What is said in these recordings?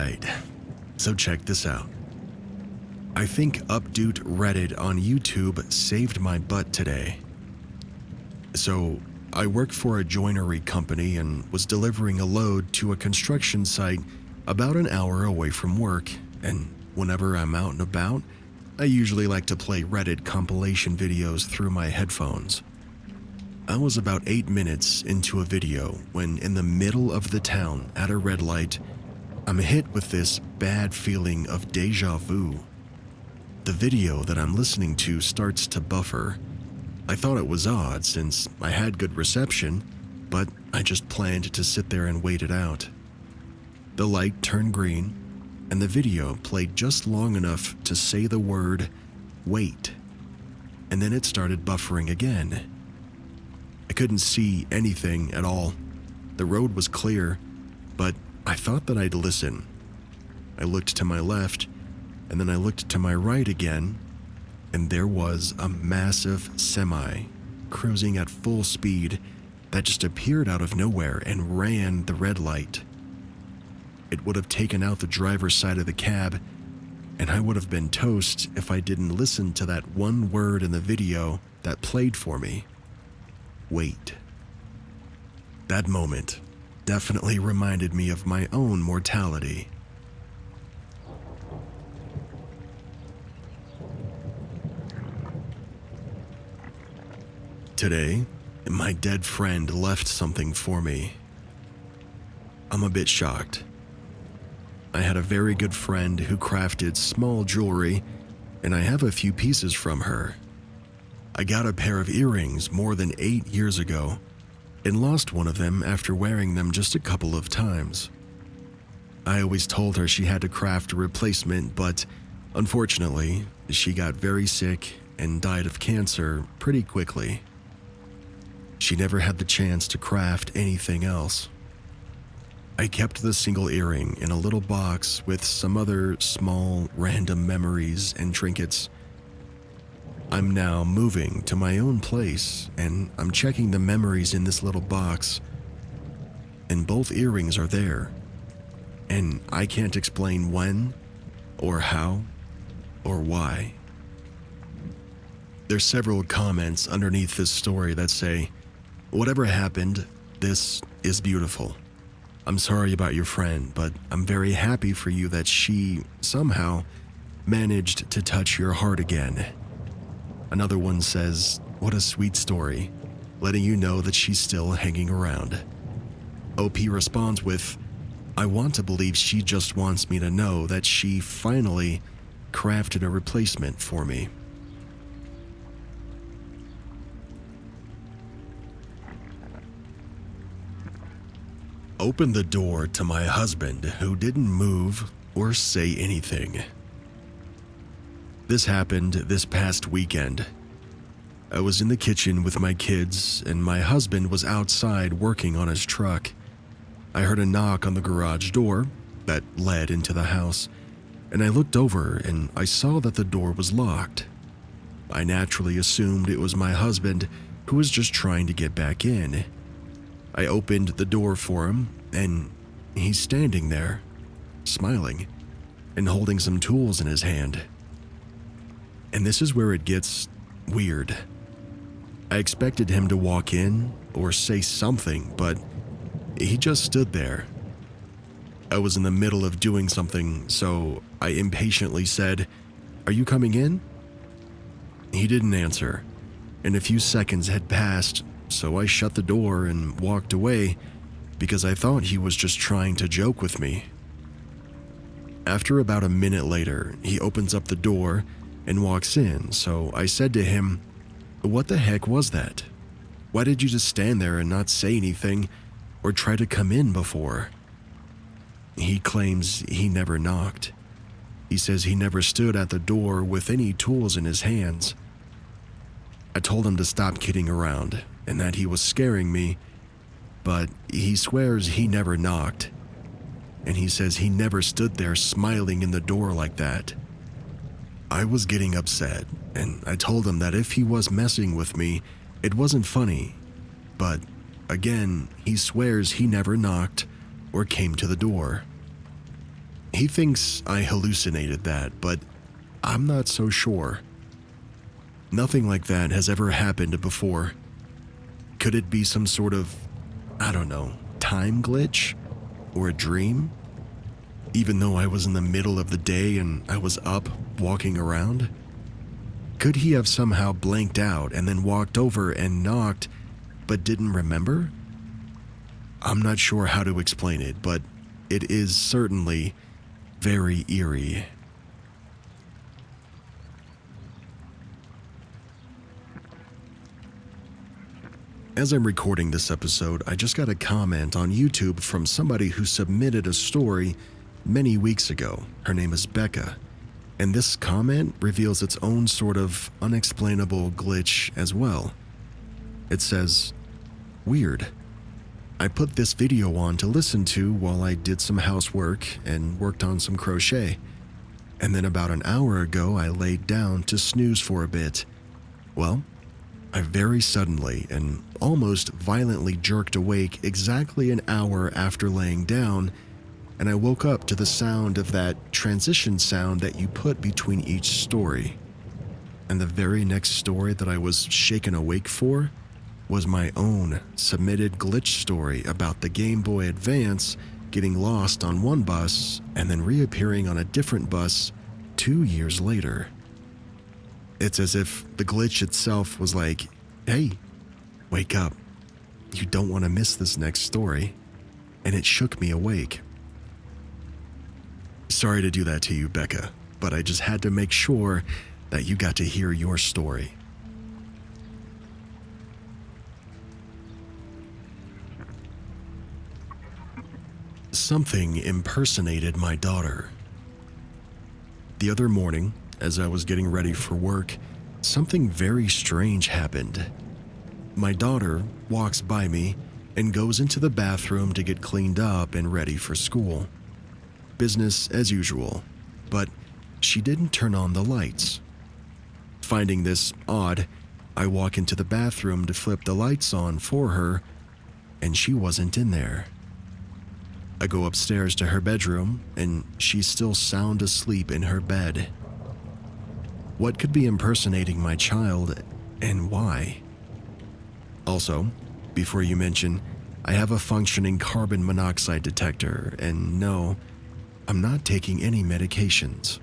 Alright, so check this out. I think update Reddit on YouTube saved my butt today. So, I work for a joinery company and was delivering a load to a construction site about an hour away from work, and whenever I'm out and about, I usually like to play Reddit compilation videos through my headphones. I was about 8 minutes into a video when, in the middle of the town at a red light, I'm hit with this bad feeling of deja vu. The video that I'm listening to starts to buffer. I thought it was odd since I had good reception, but I just planned to sit there and wait it out. The light turned green, and the video played just long enough to say the word, wait, and then it started buffering again. I couldn't see anything at all. The road was clear, but I thought that I'd listen. I looked to my left, and then I looked to my right again, and there was a massive semi cruising at full speed that just appeared out of nowhere and ran the red light. It would have taken out the driver's side of the cab, and I would have been toast if I didn't listen to that one word in the video that played for me. Wait. That moment definitely reminded me of my own mortality. Today, my dead friend left something for me. I'm a bit shocked. I had a very good friend who crafted small jewelry, and I have a few pieces from her. I got a pair of earrings more than 8 years ago and lost one of them after wearing them just a couple of times. I always told her she had to craft a replacement, but unfortunately, she got very sick and died of cancer pretty quickly. She never had the chance to craft anything else. I kept the single earring in a little box with some other small, random memories and trinkets. I'm now moving to my own place, and I'm checking the memories in this little box, and both earrings are there, and I can't explain when, or how, or why. There's several comments underneath this story that say, "Whatever happened, this is beautiful. I'm sorry about your friend, but I'm very happy for you that she, somehow, managed to touch your heart again." Another one says, "What a sweet story, letting you know that she's still hanging around." OP responds with, "I want to believe she just wants me to know that she finally crafted a replacement for me." Opened the door to my husband, who didn't move or say anything. This happened this past weekend. I was in the kitchen with my kids, and my husband was outside working on his truck. I heard a knock on the garage door that led into the house, and I looked over and I saw that the door was locked. I naturally assumed it was my husband who was just trying to get back in. I opened the door for him, and he's standing there, smiling, and holding some tools in his hand. And this is where it gets weird. I expected him to walk in or say something, but he just stood there. I was in the middle of doing something, so I impatiently said, "Are you coming in?" He didn't answer, and a few seconds had passed, so I shut the door and walked away because I thought he was just trying to joke with me. After about a minute later, he opens up the door and walks in, so I said to him, "What the heck was that? Why did you just stand there and not say anything or try to come in before?" He claims he never knocked. He says he never stood at the door with any tools in his hands. I told him to stop kidding around and that he was scaring me, but he swears he never knocked, and he says he never stood there smiling in the door like that. I was getting upset, and I told him that if he was messing with me, it wasn't funny, but again, he swears he never knocked or came to the door. He thinks I hallucinated that, but I'm not so sure. Nothing like that has ever happened before. Could it be some sort of, I don't know, time glitch? Or a dream? Even though I was in the middle of the day and I was up, walking around? Could he have somehow blanked out and then walked over and knocked, but didn't remember? I'm not sure how to explain it, but it is certainly very eerie. As I'm recording this episode, I just got a comment on YouTube from somebody who submitted a story many weeks ago. Her name is Becca, and this comment reveals its own sort of unexplainable glitch as well. It says, "Weird. I put this video on to listen to while I did some housework and worked on some crochet, and then about an hour ago I laid down to snooze for a bit. Well, I very suddenly and almost violently jerked awake exactly an hour after laying down, and I woke up to the sound of that transition sound that you put between each story. And the very next story that I was shaken awake for was my own submitted glitch story about the Game Boy Advance getting lost on one bus and then reappearing on a different bus 2 years later. It's as if the glitch itself was like, hey, wake up. You don't want to miss this next story. And it shook me awake. Sorry to do that to you, Becca, but I just had to make sure that you got to hear your story. Something impersonated my daughter. The other morning, as I was getting ready for work, something very strange happened. My daughter walks by me and goes into the bathroom to get cleaned up and ready for school. Business as usual, but she didn't turn on the lights. Finding this odd, I walk into the bathroom to flip the lights on for her, and she wasn't in there. I go upstairs to her bedroom, and she's still sound asleep in her bed. What could be impersonating my child, and why? Also, before you mention, I have a functioning carbon monoxide detector, and no, I'm not taking any medications.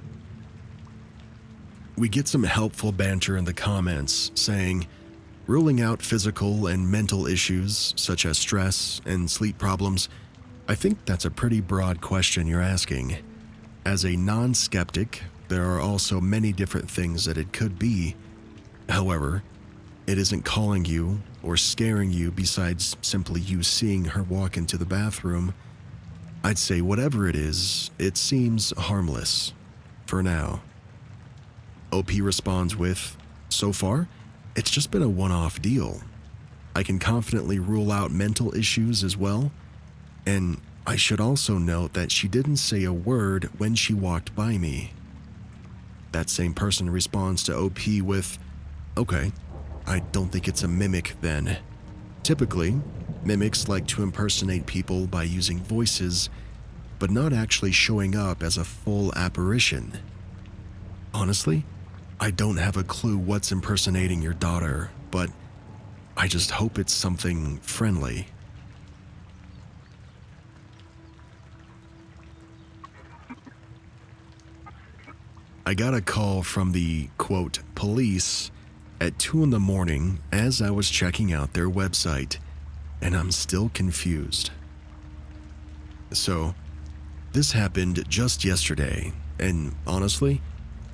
We get some helpful banter in the comments saying, ruling out physical and mental issues such as stress and sleep problems. I think that's a pretty broad question you're asking. As a non-skeptic, there are also many different things that it could be. However, it isn't calling you or scaring you besides simply you seeing her walk into the bathroom. I'd say whatever it is, it seems harmless. For now. OP responds with, so far, it's just been a one-off deal. I can confidently rule out mental issues as well. And I should also note that she didn't say a word when she walked by me. That same person responds to OP with, okay, I don't think it's a mimic then. Typically, mimics like to impersonate people by using voices, but not actually showing up as a full apparition. Honestly, I don't have a clue what's impersonating your daughter, but I just hope it's something friendly. I got a call from the, quote, police at 2 a.m. as I was checking out their website, and I'm still confused. So, this happened just yesterday, and honestly,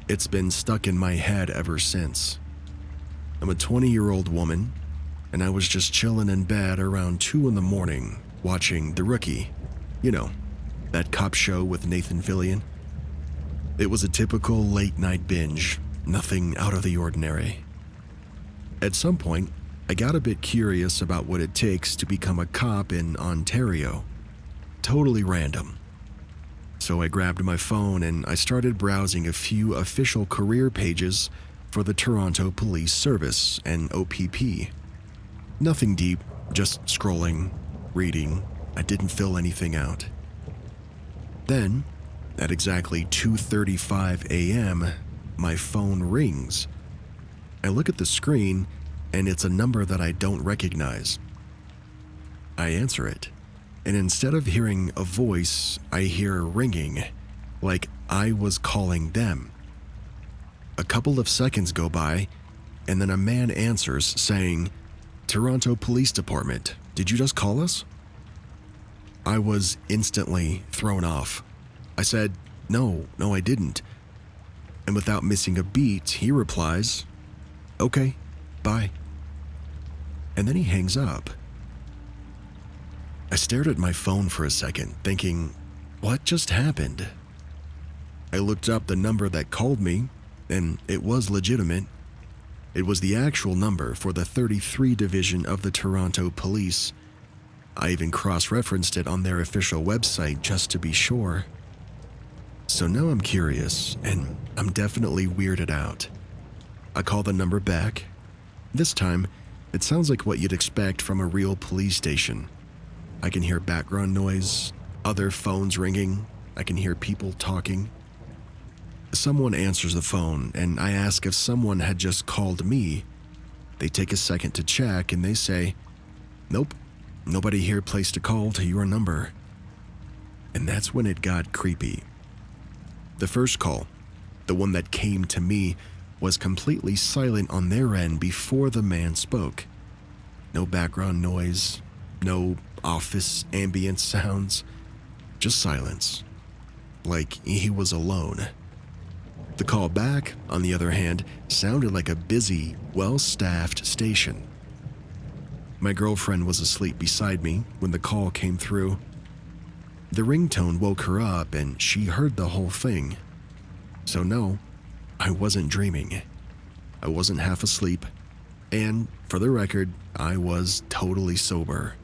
it's been stuck in my head ever since. I'm a 20-year-old woman, and I was just chilling in bed around 2 a.m. watching The Rookie. You know, that cop show with Nathan Fillion. It was a typical late-night binge, nothing out of the ordinary. At some point, I got a bit curious about what it takes to become a cop in Ontario. Totally random. So I grabbed my phone and I started browsing a few official career pages for the Toronto Police Service and OPP. Nothing deep, just scrolling, reading. I didn't fill anything out. Then, At exactly 2:35 a.m., my phone rings. I look at the screen, and it's a number that I don't recognize. I answer it, and instead of hearing a voice, I hear ringing, like I was calling them. A couple of seconds go by, and then a man answers saying, "Toronto Police Department, did you just call us?" I was instantly thrown off. I said, No, I didn't." And without missing a beat, he replies, "Okay, bye." And then he hangs up. I stared at my phone for a second, thinking, what just happened? I looked up the number that called me, and it was legitimate. It was the actual number for the 33 Division of the Toronto Police. I even cross-referenced it on their official website just to be sure. So now I'm curious, and I'm definitely weirded out. I call the number back. This time, it sounds like what you'd expect from a real police station. I can hear background noise, other phones ringing, I can hear people talking. Someone answers the phone, and I ask if someone had just called me. They take a second to check, and they say, "Nope, nobody here placed a call to your number." And that's when it got creepy. The first call, the one that came to me, was completely silent on their end before the man spoke. No background noise, no office ambient sounds, just silence, like he was alone. The call back, on the other hand, sounded like a busy, well-staffed station. My girlfriend was asleep beside me when the call came through. The ringtone woke her up and she heard the whole thing. So no, I wasn't dreaming. I wasn't half asleep. And for the record, I was totally sober.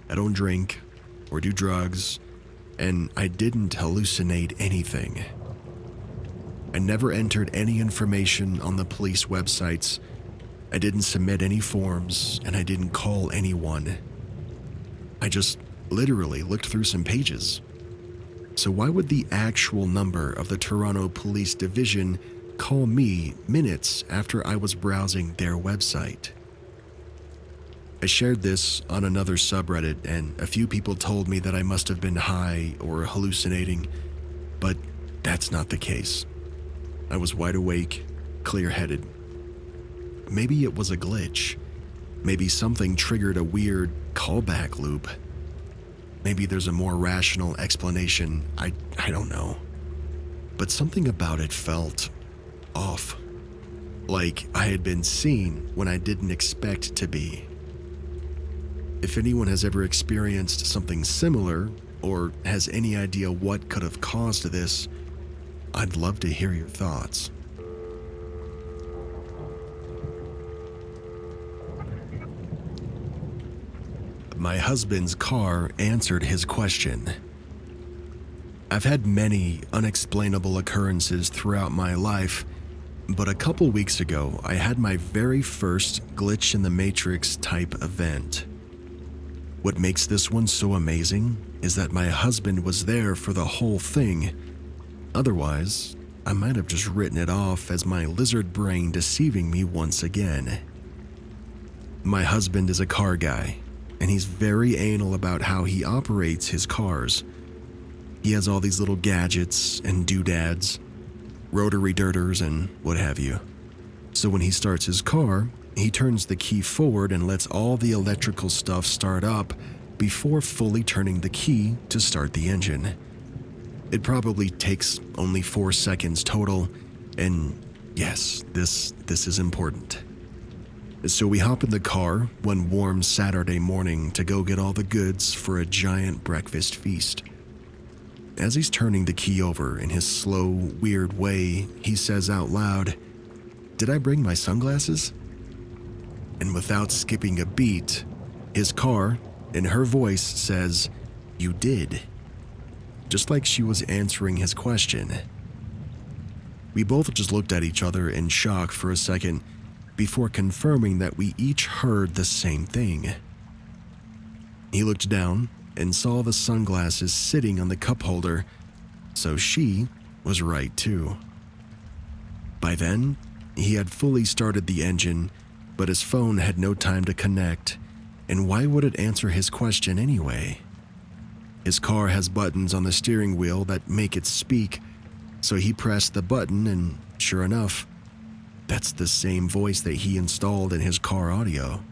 I don't drink or do drugs, and I didn't hallucinate anything. I never entered any information on the police websites. I didn't submit any forms, and I didn't call anyone. I just literally looked through some pages. So why would the actual number of the Toronto Police Division call me minutes after I was browsing their website? I shared this on another subreddit, and a few people told me that I must have been high or hallucinating, but that's not the case. I was wide awake, clear-headed. Maybe it was a glitch. Maybe something triggered a weird callback loop. Maybe there's a more rational explanation. I don't know. But something about it felt off. Like I had been seen when I didn't expect to be. If anyone has ever experienced something similar, or has any idea what could have caused this, I'd love to hear your thoughts. My husband's car answered his question. I've had many unexplainable occurrences throughout my life, but a couple weeks ago, I had my very first glitch in the Matrix type event. What makes this one so amazing is that my husband was there for the whole thing. Otherwise, I might have just written it off as my lizard brain deceiving me once again. My husband is a car guy, and he's very anal about how he operates his cars. He has all these little gadgets and doodads, rotary dirters and what have you. So when he starts his car, he turns the key forward and lets all the electrical stuff start up before fully turning the key to start the engine. It probably takes only 4 seconds total, and yes, this is important. So we hop in the car one warm Saturday morning to go get all the goods for a giant breakfast feast. As he's turning the key over in his slow, weird way, he says out loud, "Did I bring my sunglasses?" And without skipping a beat, his car, in her voice, says, "You did." Just like she was answering his question. We both just looked at each other in shock for a second before confirming that we each heard the same thing. He looked down and saw the sunglasses sitting on the cup holder, so she was right too. By then, he had fully started the engine, but his phone had no time to connect, and why would it answer his question anyway? His car has buttons on the steering wheel that make it speak, so he pressed the button and sure enough, that's the same voice that he installed in his car audio.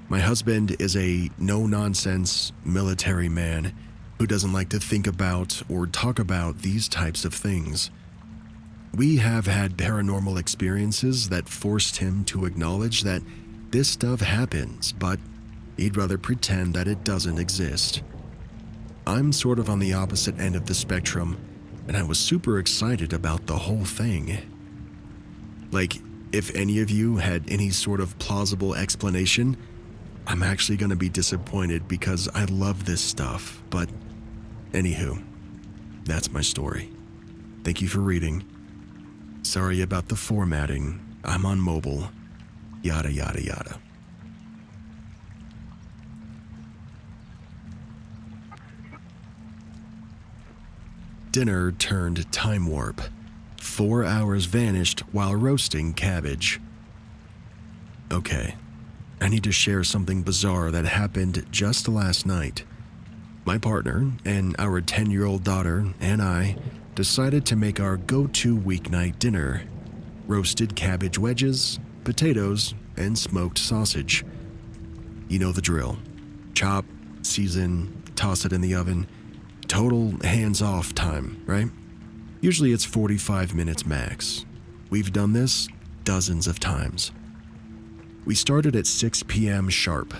My husband is a no-nonsense military man who doesn't like to think about or talk about these types of things. We have had paranormal experiences that forced him to acknowledge that this stuff happens, but he'd rather pretend that it doesn't exist. I'm sort of on the opposite end of the spectrum, and I was super excited about the whole thing. Like, if any of you had any sort of plausible explanation, I'm actually going to be disappointed because I love this stuff, but anywho, that's my story. Thank you for reading. Sorry about the formatting. I'm on mobile. Yada yada yada. Dinner turned time warp. 4 hours vanished while roasting cabbage. Okay, I need to share something bizarre that happened just last night. My partner and our 10-year-old daughter and I decided to make our go-to weeknight dinner: roasted cabbage wedges, potatoes, and smoked sausage. You know the drill. Chop, season, toss it in the oven. Total hands-off time, right? Usually it's 45 minutes max. We've done this dozens of times. We started at 6 p.m. sharp.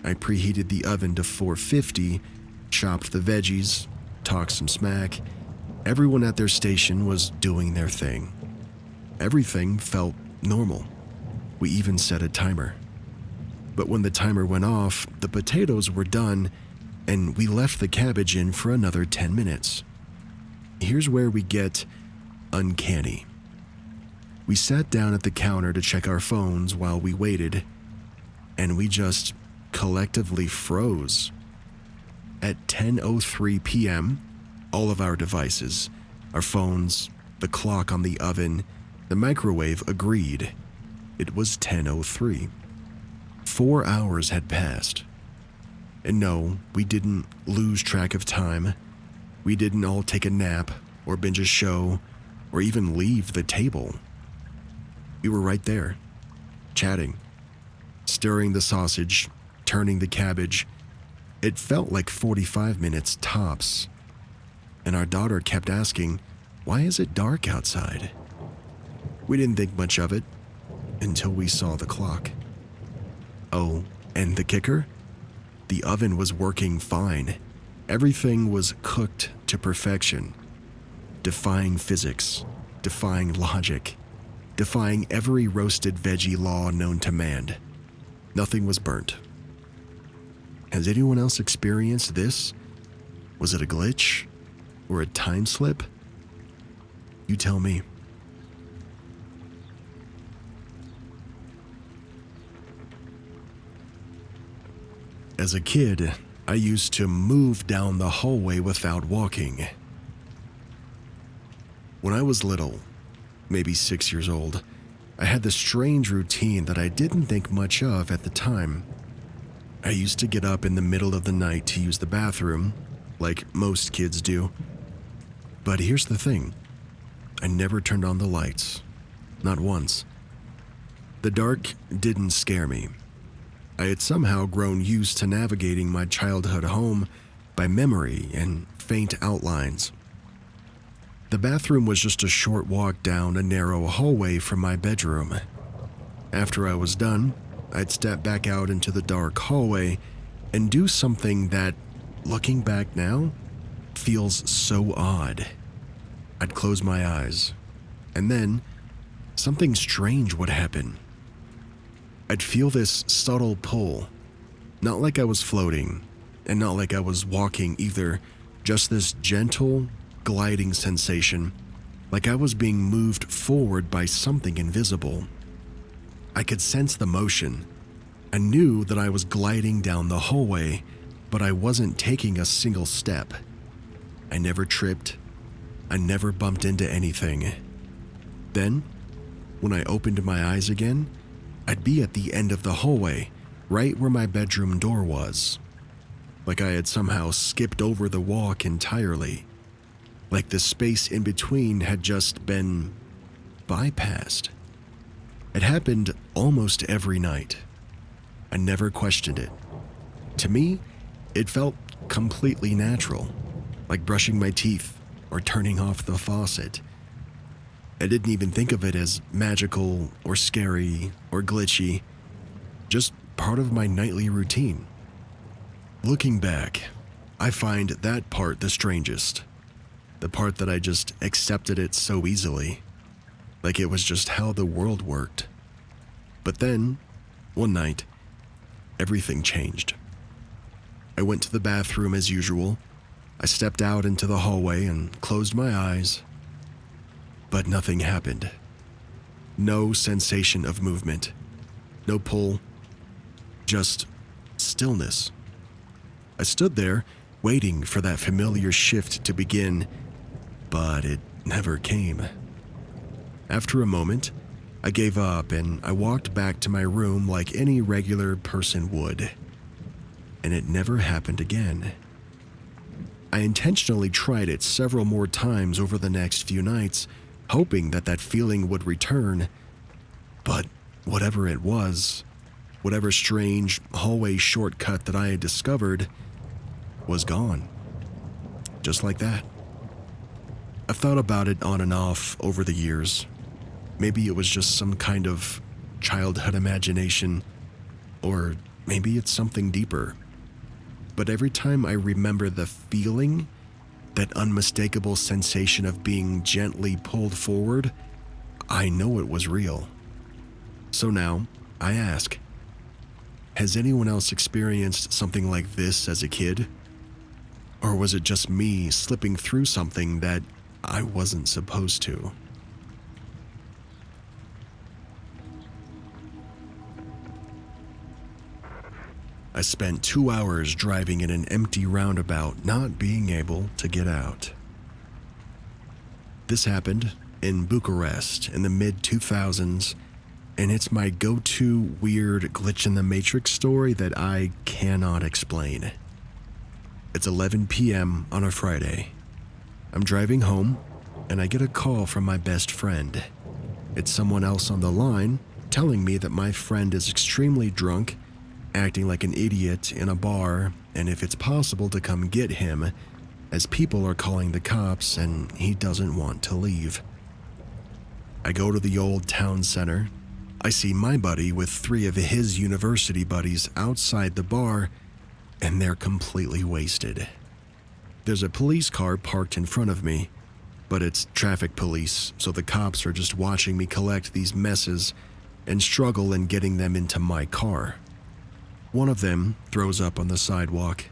I preheated the oven to 450, chopped the veggies, talked some smack. Everyone at their station was doing their thing. Everything felt normal. We even set a timer. But when the timer went off, the potatoes were done, and we left the cabbage in for another 10 minutes. Here's where we get uncanny. We sat down at the counter to check our phones while we waited, and we just collectively froze. At 10:03 p.m., all of our devices, our phones, the clock on the oven, the microwave agreed. It was 10:03. 4 hours had passed. And no, we didn't lose track of time. We didn't all take a nap or binge a show or even leave the table. We were right there, chatting, stirring the sausage, turning the cabbage. It felt like 45 minutes tops. And our daughter kept asking, "Why is it dark outside?" We didn't think much of it until we saw the clock. Oh, and the kicker? The oven was working fine. Everything was cooked to perfection, defying physics, defying logic, defying every roasted veggie law known to man. Nothing was burnt. Has anyone else experienced this? Was it a glitch or a time slip? You tell me. As a kid, I used to move down the hallway without walking. When I was little, maybe 6 years old, I had this strange routine that I didn't think much of at the time. I used to get up in the middle of the night to use the bathroom, like most kids do. But here's the thing. I never turned on the lights. Not once. The dark didn't scare me. I had somehow grown used to navigating my childhood home by memory and faint outlines. The bathroom was just a short walk down a narrow hallway from my bedroom. After I was done, I'd step back out into the dark hallway and do something that, looking back now, feels so odd. I'd close my eyes, and then something strange would happen. I'd feel this subtle pull, not like I was floating, and not like I was walking either, just this gentle, gliding sensation, like I was being moved forward by something invisible. I could sense the motion. I knew that I was gliding down the hallway, but I wasn't taking a single step. I never tripped. I never bumped into anything. Then, when I opened my eyes again, I'd be at the end of the hallway, right where my bedroom door was. Like I had somehow skipped over the walk entirely. Like the space in between had just been bypassed. It happened almost every night. I never questioned it. To me, it felt completely natural, like brushing my teeth or turning off the faucet. I didn't even think of it as magical or scary or glitchy, just part of my nightly routine. Looking back, I find that part the strangest. The part that I just accepted it so easily, like it was just how the world worked. But then, one night, everything changed. I went to the bathroom as usual. I stepped out into the hallway and closed my eyes. But nothing happened. No sensation of movement. No pull. Just stillness. I stood there, waiting for that familiar shift to begin, but it never came. After a moment, I gave up and I walked back to my room like any regular person would. And it never happened again. I intentionally tried it several more times over the next few nights, hoping that that feeling would return. But whatever it was, whatever strange hallway shortcut that I had discovered, was gone. Just like that. I've thought about it on and off over the years. Maybe it was just some kind of childhood imagination, or maybe it's something deeper. But every time I remember the feeling, that unmistakable sensation of being gently pulled forward, I know it was real. So now, I ask, has anyone else experienced something like this as a kid? Or was it just me slipping through something that I wasn't supposed to? I spent 2 hours driving in an empty roundabout, not being able to get out. This happened in Bucharest in the mid-2000s, and it's my go-to weird glitch in the Matrix story that I cannot explain. It's 11 p.m. on a Friday. I'm driving home, and I get a call from my best friend. It's someone else on the line telling me that my friend is extremely drunk, acting like an idiot in a bar, and if it's possible to come get him, as people are calling the cops and he doesn't want to leave. I go to the old town center. I see my buddy with 3 of his university buddies outside the bar, and they're completely wasted. There's a police car parked in front of me, but it's traffic police, so the cops are just watching me collect these messes and struggle in getting them into my car. One of them throws up on the sidewalk,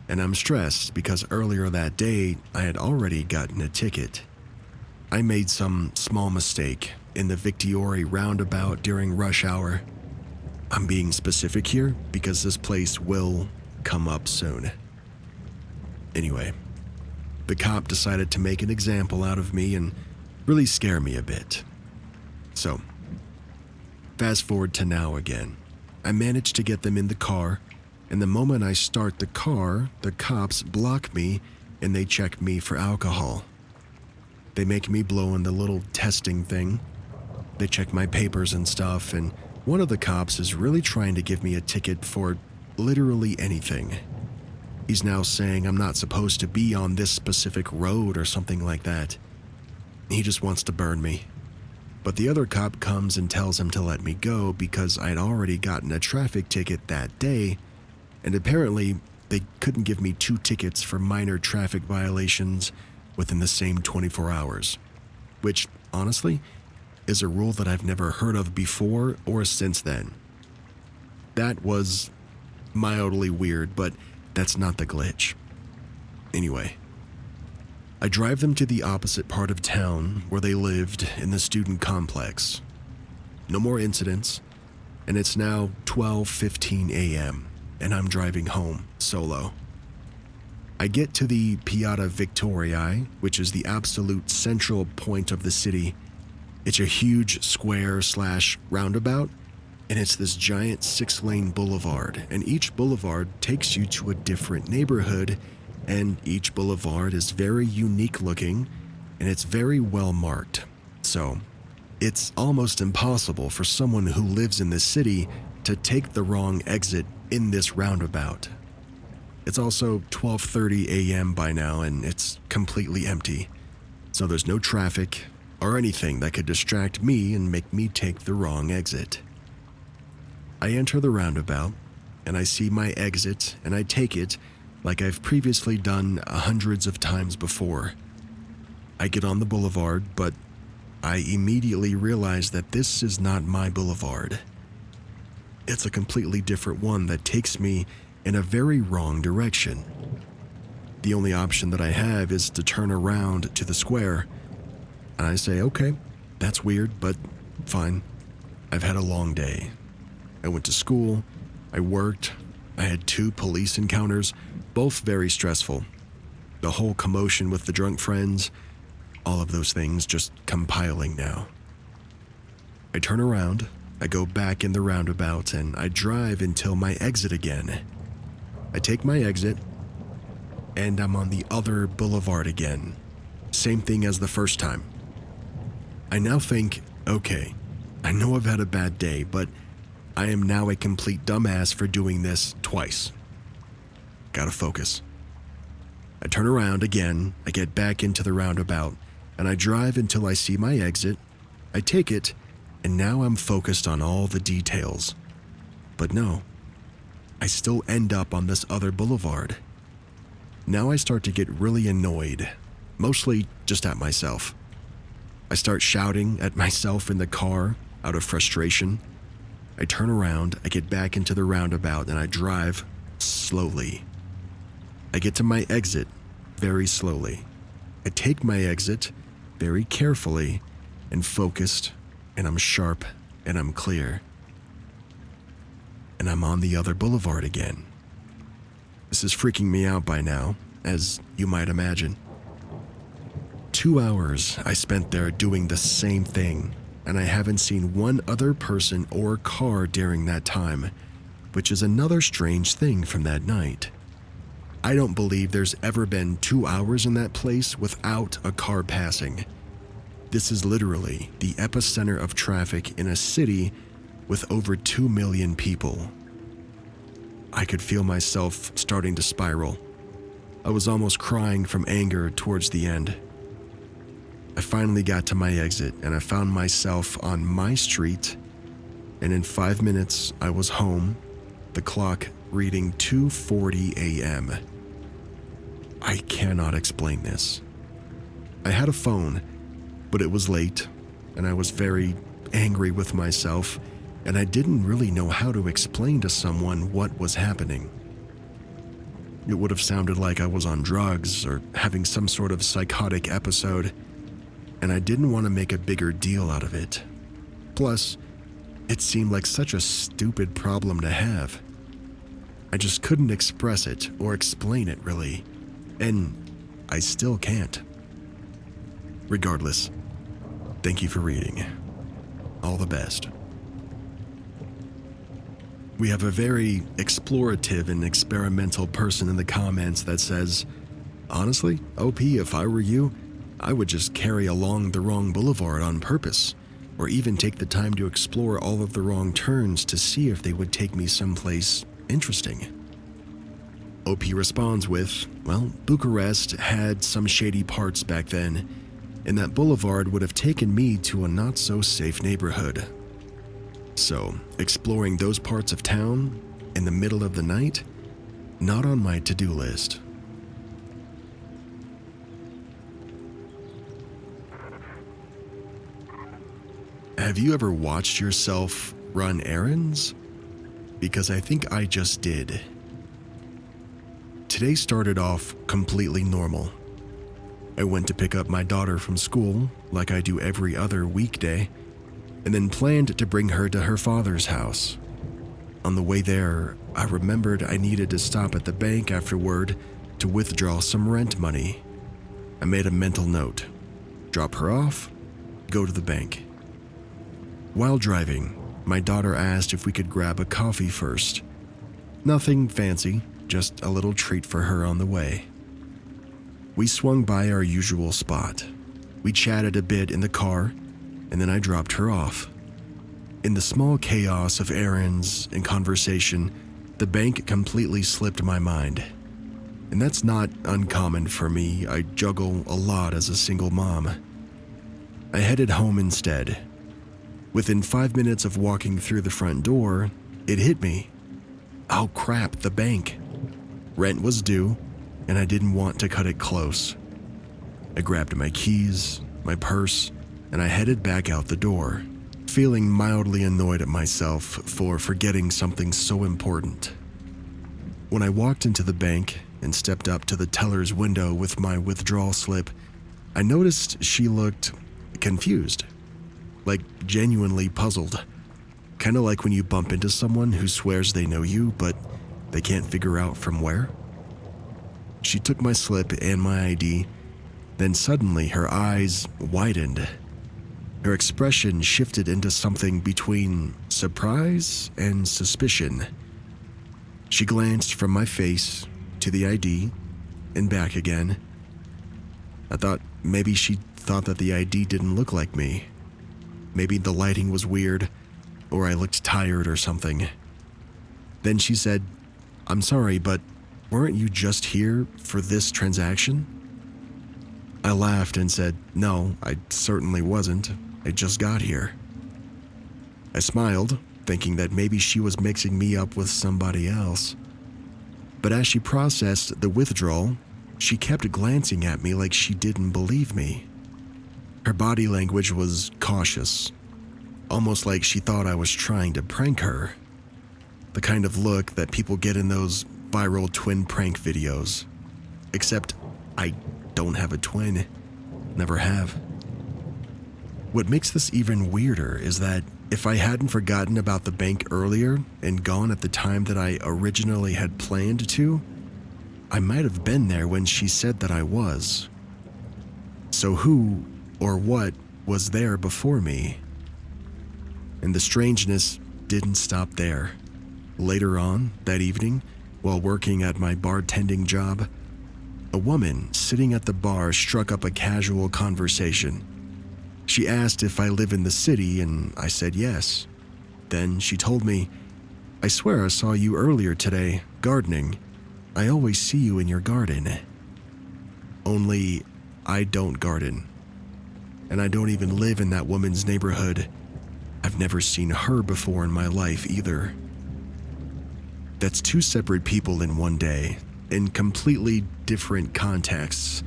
and I'm stressed because earlier that day I had already gotten a ticket. I made some small mistake in the Victoria roundabout during rush hour. I'm being specific here because this place will come up soon. Anyway, the cop decided to make an example out of me and really scare me a bit. So, fast forward to now again. I managed to get them in the car, and the moment I start the car, the cops block me and they check me for alcohol. They make me blow in the little testing thing. They check my papers and stuff, and one of the cops is really trying to give me a ticket for literally anything. He's now saying I'm not supposed to be on this specific road or something like that. He just wants to burn me. But the other cop comes and tells him to let me go because I'd already gotten a traffic ticket that day, and apparently they couldn't give me 2 tickets for minor traffic violations within the same 24 hours, which, honestly, is a rule that I've never heard of before or since then. That was mildly weird, but that's not the glitch. Anyway, I drive them to the opposite part of town where they lived in the student complex. No more incidents, and it's now 12:15 a.m., and I'm driving home solo. I get to the Piazza Victoriae, which is the absolute central point of the city. It's a huge square/roundabout, and it's this giant 6-lane boulevard, and each boulevard takes you to a different neighborhood, and each boulevard is very unique looking, and it's very well marked. So, it's almost impossible for someone who lives in this city to take the wrong exit in this roundabout. It's also 12:30 a.m. by now, and it's completely empty, so there's no traffic or anything that could distract me and make me take the wrong exit. I enter the roundabout, and I see my exit, and I take it like I've previously done hundreds of times before. I get on the boulevard, but I immediately realize that this is not my boulevard. It's a completely different one that takes me in a very wrong direction. The only option that I have is to turn around to the square, and I say, okay, that's weird, but fine. I've had a long day. I went to school, I worked, I had 2 police encounters, both very stressful. The whole commotion with the drunk friends, all of those things just compiling now. I turn around, I go back in the roundabout, and I drive until my exit again. I take my exit, and I'm on the other boulevard again. Same thing as the first time. I now think, okay, I know I've had a bad day, but I am now a complete dumbass for doing this twice. Gotta focus. I turn around again, I get back into the roundabout, and I drive until I see my exit. I take it, and now I'm focused on all the details. But no, I still end up on this other boulevard. Now I start to get really annoyed, mostly just at myself. I start shouting at myself in the car out of frustration. I turn around, I get back into the roundabout, and I drive slowly. I get to my exit very slowly. I take my exit very carefully and focused, and I'm sharp and I'm clear. And I'm on the other boulevard again. This is freaking me out by now, as you might imagine. 2 hours I spent there doing the same thing, and I haven't seen one other person or car during that time, which is another strange thing from that night. I don't believe there's ever been 2 hours in that place without a car passing. This is literally the epicenter of traffic in a city with over 2 million people. I could feel myself starting to spiral. I was almost crying from anger towards the end. I finally got to my exit, and I found myself on my street, and in 5 minutes I was home, the clock reading 2:40 a.m. I cannot explain this. I had a phone, but it was late, and I was very angry with myself, and I didn't really know how to explain to someone what was happening. It would have sounded like I was on drugs or having some sort of psychotic episode, and I didn't want to make a bigger deal out of it. Plus, it seemed like such a stupid problem to have. I just couldn't express it or explain it really, and I still can't. Regardless, thank you for reading. All the best. We have a very explorative and experimental person in the comments that says, honestly, OP, if I were you, I would just carry along the wrong boulevard on purpose, or even take the time to explore all of the wrong turns to see if they would take me someplace interesting. OP responds with, well, Bucharest had some shady parts back then, and that boulevard would have taken me to a not-so-safe neighborhood. So, exploring those parts of town in the middle of the night, not on my to-do list. Have you ever watched yourself run errands? Because I think I just did. Today started off completely normal. I went to pick up my daughter from school, like I do every other weekday, and then planned to bring her to her father's house. On the way there, I remembered I needed to stop at the bank afterward to to withdraw some rent money. I made a mental note: drop her off, go to the bank. While driving, my daughter asked if we could grab a coffee first. Nothing fancy, just a little treat for her on the way. We swung by our usual spot. We chatted a bit in the car, and then I dropped her off. In the small chaos of errands and conversation, the bank completely slipped my mind. And that's not uncommon for me. I juggle a lot as a single mom. I headed home instead. Within 5 minutes of walking through the front door, it hit me. Oh crap, the bank. Rent was due, and I didn't want to cut it close. I grabbed my keys, my purse, and I headed back out the door, feeling mildly annoyed at myself for forgetting something so important. When I walked into the bank and stepped up to the teller's window with my withdrawal slip, I noticed she looked confused, like genuinely puzzled. Kind of like when you bump into someone who swears they know you, but they can't figure out from where. She took my slip and my ID, then suddenly her eyes widened. Her expression shifted into something between surprise and suspicion. She glanced from my face to the ID and back again. I thought maybe she thought that the ID didn't look like me. Maybe the lighting was weird, or I looked tired or something. Then she said, "I'm sorry, but weren't you just here for this transaction?" I laughed and said, "No, I certainly wasn't. I just got here." I smiled, thinking that maybe she was mixing me up with somebody else. But as she processed the withdrawal, she kept glancing at me like she didn't believe me. Her body language was cautious, almost like she thought I was trying to prank her. The kind of look that people get in those viral twin prank videos. Except I don't have a twin. Never have. What makes this even weirder is that if I hadn't forgotten about the bank earlier and gone at the time that I originally had planned to, I might have been there when she said that I was. So who or what was there before me? And the strangeness didn't stop there. Later on that evening, while working at my bartending job, a woman sitting at the bar struck up a casual conversation. She asked if I live in the city, and I said yes. Then she told me, "I swear I saw you earlier today, gardening. I always see you in your garden." Only I don't garden. And I don't even live in that woman's neighborhood. I've never seen her before in my life either. That's two separate people in one day, in completely different contexts,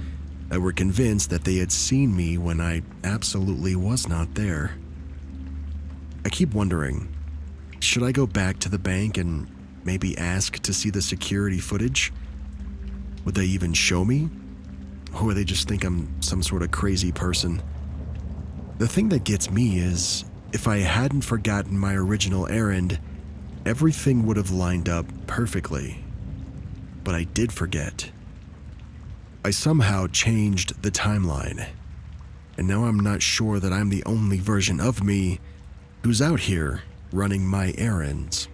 that were convinced that they had seen me when I absolutely was not there. I keep wondering, should I go back to the bank and maybe ask to see the security footage? Would they even show me? Or would they just think I'm some sort of crazy person? The thing that gets me is, if I hadn't forgotten my original errand, everything would have lined up perfectly. But I did forget. I somehow changed the timeline, and now I'm not sure that I'm the only version of me who's out here running my errands.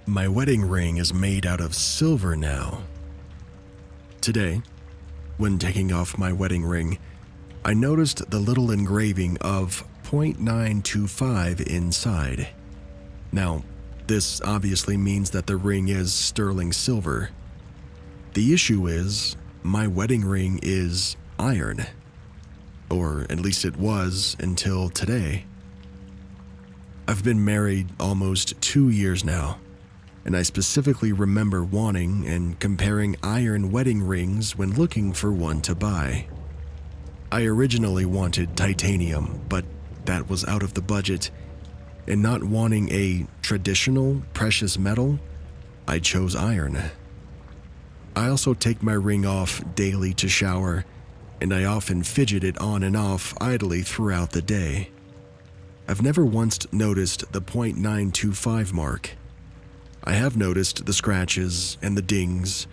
My wedding ring is made out of silver now. Today, when taking off my wedding ring, I noticed the little engraving of .925 inside. Now, this obviously means that the ring is sterling silver. The issue is, my wedding ring is iron. Or at least it was until today. I've been married almost 2 years now, and I specifically remember wanting and comparing iron wedding rings when looking for one to buy. I originally wanted titanium, but that was out of the budget, and not wanting a traditional precious metal, I chose iron. I also take my ring off daily to shower, and I often fidget it on and off idly throughout the day. I've never once noticed the .925 mark. I have noticed the scratches and the dings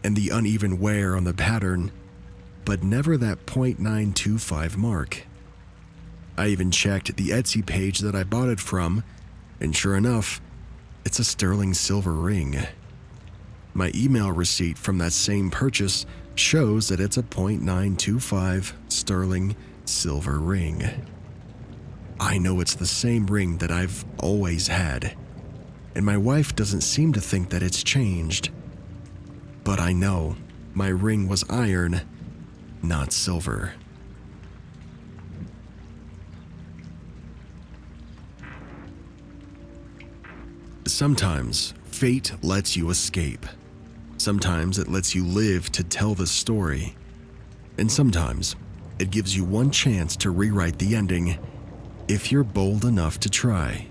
and the uneven wear on the pattern, but never that .925 mark. I even checked the Etsy page that I bought it from, and sure enough, it's a sterling silver ring. My email receipt from that same purchase shows that it's a .925 sterling silver ring. I know it's the same ring that I've always had, and my wife doesn't seem to think that it's changed. But I know my ring was iron, not silver. Sometimes fate lets you escape. Sometimes it lets you live to tell the story. And sometimes it gives you one chance to rewrite the ending if you're bold enough to try.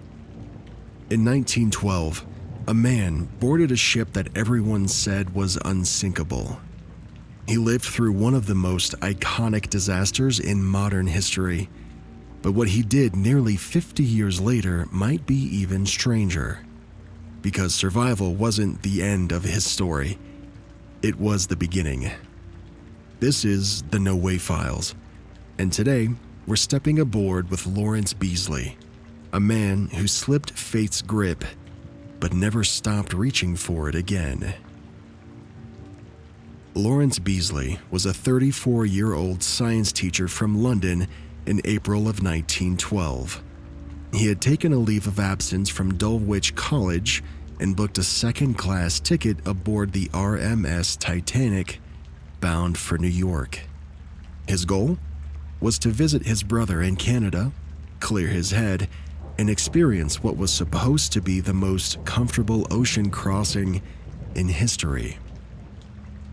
In 1912, a man boarded a ship that everyone said was unsinkable. He lived through one of the most iconic disasters in modern history, but what he did nearly 50 years later might be even stranger. Because survival wasn't the end of his story, it was the beginning. This is the No Way Files, and today we're stepping aboard with Lawrence Beasley, a man who slipped fate's grip but never stopped reaching for it again. Lawrence Beasley was a 34-year-old science teacher from London in April of 1912. He had taken a leave of absence from Dulwich College and booked a second-class ticket aboard the RMS Titanic, bound for New York. His goal was to visit his brother in Canada, clear his head, and experience what was supposed to be the most comfortable ocean crossing in history.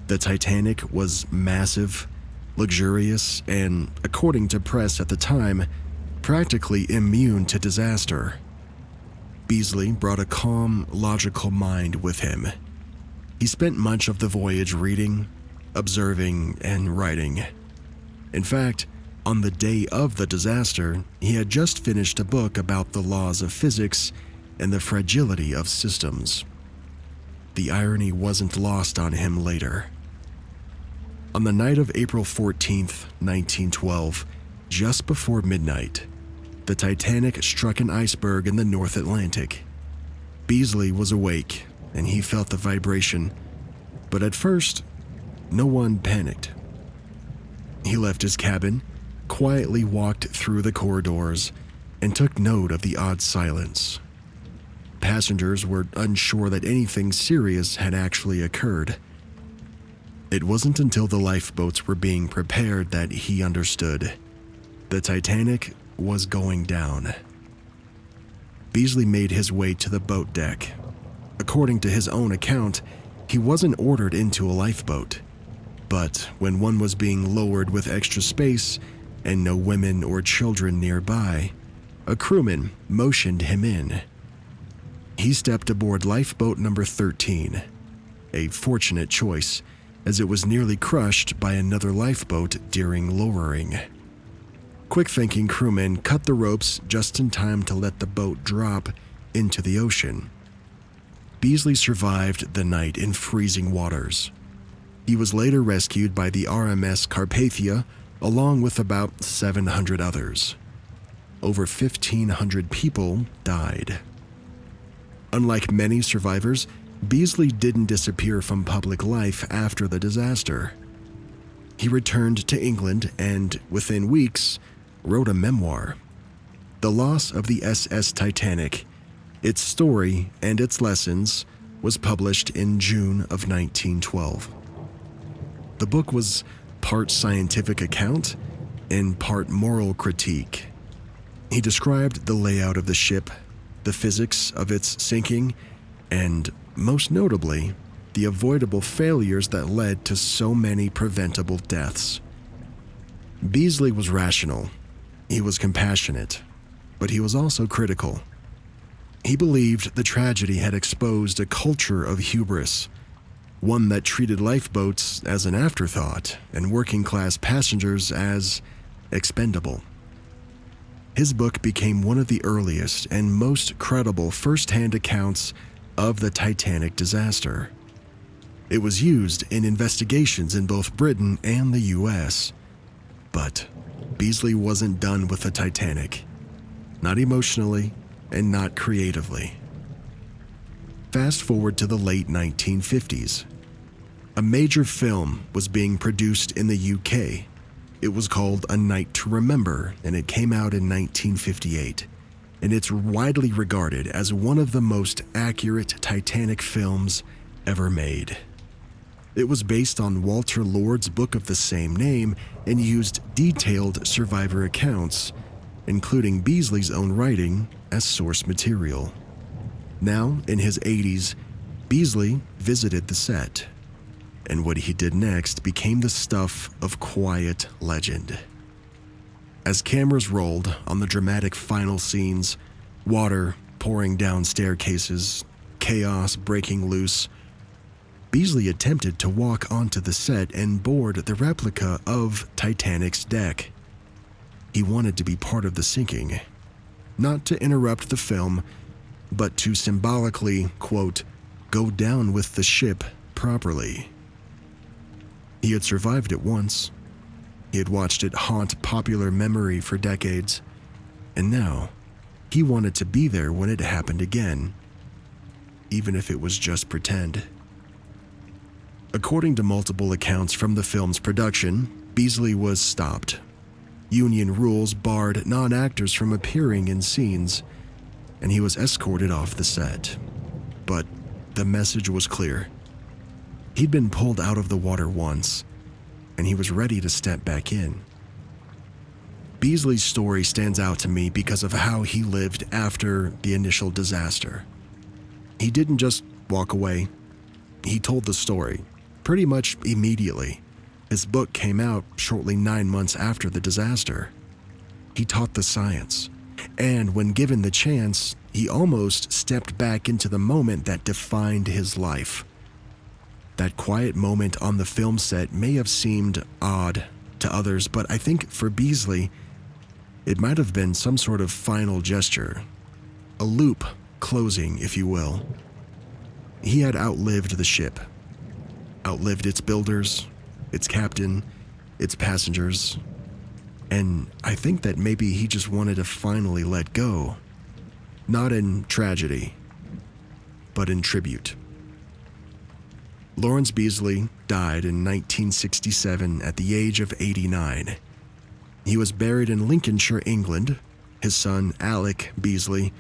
The Titanic was massive, luxurious, and, according to press at the time, practically immune to disaster. Beasley brought a calm, logical mind with him. He spent much of the voyage reading, observing, and writing. In fact, on the day of the disaster, he had just finished a book about the laws of physics and the fragility of systems. The irony wasn't lost on him later. On the night of April 14th, 1912, just before midnight, the Titanic struck an iceberg in the North Atlantic. Beasley was awake, and he felt the vibration, but at first, no one panicked. He left his cabin, quietly walked through the corridors, and took note of the odd silence. Passengers were unsure that anything serious had actually occurred. It wasn't until the lifeboats were being prepared that he understood. The Titanic was going down. Beasley made his way to the boat deck. According to his own account, he wasn't ordered into a lifeboat, but when one was being lowered with extra space and no women or children nearby, a crewman motioned him in. He stepped aboard lifeboat number 13, a fortunate choice, as it was nearly crushed by another lifeboat during lowering. Quick-thinking crewmen cut the ropes just in time to let the boat drop into the ocean. Beasley survived the night in freezing waters. He was later rescued by the RMS Carpathia along with about 700 others. Over 1,500 people died. Unlike many survivors, Beasley didn't disappear from public life after the disaster. He returned to England and, within weeks, wrote a memoir. The Loss of the SS Titanic, its story and its lessons, was published in June of 1912. The book was part scientific account and part moral critique. He described the layout of the ship, the physics of its sinking, and, most notably, the avoidable failures that led to so many preventable deaths. Beasley was rational. He was compassionate, but he was also critical. He believed the tragedy had exposed a culture of hubris, one that treated lifeboats as an afterthought and working-class passengers as expendable. His book became one of the earliest and most credible first-hand accounts of the Titanic disaster. It was used in investigations in both Britain and the US. But Beasley wasn't done with the Titanic. Not emotionally and not creatively. Fast forward to the late 1950s. A major film was being produced in the UK. It was called A Night to Remember, and it came out in 1958. And it's widely regarded as one of the most accurate Titanic films ever made. It was based on Walter Lord's book of the same name and used detailed survivor accounts, including Beasley's own writing, as source material. Now, in his 80s, Beasley visited the set, and what he did next became the stuff of quiet legend. As cameras rolled on the dramatic final scenes, water pouring down staircases, chaos breaking loose, Beasley attempted to walk onto the set and board the replica of Titanic's deck. He wanted to be part of the sinking, not to interrupt the film, but to symbolically, quote, go down with the ship properly. He had survived it once. He had watched it haunt popular memory for decades, and now he wanted to be there when it happened again, even if it was just pretend. According to multiple accounts from the film's production, Beasley was stopped. Union rules barred non-actors from appearing in scenes, and he was escorted off the set. But the message was clear. He'd been pulled out of the water once, and he was ready to step back in. Beasley's story stands out to me because of how he lived after the initial disaster. He didn't just walk away. He told the story, pretty much immediately. His book came out shortly 9 months after the disaster. He taught the science, and when given the chance, he almost stepped back into the moment that defined his life. That quiet moment on the film set may have seemed odd to others, but I think for Beasley, it might have been some sort of final gesture, a loop closing, if you will. He had outlived the ship, outlived its builders, its captain, its passengers, and I think that maybe he just wanted to finally let go, not in tragedy, but in tribute. Lawrence Beasley died in 1967 at the age of 89. He was buried in Lincolnshire, England. His son, Alec Beasley,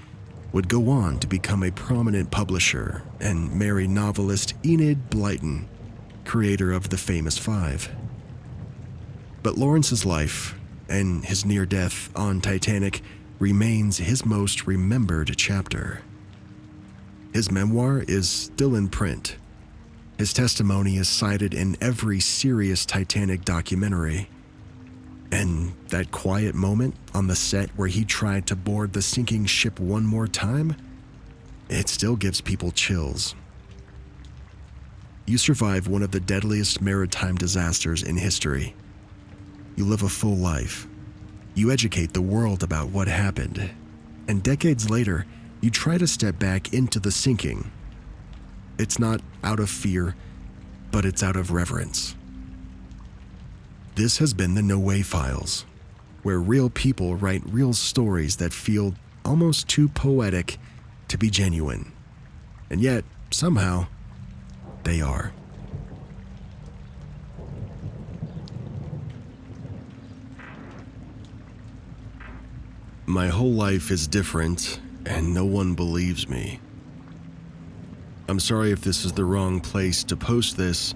would go on to become a prominent publisher and marry novelist Enid Blyton, creator of the famous Five. But Lawrence's life and his near death on Titanic remains his most remembered chapter. His memoir is still in print. His testimony is cited in every serious Titanic documentary. And that quiet moment on the set where he tried to board the sinking ship one more time, it still gives people chills. You survive one of the deadliest maritime disasters in history. You live a full life. You educate the world about what happened. And decades later, you try to step back into the sinking. It's not out of fear, but it's out of reverence. This has been the No Way Files, where real people write real stories that feel almost too poetic to be genuine. And yet, somehow, they are. My whole life is different, and no one believes me. I'm sorry if this is the wrong place to post this.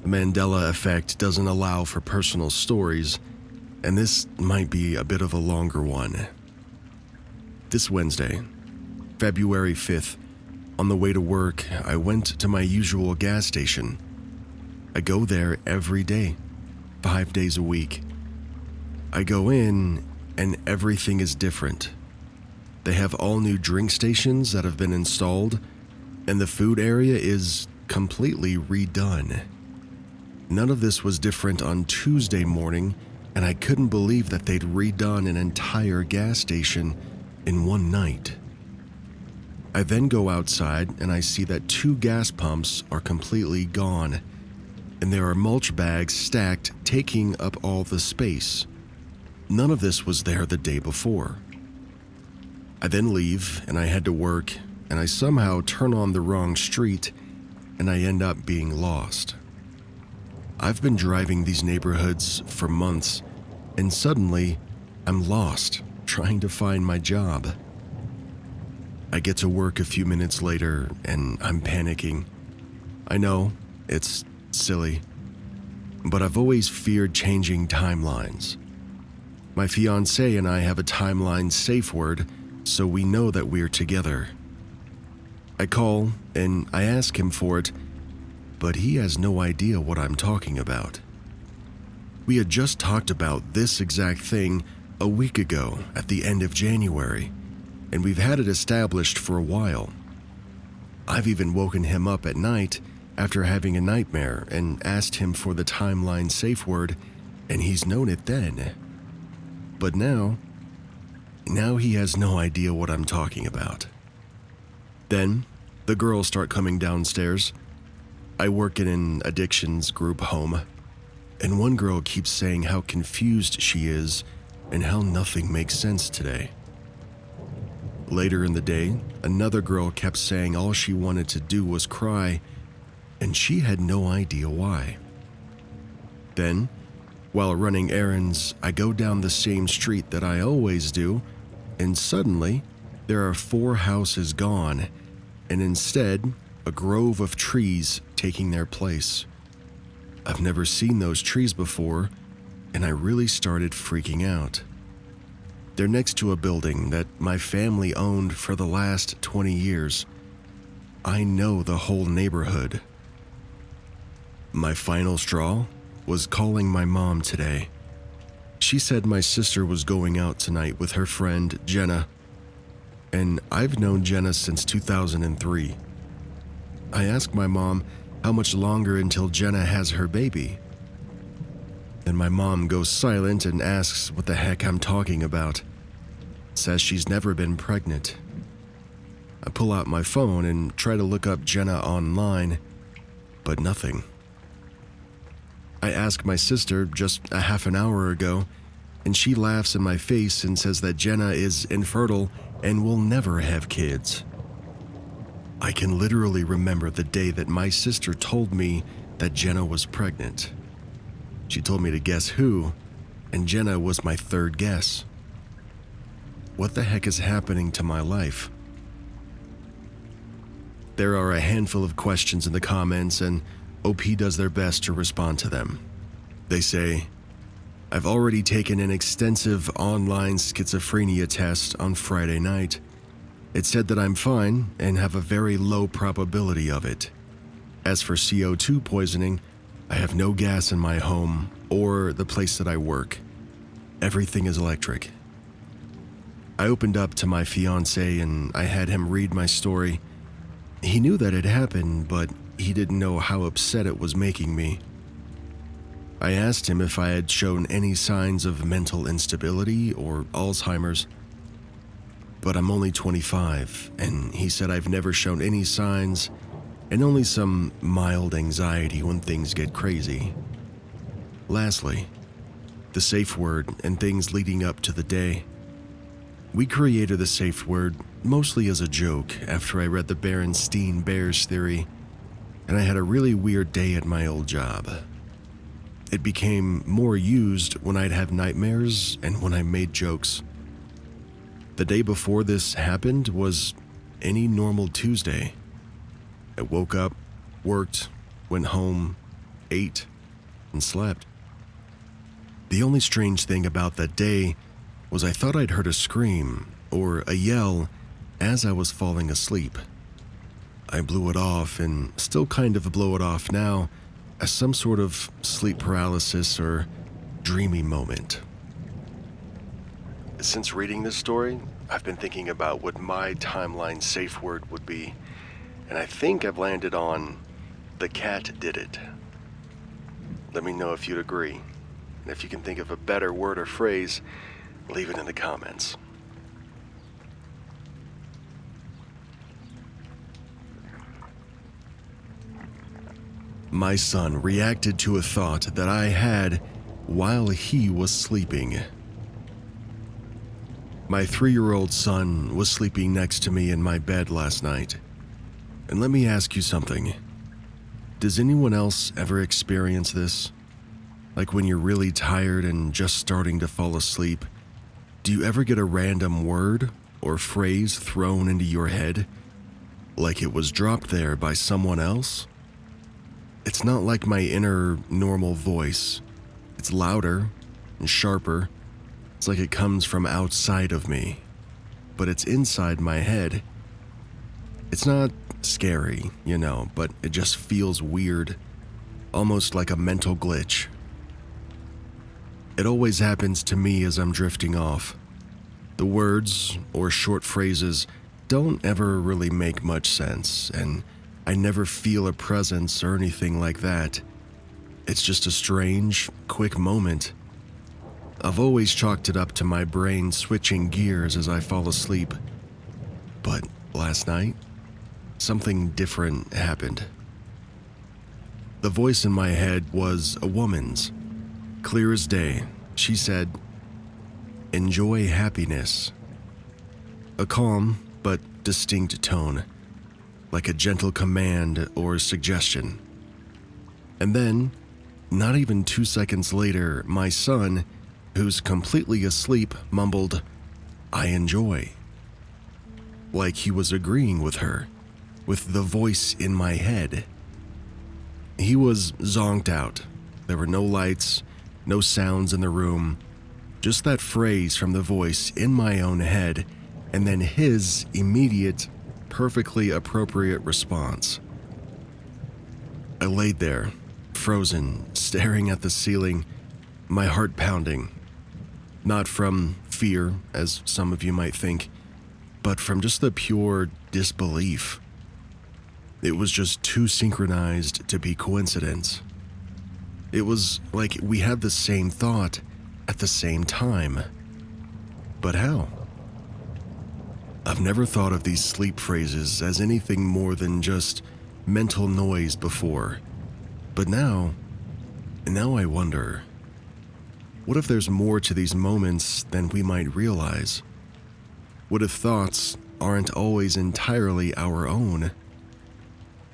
The Mandela effect doesn't allow for personal stories, and this might be a bit of a longer one. This Wednesday, February 5th, on the way to work, I went to my usual gas station. I go there every day, 5 days a week. I go in, and everything is different. They have all new drink stations that have been installed, and the food area is completely redone. None of this was different on Tuesday morning and I couldn't believe that they'd redone an entire gas station in one night. I then go outside and I see that 2 gas pumps are completely gone, and there are mulch bags stacked, taking up all the space. None of this was there the day before. I then leave and I head to work, and I somehow turn on the wrong street and I end up being lost. I've been driving these neighborhoods for months, and suddenly I'm lost, trying to find my job. I get to work a few minutes later and I'm panicking. I know, it's silly, but I've always feared changing timelines. My fiancé and I have a timeline safe word, so we know that we're together. I call and I ask him for it, but he has no idea what I'm talking about. We had just talked about this exact thing a week ago at the end of January, and we've had it established for a while. I've even woken him up at night after having a nightmare and asked him for the timeline safe word, and he's known it then. But now he has no idea what I'm talking about. Then, the girls start coming downstairs. I work in an addictions group home, and one girl keeps saying how confused she is and how nothing makes sense today. Later in the day, another girl kept saying all she wanted to do was cry, and she had no idea why. Then, while running errands, I go down the same street that I always do, and suddenly, there are 4 houses gone, and instead, a grove of trees taking their place. I've never seen those trees before, and I really started freaking out. They're next to a building that my family owned for the last 20 years. I know the whole neighborhood. My final straw was calling my mom today. She said my sister was going out tonight with her friend Jenna, and I've known Jenna since 2003. I asked my mom how much longer until Jenna has her baby. Then my mom goes silent and asks what the heck I'm talking about. Says she's never been pregnant. I pull out my phone and try to look up Jenna online, but nothing. I asked my sister just a half an hour ago, and she laughs in my face and says that Jenna is infertile and will never have kids. I can literally remember the day that my sister told me that Jenna was pregnant. She told me to guess who, and Jenna was my 3rd guess. What the heck is happening to my life? There are a handful of questions in the comments, and OP does their best to respond to them. They say, I've already taken an extensive online schizophrenia test on Friday night. It said that I'm fine and have a very low probability of it. As for CO2 poisoning, I have no gas in my home or the place that I work. Everything is electric. I opened up to my fiancé and I had him read my story. He knew that it happened, but he didn't know how upset it was making me. I asked him if I had shown any signs of mental instability or Alzheimer's. But I'm only 25, and he said I've never shown any signs and only some mild anxiety when things get crazy. Lastly, the safe word and things leading up to the day. We created the safe word mostly as a joke after I read the Berenstein Bears theory, and I had a really weird day at my old job. It became more used when I'd have nightmares and when I made jokes. The day before this happened was any normal Tuesday. I woke up, worked, went home, ate, and slept. The only strange thing about that day was I thought I'd heard a scream or a yell as I was falling asleep. I blew it off and still kind of blow it off now as some sort of sleep paralysis or dreamy moment. Since reading this story, I've been thinking about what my timeline safe word would be, and I think I've landed on the cat did it. Let me know if you'd agree. And if you can think of a better word or phrase, leave it in the comments. My son reacted to a thought that I had while he was sleeping. My 3-year-old son was sleeping next to me in my bed last night. And let me ask you something. Does anyone else ever experience this? Like when you're really tired and just starting to fall asleep, do you ever get a random word or phrase thrown into your head, like it was dropped there by someone else? It's not like my inner normal voice. It's louder and sharper. It's like it comes from outside of me, but it's inside my head. It's not scary, but it just feels weird, almost like a mental glitch. It always happens to me as I'm drifting off. The words or short phrases don't ever really make much sense, and I never feel a presence or anything like that. It's just a strange, quick moment. I've always chalked it up to my brain switching gears as I fall asleep. But last night, something different happened. The voice in my head was a woman's. Clear as day, she said, "Enjoy happiness." A calm but distinct tone, like a gentle command or suggestion. And then, not even 2 seconds later, my son, who's completely asleep, mumbled, "I enjoy." Like he was agreeing with her, with the voice in my head. He was zonked out. There were no lights, no sounds in the room, just that phrase from the voice in my own head, and then his immediate, perfectly appropriate response. I laid there, frozen, staring at the ceiling, my heart pounding. Not from fear, as some of you might think, but from just the pure disbelief. It was just too synchronized to be coincidence. It was like we had the same thought at the same time. But how? I've never thought of these sleep phrases as anything more than just mental noise before. But now I wonder, what if there's more to these moments than we might realize? What if thoughts aren't always entirely our own?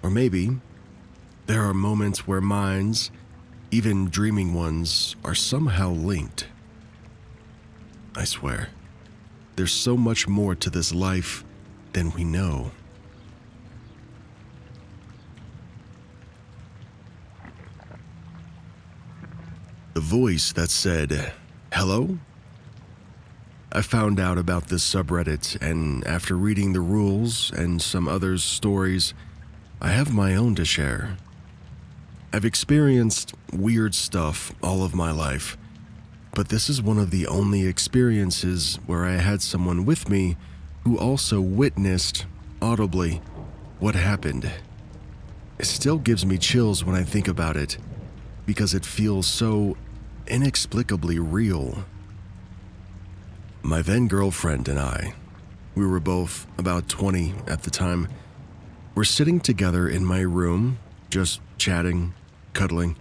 Or maybe there are moments where minds, even dreaming ones, are somehow linked. I swear, there's so much more to this life than we know. The voice that said, "Hello?" I found out about this subreddit, and after reading the rules and some others' stories, I have my own to share. I've experienced weird stuff all of my life, but this is one of the only experiences where I had someone with me who also witnessed, audibly, what happened. It still gives me chills when I think about it, because it feels so inexplicably real. My then girlfriend and I, we were both about 20 at the time, were sitting together in my room, just chatting, cuddling.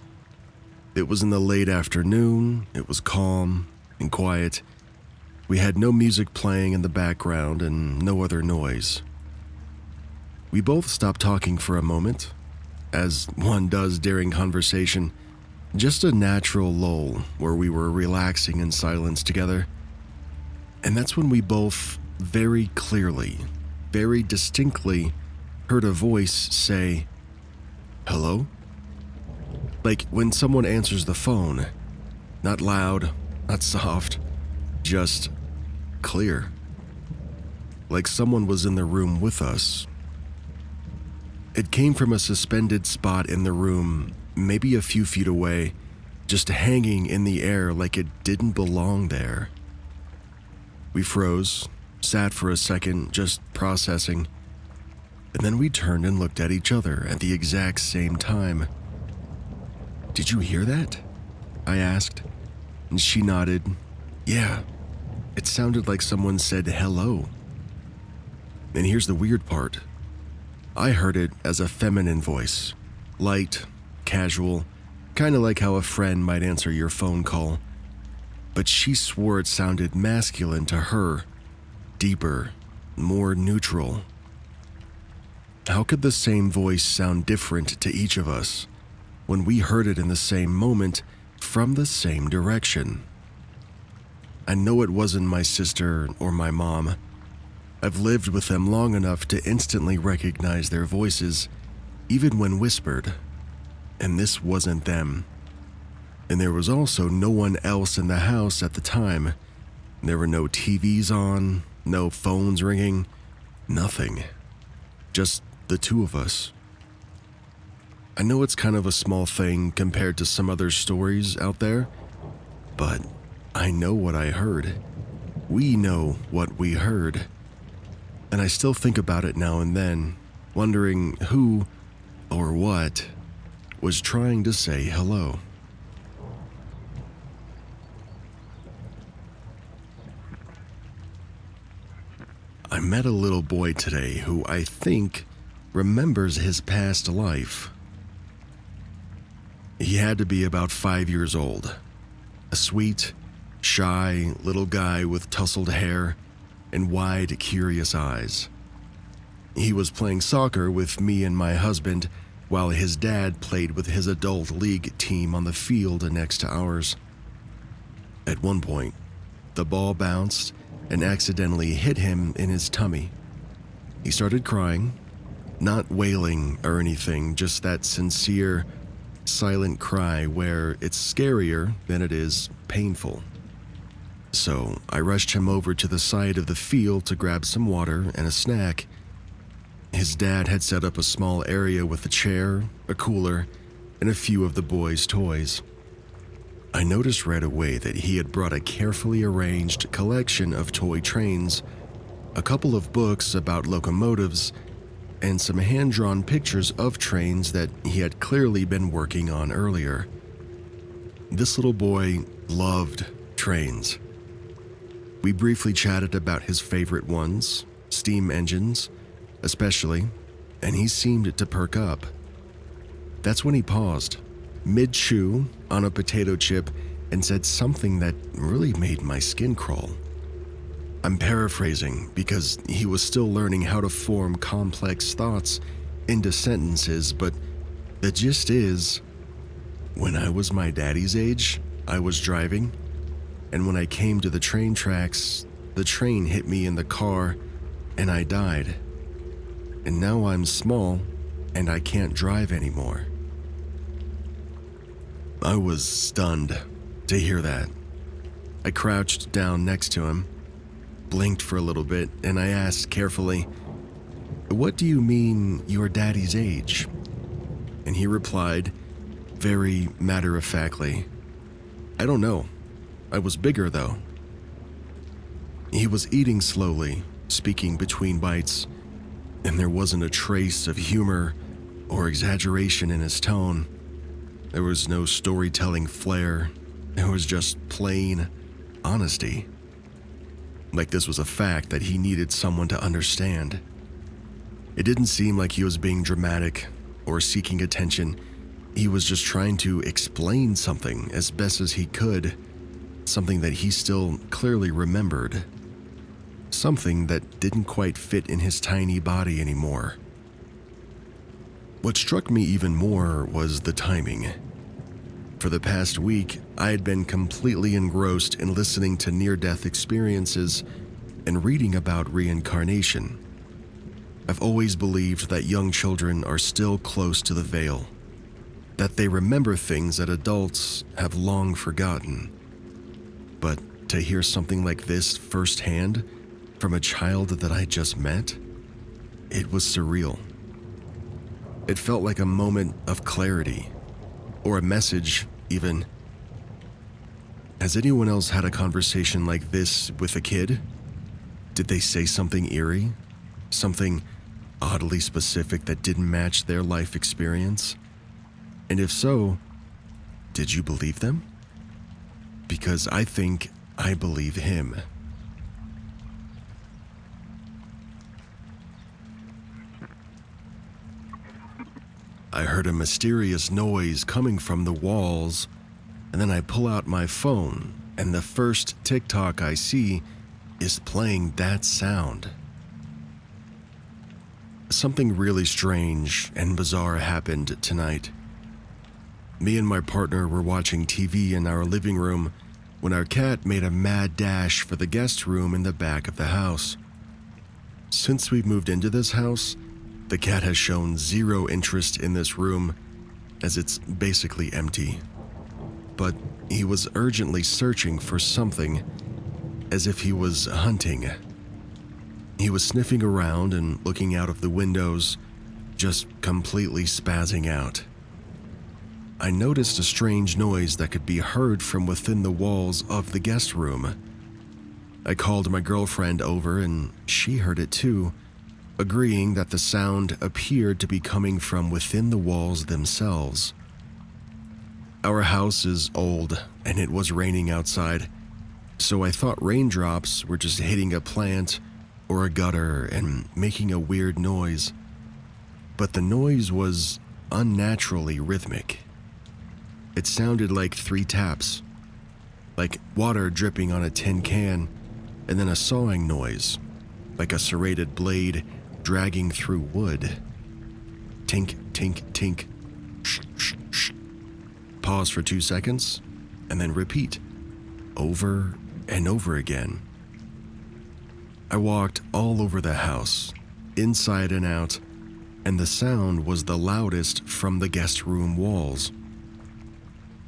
It was in the late afternoon, it was calm and quiet. We had no music playing in the background and no other noise. We both stopped talking for a moment, as one does during conversation, just a natural lull where we were relaxing in silence together. And that's when we both very clearly, very distinctly heard a voice say, "Hello?" Like when someone answers the phone, not loud, not soft, just clear. Like someone was in the room with us. It came from a suspended spot in the room, maybe a few feet away, just hanging in the air like it didn't belong there. We froze, sat for a second, just processing, and then we turned and looked at each other at the exact same time. "Did you hear that?" I asked, And she nodded. Yeah, it sounded like someone said hello. And here's the weird part. I heard it as a feminine voice, light, casual, kind of like how a friend might answer your phone call. But she swore it sounded masculine to her, deeper, more neutral. How could the same voice sound different to each of us when we heard it in the same moment from the same direction? I know it wasn't my sister or my mom. I've lived with them long enough to instantly recognize their voices, even when whispered. And this wasn't them. And there was also no one else in the house at the time. There were no TVs on, no phones ringing, nothing. Just the two of us. I know it's kind of a small thing compared to some other stories out there, but I know what I heard. We know what we heard. And I still think about it now and then, wondering who or what was trying to say hello. I met a little boy today who I think remembers his past life. He had to be about 5 years old. A sweet, shy little guy with tousled hair and wide, curious eyes. He was playing soccer with me and my husband while his dad played with his adult league team on the field next to ours. At one point, the ball bounced and accidentally hit him in his tummy. He started crying, not wailing or anything, just that sincere, silent cry where it's scarier than it is painful. So I rushed him over to the side of the field to grab some water and a snack. His dad had set up a small area with a chair, a cooler, and a few of the boys' toys. I noticed right away that he had brought a carefully arranged collection of toy trains, a couple of books about locomotives, and some hand-drawn pictures of trains that he had clearly been working on earlier. This little boy loved trains. We briefly chatted about his favorite ones, steam engines, especially, and he seemed to perk up. That's when he paused, mid-chew on a potato chip, and said something that really made my skin crawl. I'm paraphrasing because he was still learning how to form complex thoughts into sentences, but the gist is, when I was my daddy's age, I was driving, and when I came to the train tracks, the train hit me in the car, and I died. And now I'm small, and I can't drive anymore. I was stunned to hear that. I crouched down next to him, blinked for a little bit, and I asked carefully, "What do you mean, your daddy's age?" And he replied, very matter-of-factly, "I don't know. I was bigger, though." He was eating slowly, speaking between bites, and there wasn't a trace of humor or exaggeration in his tone. There was no storytelling flair. It was just plain honesty. Like this was a fact that he needed someone to understand. It didn't seem like he was being dramatic or seeking attention. He was just trying to explain something as best as he could, something that he still clearly remembered. Something that didn't quite fit in his tiny body anymore. What struck me even more was the timing. For the past week, I had been completely engrossed in listening to near-death experiences and reading about reincarnation. I've always believed that young children are still close to the veil, that they remember things that adults have long forgotten. But to hear something like this firsthand from a child that I just met, it was surreal. It felt like a moment of clarity, or a message, even. Has anyone else had a conversation like this with a kid? Did they say something eerie? Something oddly specific that didn't match their life experience? And if so, did you believe them? because I think I believe him. I heard a mysterious noise coming from the walls, and then I pull out my phone, and the first TikTok I see is playing that sound. Something really strange and bizarre happened tonight. Me and my partner were watching TV in our living room when our cat made a mad dash for the guest room in the back of the house. Since we've moved into this house, the cat has shown zero interest in this room, as it's basically empty. But he was urgently searching for something, as if he was hunting. He was sniffing around and looking out of the windows, just completely spazzing out. I noticed a strange noise that could be heard from within the walls of the guest room. I called my girlfriend over and she heard it too, agreeing that the sound appeared to be coming from within the walls themselves. Our house is old and it was raining outside, so I thought raindrops were just hitting a plant or a gutter and making a weird noise. But the noise was unnaturally rhythmic. It sounded like 3 taps, like water dripping on a tin can, and then a sawing noise, like a serrated blade dragging through wood. Tink, tink, tink. Shh, shh, shh. Pause for 2 seconds, and then repeat, over and over again. I walked all over the house, inside and out, and the sound was the loudest from the guest room walls.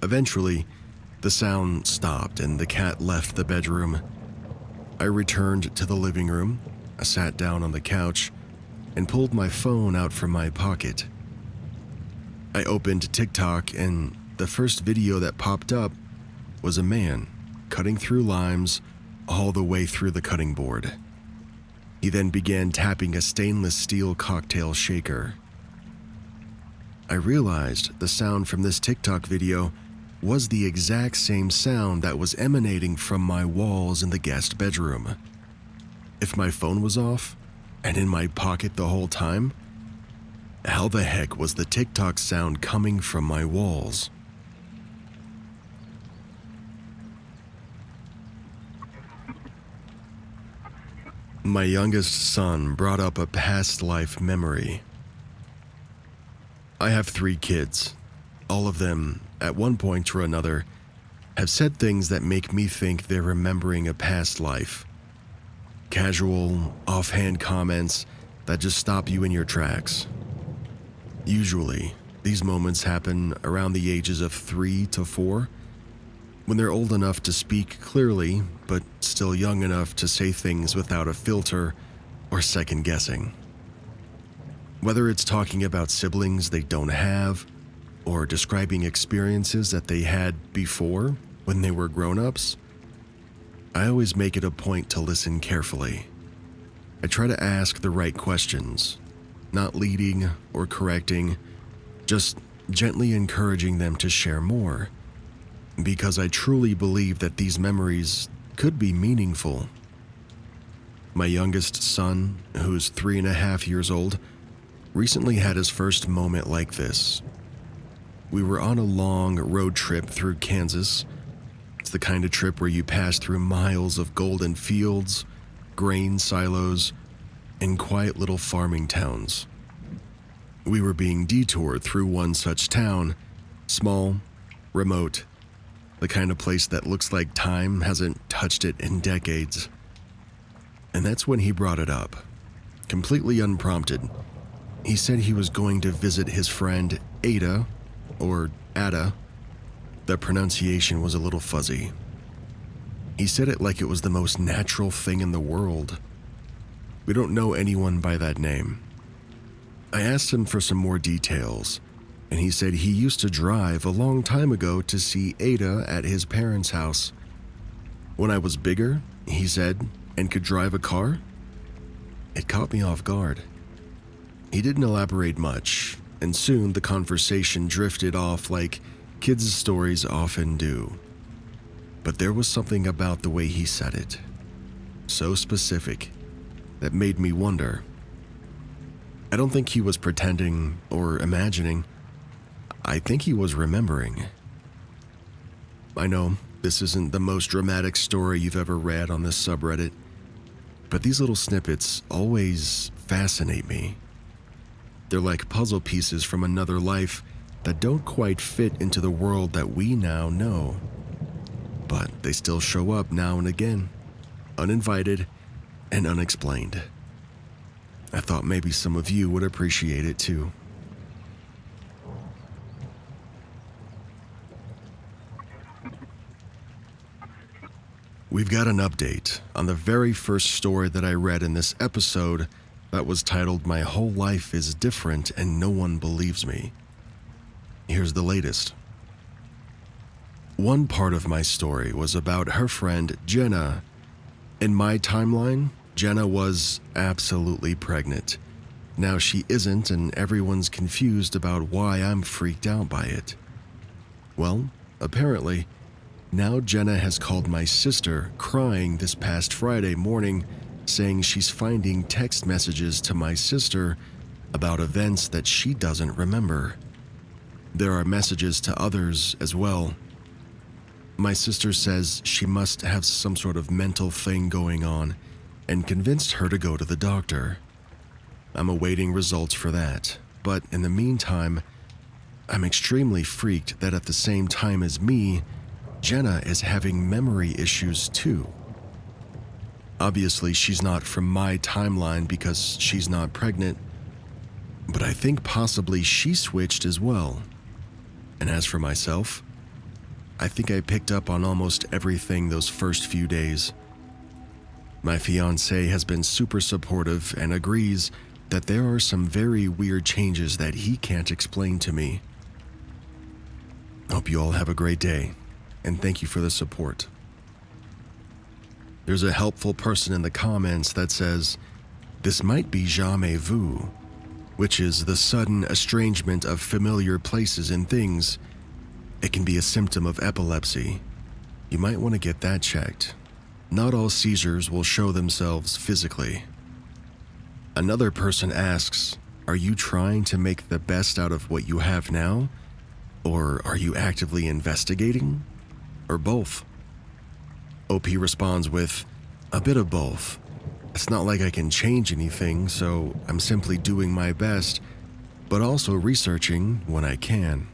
Eventually, the sound stopped and the cat left the bedroom. I returned to the living room, I sat down on the couch, and pulled my phone out from my pocket. I opened TikTok, and the first video that popped up was a man cutting through limes all the way through the cutting board. He then began tapping a stainless steel cocktail shaker. I realized the sound from this TikTok video was the exact same sound that was emanating from my walls in the guest bedroom. If my phone was off and in my pocket the whole time, how the heck was the TikTok sound coming from my walls? My youngest son brought up a past life memory. I have 3 kids. All of them, at one point or another, have said things that make me think they're remembering a past life. Casual, offhand comments that just stop you in your tracks. Usually, these moments happen around the ages of 3 to 4, when they're old enough to speak clearly, but still young enough to say things without a filter or second guessing. Whether it's talking about siblings they don't have, or describing experiences that they had before when they were grown-ups, I always make it a point to listen carefully. I try to ask the right questions, not leading or correcting, just gently encouraging them to share more, because I truly believe that these memories could be meaningful. My youngest son, who's 3.5 years old, recently had his first moment like this. We were on a long road trip through Kansas. It's the kind of trip where you pass through miles of golden fields, grain silos, and quiet little farming towns. We were being detoured through one such town, small, remote, the kind of place that looks like time hasn't touched it in decades. And that's when he brought it up, completely unprompted. He said he was going to visit his friend Ada, or Ada. The pronunciation was a little fuzzy. He said it like it was the most natural thing in the world. We don't know anyone by that name. I asked him for some more details, and he said he used to drive a long time ago to see Ada at his parents' house. When I was bigger, he said, and could drive a car, it caught me off guard. He didn't elaborate much, and soon the conversation drifted off like kids' stories often do. But there was something about the way he said it, so specific, that made me wonder. I don't think he was pretending or imagining. I think he was remembering. I know this isn't the most dramatic story you've ever read on this subreddit, but these little snippets always fascinate me. They're like puzzle pieces from another life that don't quite fit into the world that we now know. But they still show up now and again, uninvited and unexplained. I thought maybe some of you would appreciate it too. We've got an update on the very first story that I read in this episode that was titled "My Whole Life is Different and No One Believes Me." Here's the latest. One part of my story was about her friend Jenna. In my timeline, Jenna was absolutely pregnant. Now she isn't, and everyone's confused about why I'm freaked out by it. Well, apparently, now Jenna has called my sister crying this past Friday morning, saying she's finding text messages to my sister about events that she doesn't remember. There are messages to others as well. My sister says she must have some sort of mental thing going on and convinced her to go to the doctor. I'm awaiting results for that, but in the meantime, I'm extremely freaked that at the same time as me, Jenna is having memory issues too. Obviously, she's not from my timeline because she's not pregnant, but I think possibly she switched as well. And as for myself, I think I picked up on almost everything those first few days. My fiancé has been super supportive and agrees that there are some very weird changes that he can't explain to me. Hope you all have a great day, and thank you for the support. There's a helpful person in the comments that says, "This might be jamais vu," which is the sudden estrangement of familiar places and things. It can be a symptom of epilepsy. You might want to get that checked. Not all seizures will show themselves physically. Another person asks, "Are you trying to make the best out of what you have now? Or are you actively investigating? Or both?" OP responds with, "A bit of both. It's not like I can change anything, so I'm simply doing my best, but also researching when I can."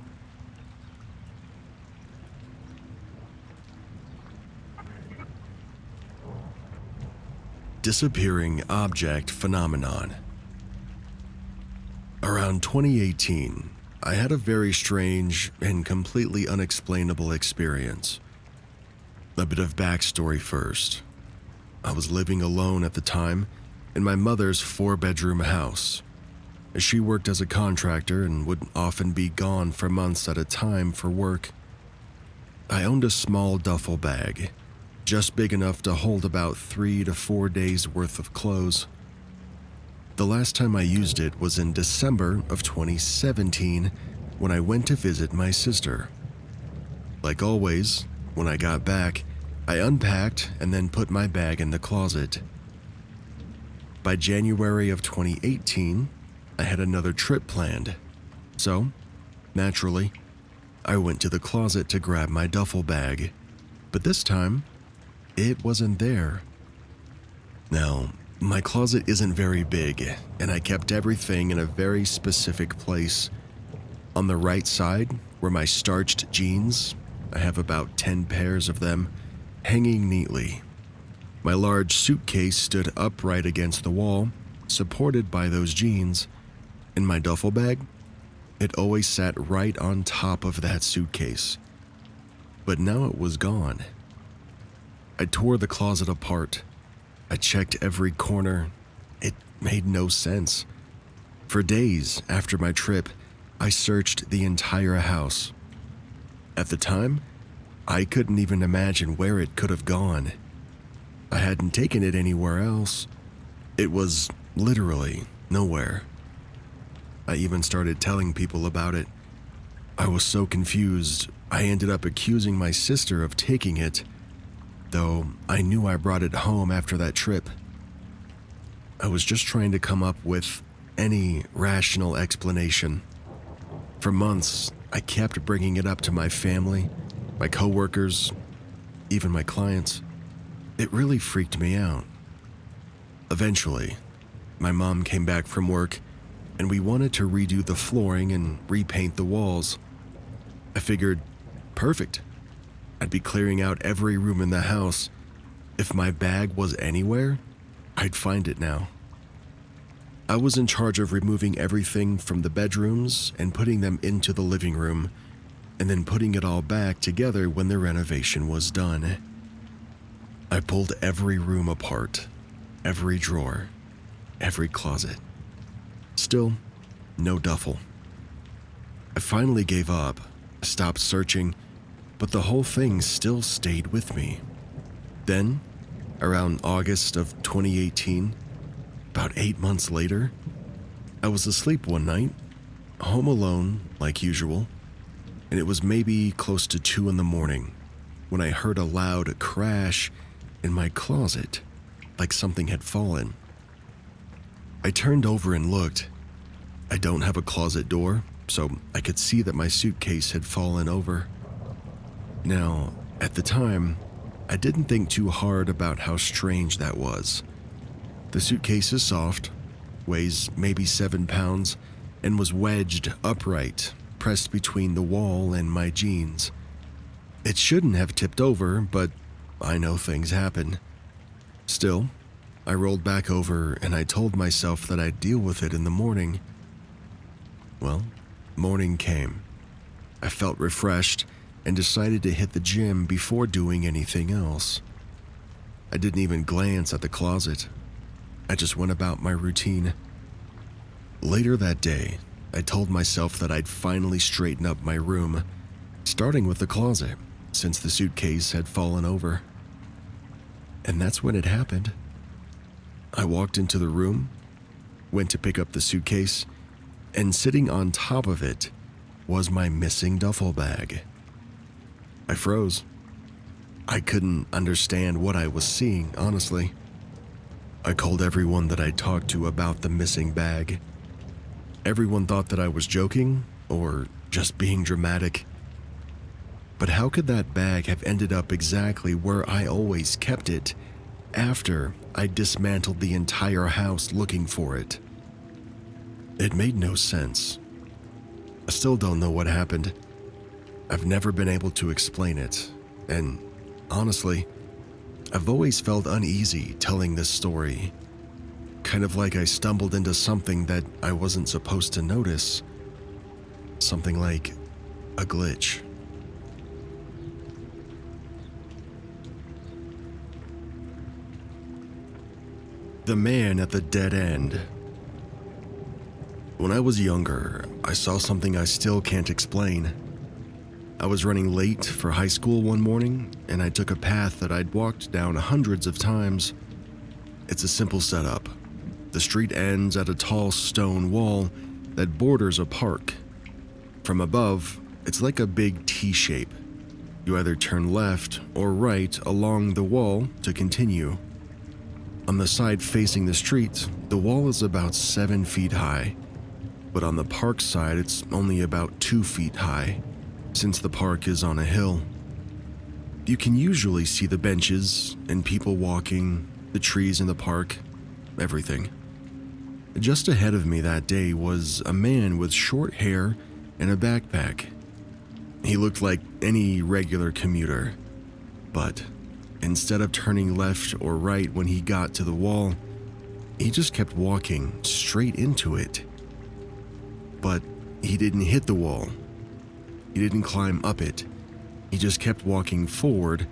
Disappearing object phenomenon. Around 2018, I had a very strange and completely unexplainable experience. A bit of backstory first. I was living alone at the time in my mother's 4-bedroom house. She worked as a contractor and would often be gone for months at a time for work. I owned a small duffel bag, just big enough to hold about 3 to 4 days worth of clothes. The last time I used it was in December of 2017 when I went to visit my sister. Like always, when I got back, I unpacked and then put my bag in the closet. By January of 2018, I had another trip planned. So, naturally, I went to the closet to grab my duffel bag. But this time, it wasn't there. Now, my closet isn't very big, and I kept everything in a very specific place. On the right side were my starched jeans. I have about 10 pairs of them, hanging neatly. My large suitcase stood upright against the wall, supported by those jeans. In my duffel bag, it always sat right on top of that suitcase. But now it was gone. I tore the closet apart. I checked every corner. It made no sense. For days after my trip, I searched the entire house. At the time, I couldn't even imagine where it could have gone. I hadn't taken it anywhere else. It was literally nowhere. I even started telling people about it. I was so confused, I ended up accusing my sister of taking it. though I knew I brought it home after that trip. I was just trying to come up with any rational explanation. For months, I kept bringing it up to my family, my coworkers, even my clients. It really freaked me out. Eventually, my mom came back from work and we wanted to redo the flooring and repaint the walls. I figured, perfect. I'd be clearing out every room in the house. If my bag was anywhere, I'd find it now. I was in charge of removing everything from the bedrooms and putting them into the living room, and then putting it all back together when the renovation was done. I pulled every room apart, every drawer, every closet. Still, no duffel. I finally gave up, stopped searching, but the whole thing still stayed with me. Then, around August of 2018, about 8 months later, I was asleep one night, home alone like usual, and it was maybe close to 2 in the morning when I heard a loud crash in my closet, like something had fallen. I turned over and looked. I don't have a closet door, so I could see that my suitcase had fallen over. Now, at the time, I didn't think too hard about how strange that was. The suitcase is soft, weighs maybe 7 pounds, and was wedged upright, pressed between the wall and my jeans. It shouldn't have tipped over, but I know things happen. Still, I rolled back over and I told myself that I'd deal with it in the morning. Well, morning came. I felt refreshed and decided to hit the gym before doing anything else. I didn't even glance at the closet. I just went about my routine. Later that day, I told myself that I'd finally straighten up my room, starting with the closet, since the suitcase had fallen over. And that's when it happened. I walked into the room, went to pick up the suitcase, and sitting on top of it was my missing duffel bag. I froze. I couldn't understand what I was seeing, honestly. I called everyone that I'd talked to about the missing bag. Everyone thought that I was joking or just being dramatic. But how could that bag have ended up exactly where I always kept it after I dismantled the entire house looking for it? It made no sense. I still don't know what happened. I've never been able to explain it, and honestly, I've always felt uneasy telling this story. Kind of like I stumbled into something that I wasn't supposed to notice. Something like a glitch. The man at the dead end. When I was younger, I saw something I still can't explain. I was running late for high school one morning, and I took a path that I'd walked down hundreds of times. It's a simple setup. The street ends at a tall stone wall that borders a park. From above, it's like a big T shape. You either turn left or right along the wall to continue. On the side facing the street, the wall is about 7 feet high, but on the park side it's only about 2 feet high, since the park is on a hill. You can usually see the benches and people walking, the trees in the park, everything. Just ahead of me that day was a man with short hair and a backpack. He looked like any regular commuter, but instead of turning left or right when he got to the wall, he just kept walking straight into it. But he didn't hit the wall. He didn't climb up it. He just kept walking forward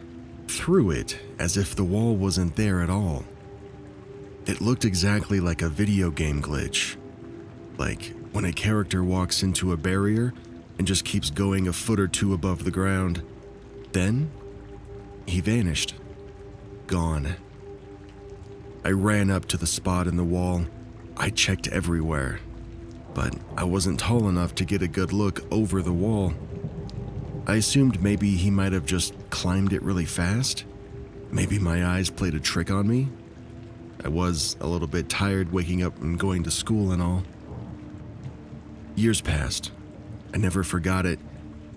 through it as if the wall wasn't there at all. It looked exactly like a video game glitch. Like when a character walks into a barrier and just keeps going a foot or two above the ground. Then, he vanished. Gone. I ran up to the spot in the wall. I checked everywhere, but I wasn't tall enough to get a good look over the wall. I assumed maybe he might have just climbed it really fast, maybe my eyes played a trick on me. I was a little bit tired waking up and going to school and all. Years passed. I never forgot it,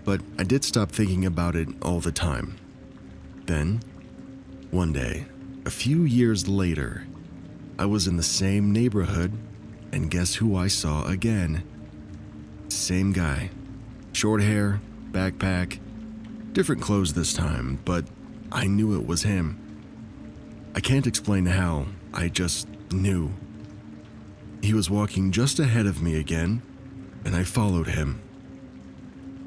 but I did stop thinking about it all the time. Then, one day, a few years later, I was in the same neighborhood, and guess who I saw again? Same guy. Short hair, backpack, different clothes this time, but I knew it was him. I can't explain how, I just knew. He was walking just ahead of me again, and I followed him.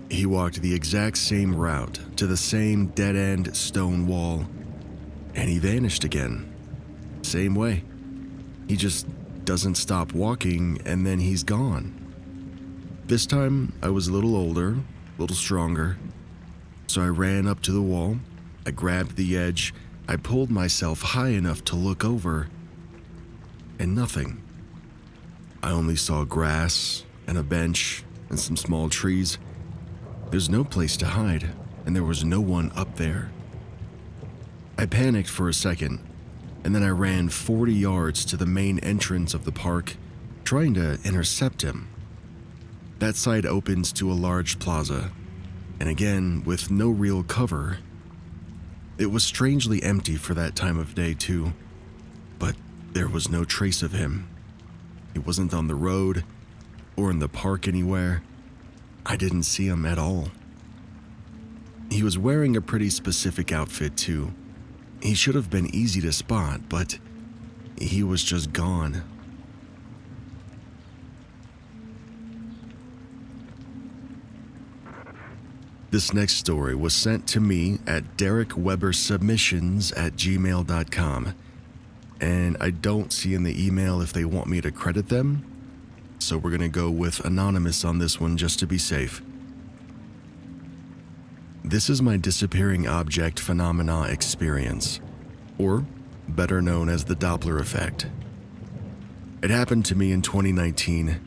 He walked the exact same route to the same dead-end stone wall, and he vanished again. Same way. He just doesn't stop walking, and then he's gone. This time, I was a little older, a little stronger, so I ran up to the wall, I grabbed the edge, I pulled myself high enough to look over, and nothing. I only saw grass and a bench and some small trees. There's no place to hide, and there was no one up there. I panicked for a second, and then I ran 40 yards to the main entrance of the park, trying to intercept him. That side opens to a large plaza, and again, with no real cover. It was strangely empty for that time of day too, but there was no trace of him. He wasn't on the road or in the park anywhere. I didn't see him at all. He was wearing a pretty specific outfit too. He should have been easy to spot, but he was just gone. This next story was sent to me at DarekWeberSubmissions@gmail.com, and I don't see in the email if they want me to credit them, so we're gonna go with anonymous on this one just to be safe. This is my disappearing object phenomena experience, or better known as the Doppler effect. It happened to me in 2019.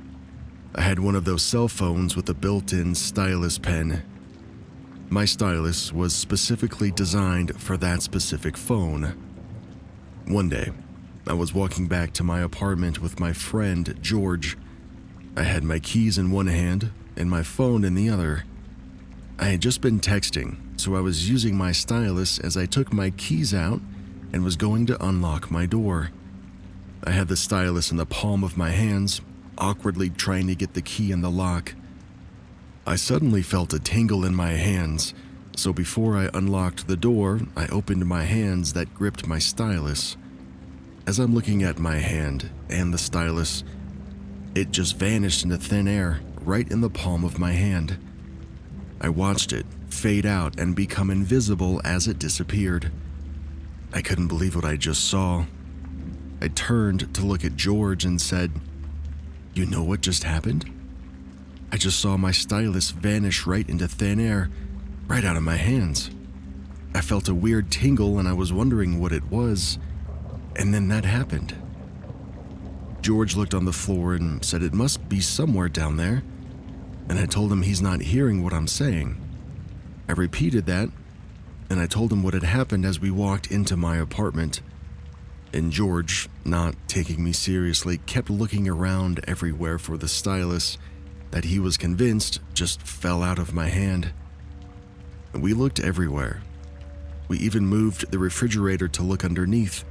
I had one of those cell phones with a built-in stylus pen. My stylus was specifically designed for that specific phone. One day, I was walking back to my apartment with my friend George. I had my keys in one hand and my phone in the other. I had just been texting, so I was using my stylus as I took my keys out and was going to unlock my door. I had the stylus in the palm of my hands, awkwardly trying to get the key in the lock. I suddenly felt a tingle in my hands, so before I unlocked the door, I opened my hands that gripped my stylus. As I'm looking at my hand and the stylus, it just vanished into thin air right in the palm of my hand. I watched it fade out and become invisible as it disappeared. I couldn't believe what I just saw. I turned to look at George and said, "You know what just happened? I just saw my stylus vanish right into thin air, right out of my hands. I felt a weird tingle and I was wondering what it was, and then that happened." George looked on the floor and said it must be somewhere down there, and I told him he's not hearing what I'm saying. I repeated that, and I told him what had happened as we walked into my apartment. And George, not taking me seriously, kept looking around everywhere for the stylus that he was convinced just fell out of my hand. We looked everywhere. We even moved the refrigerator to look underneath.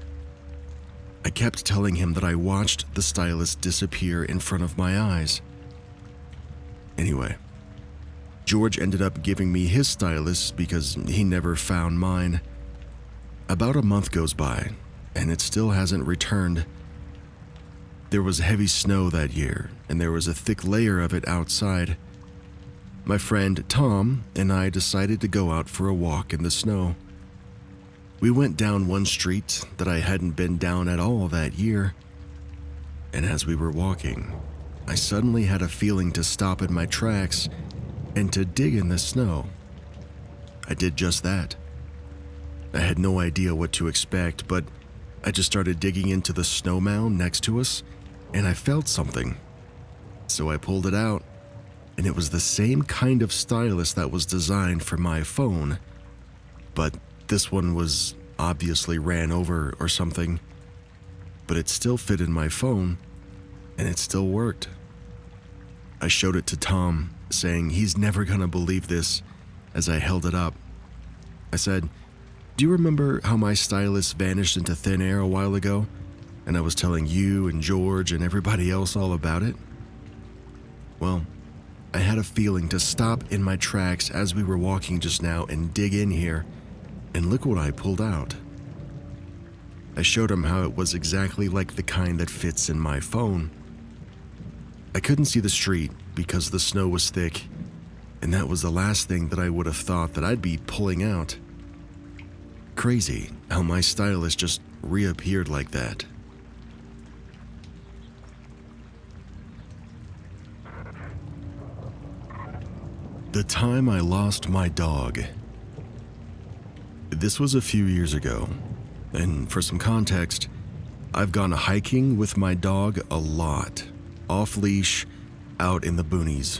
I kept telling him that I watched the stylus disappear in front of my eyes. Anyway, George ended up giving me his stylus because he never found mine. About a month goes by, and it still hasn't returned. There was heavy snow that year, and there was a thick layer of it outside. My friend Tom and I decided to go out for a walk in the snow. We went down one street that I hadn't been down at all that year, and as we were walking, I suddenly had a feeling to stop in my tracks and to dig in the snow. I did just that. I had no idea what to expect, but I just started digging into the snow mound next to us, and I felt something. So I pulled it out, and it was the same kind of stylus that was designed for my phone, but this one was obviously ran over or something, but it still fit in my phone and it still worked. I showed it to Tom, saying he's never gonna believe this as I held it up. I said, "Do you remember how my stylus vanished into thin air a while ago? And I was telling you and George and everybody else all about it?" Well, I had a feeling to stop in my tracks as we were walking just now and dig in here, and look what I pulled out. I showed him how it was exactly like the kind that fits in my phone. I couldn't see the street because the snow was thick, and that was the last thing that I would have thought that I'd be pulling out. Crazy how my stylus just reappeared like that. The time I lost my dog. This was a few years ago, and for some context, I've gone hiking with my dog a lot, off-leash, out in the boonies.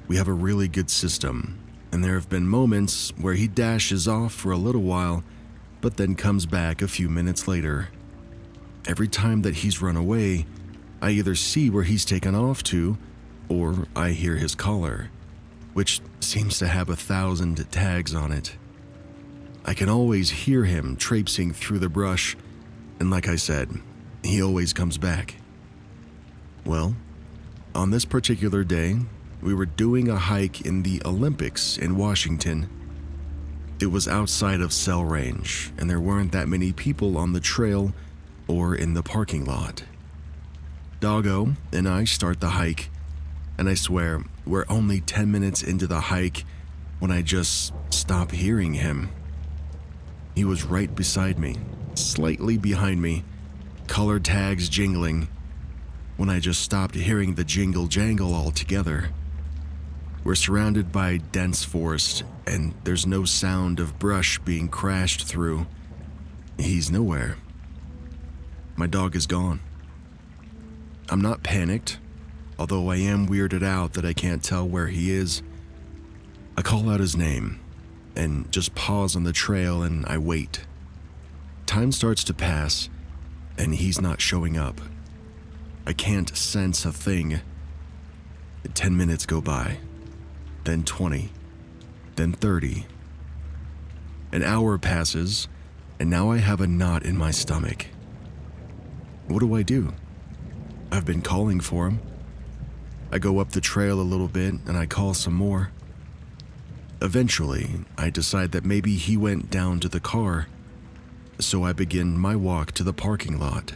We have a really good system, and there have been moments where he dashes off for a little while, but then comes back a few minutes later. Every time that he's run away, I either see where he's taken off to, or I hear his collar, which seems to have 1,000 tags on it. I can always hear him traipsing through the brush, and like I said, he always comes back. Well, on this particular day, we were doing a hike in the Olympics in Washington. It was outside of cell range, and there weren't that many people on the trail or in the parking lot. Doggo and I start the hike, and I swear we're only 10 minutes into the hike when I just stop hearing him. He was right beside me, slightly behind me, color tags jingling, when I just stopped hearing the jingle jangle altogether. We're surrounded by dense forest, and there's no sound of brush being crashed through. He's nowhere. My dog is gone. I'm not panicked, although I am weirded out that I can't tell where he is. I call out his name and just pause on the trail, and I wait. Time starts to pass, and he's not showing up. I can't sense a thing. 10 minutes go by, then 20, then 30. An hour passes, and now I have a knot in my stomach. What do I do? I've been calling for him. I go up the trail a little bit, and I call some more. Eventually, I decide that maybe he went down to the car, so I begin my walk to the parking lot.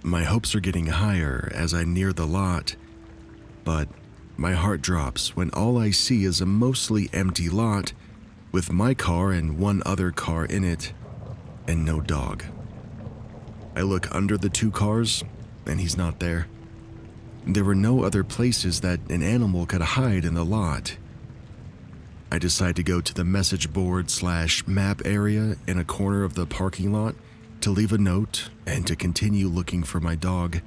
My hopes are getting higher as I near the lot, but my heart drops when all I see is a mostly empty lot with my car and one other car in it, and no dog. I look under the two cars, and he's not there. There were no other places that an animal could hide in the lot. I decide to go to the message board / map area in a corner of the parking lot to leave a note and to continue looking for my dog.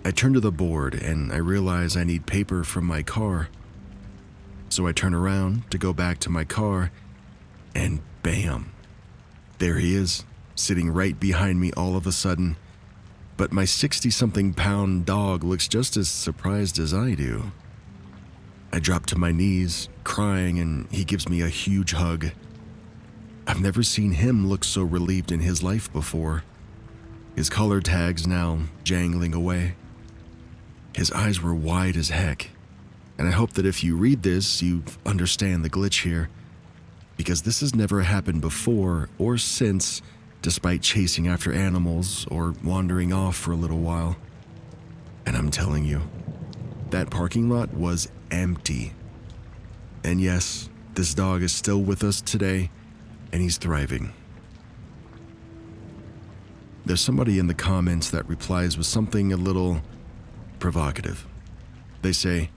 I turn to the board and I realize I need paper from my car. So I turn around to go back to my car, and bam, there he is, sitting right behind me all of a sudden. But my 60-something pound dog looks just as surprised as I do. I drop to my knees, crying, and he gives me a huge hug. I've never seen him look so relieved in his life before. His color tags now jangling away. His eyes were wide as heck, and I hope that if you read this, you understand the glitch here, because this has never happened before or since, despite chasing after animals or wandering off for a little while. And I'm telling you, that parking lot was empty. And yes, this dog is still with us today, and he's thriving. There's somebody in the comments that replies with something a little provocative. They say,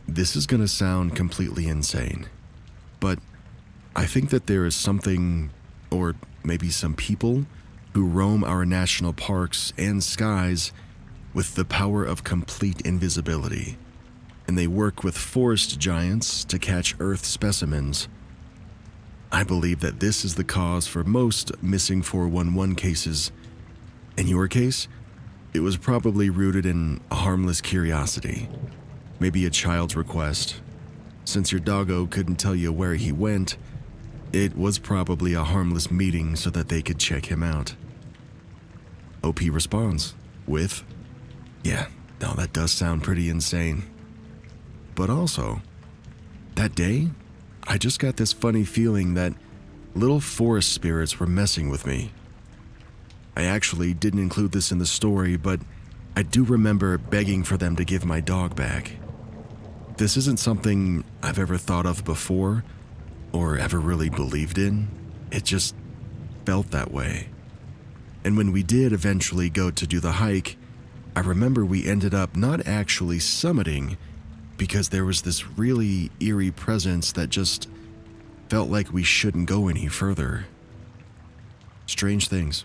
"This is gonna sound completely insane, but I think that there is something, or maybe some people, who roam our national parks and skies with the power of complete invisibility, and they work with forest giants to catch Earth specimens. I believe that this is the cause for most missing 411 cases. In your case, it was probably rooted in a harmless curiosity, maybe a child's request. Since your doggo couldn't tell you where he went, it was probably a harmless meeting so that they could check him out. OP responds with, "Yeah, no, that does sound pretty insane. But also, that day, I just got this funny feeling that little forest spirits were messing with me." I actually didn't include this in the story, but I do remember begging for them to give my dog back. This isn't something I've ever thought of before or ever really believed in. It just felt that way. And when we did eventually go to do the hike, I remember we ended up not actually summiting because there was this really eerie presence that just felt like we shouldn't go any further. Strange things.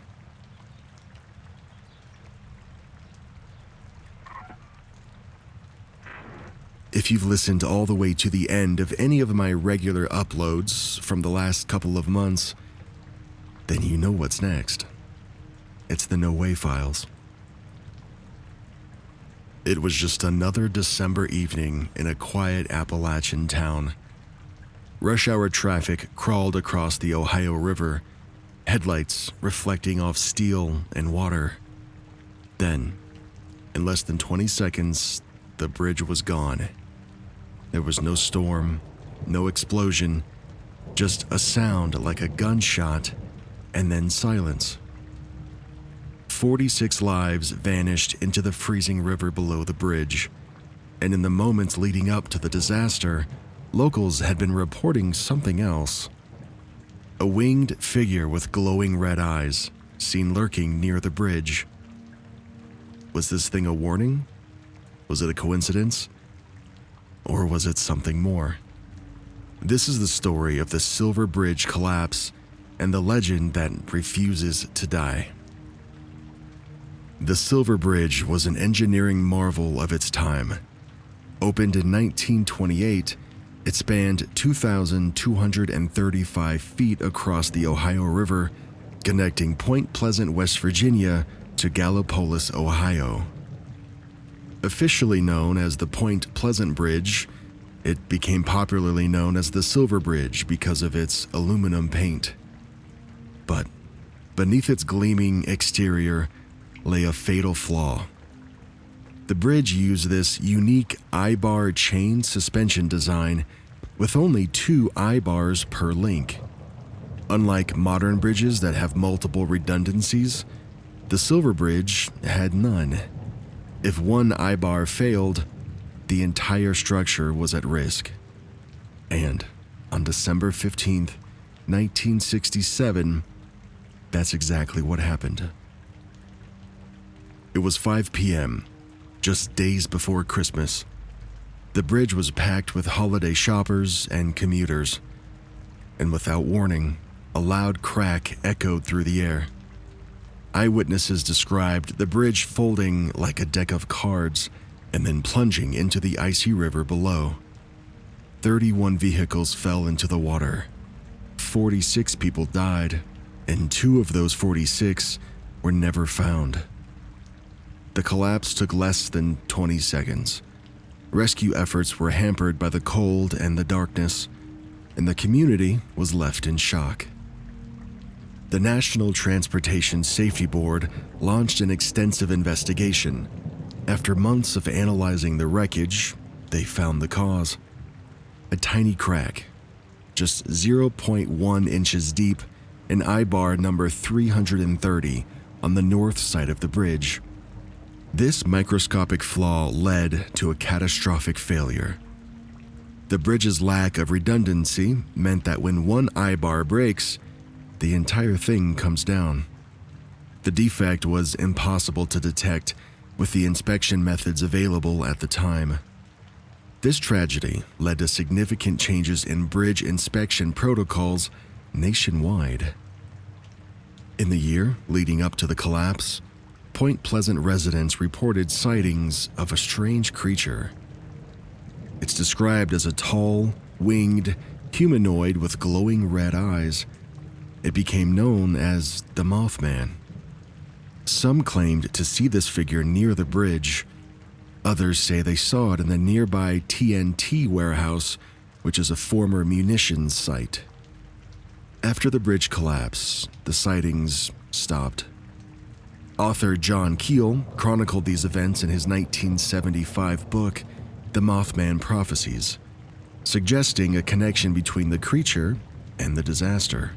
If you've listened all the way to the end of any of my regular uploads from the last couple of months, then you know what's next. It's the No Way files. It was just another December evening in a quiet Appalachian town. Rush hour traffic crawled across the Ohio River, headlights reflecting off steel and water. Then, in less than 20 seconds, the bridge was gone. There was no storm, no explosion, just a sound like a gunshot, and then silence. 46 lives vanished into the freezing river below the bridge, and in the moments leading up to the disaster, locals had been reporting something else. A winged figure with glowing red eyes, seen lurking near the bridge. Was this thing a warning? Was it a coincidence? Or was it something more? This is the story of the Silver Bridge collapse and the legend that refuses to die. The Silver Bridge was an engineering marvel of its time. Opened in 1928, it spanned 2,235 feet across the Ohio River, connecting Point Pleasant, West Virginia to Gallipolis, Ohio. Officially known as the Point Pleasant Bridge, it became popularly known as the Silver Bridge because of its aluminum paint. But beneath its gleaming exterior lay a fatal flaw. The bridge used this unique I-bar chain suspension design with only 2 I-bars per link. Unlike modern bridges that have multiple redundancies, the Silver Bridge had none. If one I-bar failed, the entire structure was at risk. And on December 15th, 1967, that's exactly what happened. It was 5 p.m., just days before Christmas. The bridge was packed with holiday shoppers and commuters, and without warning, a loud crack echoed through the air. Eyewitnesses described the bridge folding like a deck of cards and then plunging into the icy river below. 31 vehicles fell into the water. 46 people died, and 2 of those 46 were never found. The collapse took less than 20 seconds. Rescue efforts were hampered by the cold and the darkness, and the community was left in shock. The National Transportation Safety Board launched an extensive investigation. After months of analyzing the wreckage, they found the cause. A tiny crack, just 0.1 inches deep, in I-bar number 330 on the north side of the bridge. This microscopic flaw led to a catastrophic failure. The bridge's lack of redundancy meant that when one I-bar breaks, the entire thing comes down. The defect was impossible to detect with the inspection methods available at the time. This tragedy led to significant changes in bridge inspection protocols nationwide. In the year leading up to the collapse, Point Pleasant residents reported sightings of a strange creature. It's described as a tall, winged, Humanoid with glowing red eyes, it became known as the Mothman. Some claimed to see this figure near the bridge. Others say they saw it in the nearby TNT warehouse, which is a former munitions site. After the bridge collapse, the sightings stopped. Author John Keel chronicled these events in his 1975 book, The Mothman Prophecies, suggesting a connection between the creature and the disaster.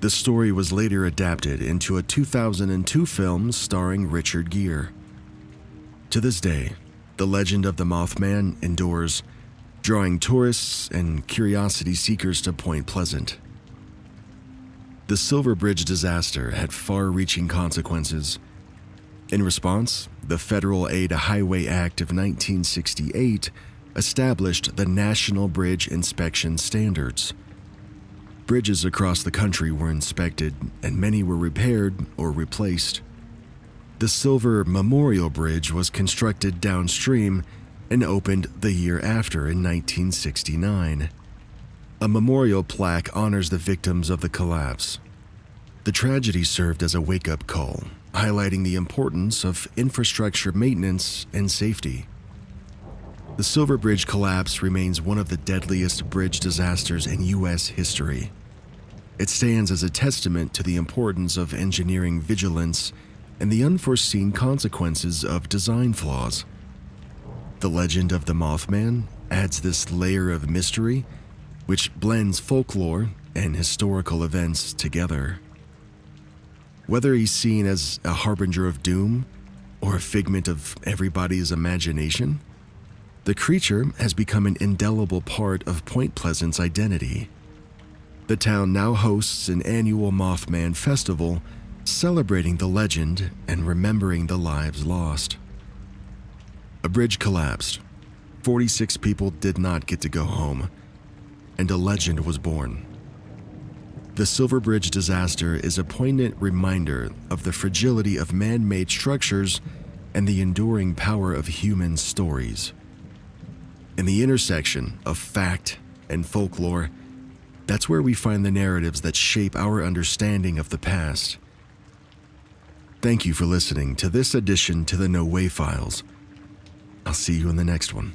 The story was later adapted into a 2002 film starring Richard Gere. To this day, the legend of the Mothman endures, drawing tourists and curiosity seekers to Point Pleasant. The Silver Bridge disaster had far-reaching consequences. In response, the Federal Aid Highway Act of 1968 established the National Bridge Inspection Standards. Bridges across the country were inspected, and many were repaired or replaced. The Silver Memorial Bridge was constructed downstream and opened the year after in 1969. A memorial plaque honors the victims of the collapse. The tragedy served as a wake-up call, highlighting the importance of infrastructure maintenance and safety. The Silver Bridge collapse remains one of the deadliest bridge disasters in U.S. history. It stands as a testament to the importance of engineering vigilance and the unforeseen consequences of design flaws. The legend of the Mothman adds this layer of mystery, which blends folklore and historical events together. Whether he's seen as a harbinger of doom or a figment of everybody's imagination, the creature has become an indelible part of Point Pleasant's identity. The town now hosts an annual Mothman festival celebrating the legend and remembering the lives lost. A bridge collapsed, 46 people did not get to go home, and a legend was born. The Silver Bridge disaster is a poignant reminder of the fragility of man-made structures and the enduring power of human stories. In the intersection of fact and folklore, that's where we find the narratives that shape our understanding of the past. Thank you for listening to this edition to the No Way Files. I'll see you in the next one.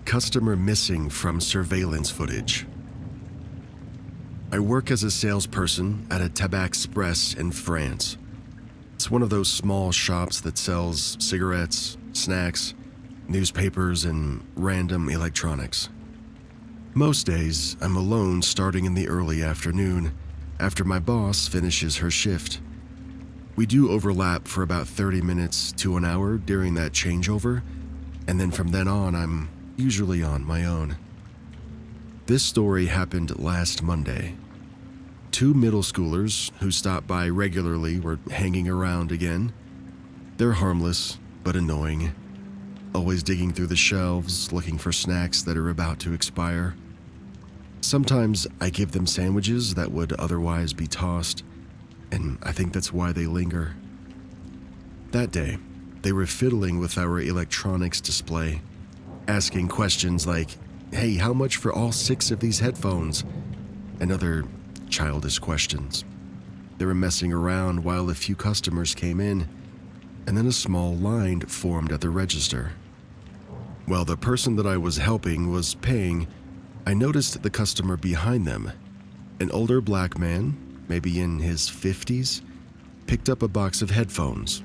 Customer missing from surveillance footage. I work as a salesperson at a Tabac Express in France. It's one of those small shops that sells cigarettes, snacks, newspapers, and random electronics. Most days, I'm alone starting in the early afternoon, after my boss finishes her shift. We do overlap for about 30 minutes to an hour during that changeover, and then from then on, I'm usually on my own. This story happened last Monday. 2 middle schoolers who stop by regularly were hanging around again. They're harmless, but annoying, always digging through the shelves, looking for snacks that are about to expire. Sometimes I give them sandwiches that would otherwise be tossed, and I think that's why they linger. That day, they were fiddling with our electronics display, asking questions like, "Hey, how much for all 6 of these headphones?" and other childish questions. They were messing around while a few customers came in, and then a small line formed at the register. While the person that I was helping was paying, I noticed the customer behind them, an older black man, maybe in his 50s, picked up a box of headphones.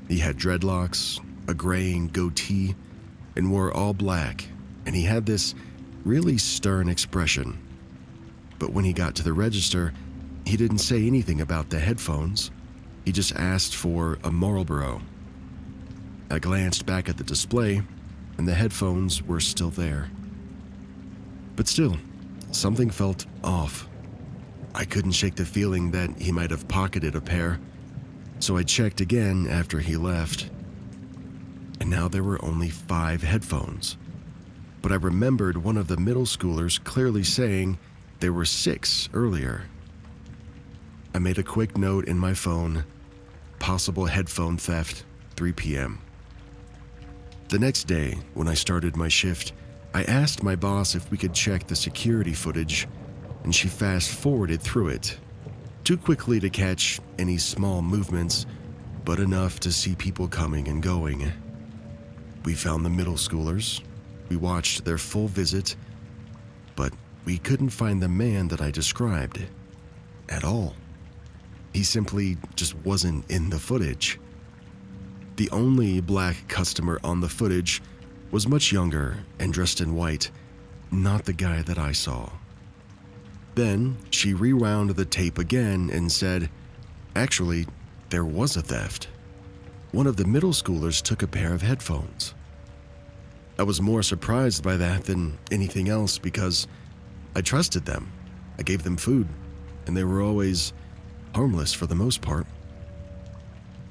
He had dreadlocks, a graying goatee, and wore all black, and he had this really stern expression. But when he got to the register, he didn't say anything about the headphones. He just asked for a Marlboro. I glanced back at the display, and the headphones were still there. But still, something felt off. I couldn't shake the feeling that he might have pocketed a pair, so I checked again after he left. And now there were only 5 headphones. But I remembered one of the middle schoolers clearly saying there were 6 earlier. I made a quick note in my phone: possible headphone theft, 3 p.m. The next day, when I started my shift, I asked my boss if we could check the security footage, and she fast-forwarded through it, too quickly to catch any small movements, but enough to see people coming and going. We found the middle schoolers, we watched their full visit, but we couldn't find the man that I described at all. He simply just wasn't in the footage. The only black customer on the footage was much younger and dressed in white, not the guy that I saw. Then she rewound the tape again and said, actually, there was a theft. One of the middle schoolers took a pair of headphones. I was more surprised by that than anything else because I trusted them. I gave them food, and they were always harmless for the most part.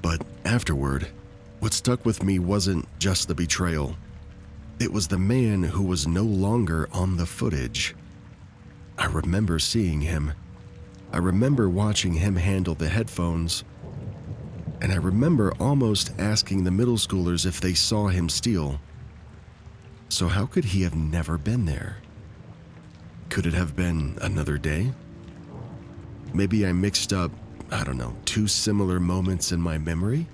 But afterward, what stuck with me wasn't just the betrayal. It was the man who was no longer on the footage. I remember seeing him. I remember watching him handle the headphones. And I remember almost asking the middle schoolers if they saw him steal. So how could he have never been there? Could it have been another day? Maybe I mixed up, two similar moments in my memory?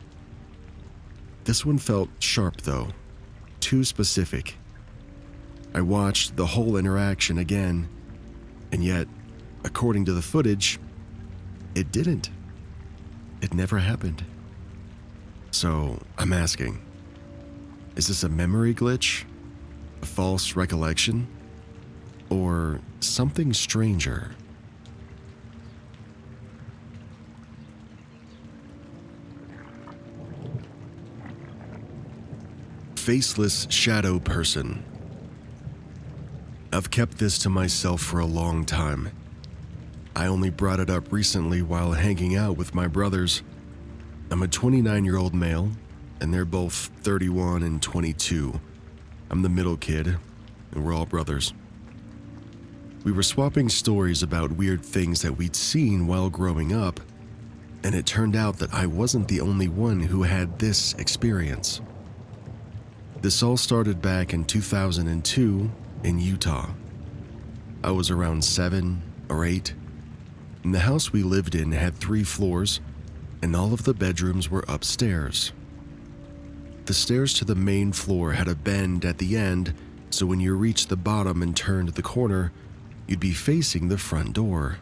This one felt sharp though, too specific. I watched the whole interaction again, and yet, according to the footage, it didn't. It never happened. So I'm asking, is this a memory glitch? A false recollection? Or something stranger? Faceless shadow person. I've kept this to myself for a long time. I only brought it up recently while hanging out with my brothers. I'm a 29-year-old male, and they're both 31 and 22. I'm the middle kid, and we're all brothers. We were swapping stories about weird things that we'd seen while growing up, and it turned out that I wasn't the only one who had this experience. This all started back in 2002 in Utah. I was around 7 or 8, and the house we lived in had 3 floors, and all of the bedrooms were upstairs. The stairs to the main floor had a bend at the end, so when you reached the bottom and turned the corner, you'd be facing the front door.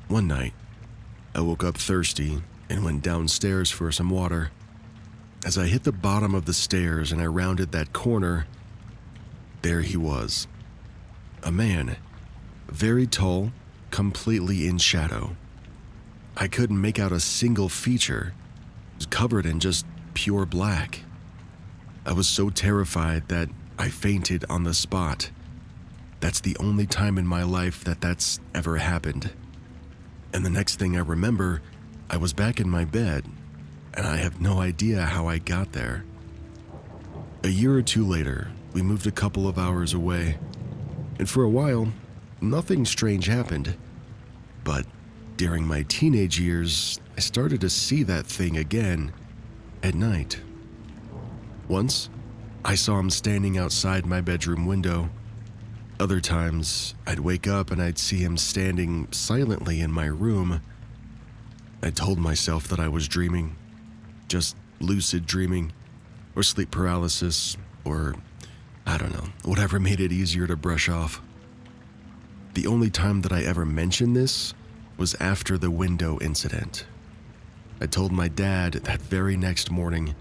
One night, I woke up thirsty and went downstairs for some water. As I hit the bottom of the stairs and I rounded that corner, there he was. A man, very tall, completely in shadow. I couldn't make out a single feature. He was covered in just pure black. I was so terrified that I fainted on the spot. That's the only time in my life that that's ever happened. And the next thing I remember, I was back in my bed, and I have no idea how I got there. A year or two later, we moved a couple of hours away, and for a while, nothing strange happened. But during my teenage years, I started to see that thing again at night. Once, I saw him standing outside my bedroom window. Other times, I'd wake up and I'd see him standing silently in my room. I told myself that I was dreaming, just lucid dreaming, or sleep paralysis, or whatever made it easier to brush off. The only time that I ever mentioned this was after the window incident. I told my dad that very next morning,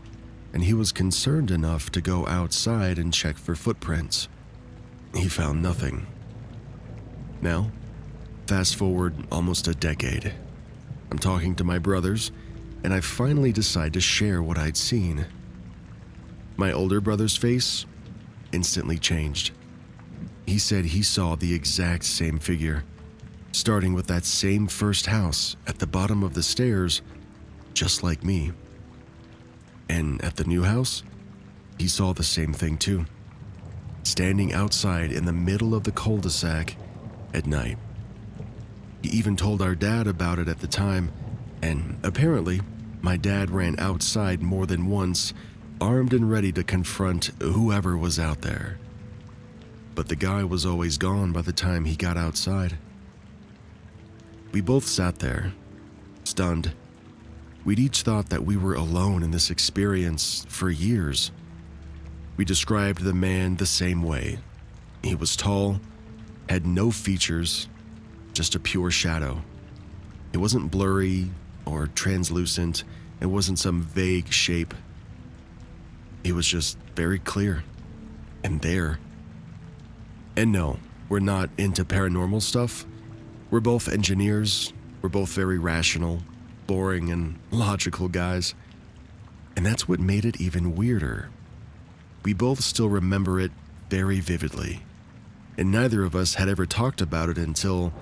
and he was concerned enough to go outside and check for footprints. He found nothing. Now, fast forward almost a decade. I'm talking to my brothers, and I finally decide to share what I'd seen. My older brother's face instantly changed. He said he saw the exact same figure, starting with that same first house at the bottom of the stairs, just like me. And at the new house, he saw the same thing too, standing outside in the middle of the cul-de-sac at night. He even told our dad about it at the time, and apparently, my dad ran outside more than once, armed and ready to confront whoever was out there. But the guy was always gone by the time he got outside. We both sat there, stunned. We'd each thought that we were alone in this experience for years. We described the man the same way. He was tall, had no features, just a pure shadow. It wasn't blurry or translucent. It wasn't some vague shape. It was just very clear and there. And no, we're not into paranormal stuff. We're both engineers. We're both very rational, boring, and logical guys. And that's what made it even weirder. We both still remember it very vividly, and neither of us had ever talked about it until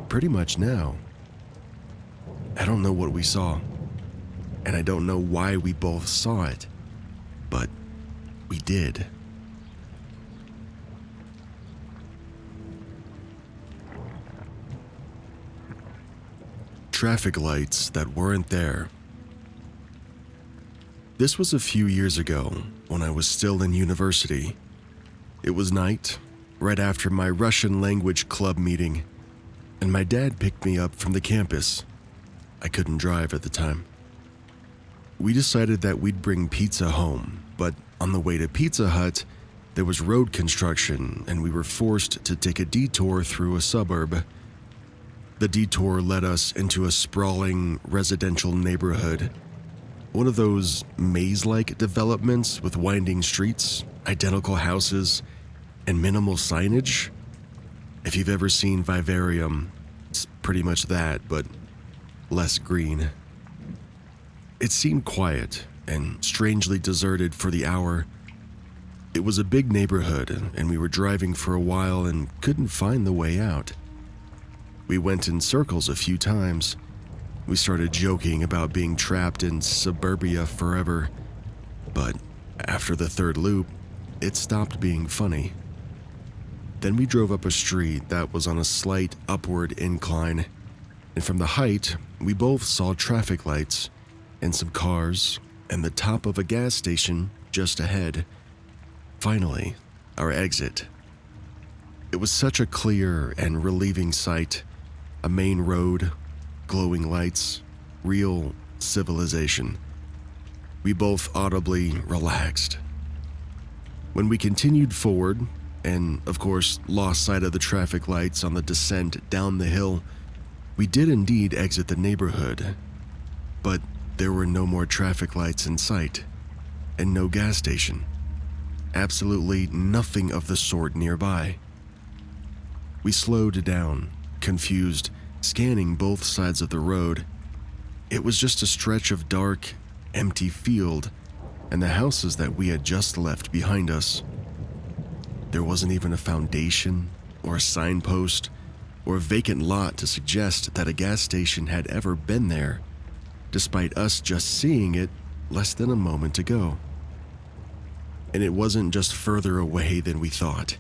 pretty much now. I don't know what we saw, and I don't know why we both saw it, but we did. Traffic lights that weren't there. This was a few years ago when I was still in university. It was night, right after my Russian language club meeting, and my dad picked me up from the campus. I couldn't drive at the time. We decided that we'd bring pizza home, but on the way to Pizza Hut, there was road construction and we were forced to take a detour through a suburb. The detour led us into a sprawling residential neighborhood. One of those maze-like developments with winding streets, identical houses, and minimal signage. If you've ever seen Vivarium, it's pretty much that, but less green. It seemed quiet and strangely deserted for the hour. It was a big neighborhood, and we were driving for a while and couldn't find the way out. We went in circles a few times. We started joking about being trapped in suburbia forever, but after the third loop, it stopped being funny. Then we drove up a street that was on a slight upward incline, and from the height, we both saw traffic lights and some cars and the top of a gas station just ahead. Finally, our exit. It was such a clear and relieving sight. A main road, glowing lights, real civilization. We both audibly relaxed. When we continued forward, and of course lost sight of the traffic lights on the descent down the hill, we did indeed exit the neighborhood. But there were no more traffic lights in sight, and no gas station. Absolutely nothing of the sort nearby. We slowed down, confused, scanning both sides of the road. It was just a stretch of dark, empty field, and the houses that we had just left behind us. There wasn't even a foundation, or a signpost, or a vacant lot to suggest that a gas station had ever been there, despite us just seeing it less than a moment ago. And it wasn't just further away than we thought.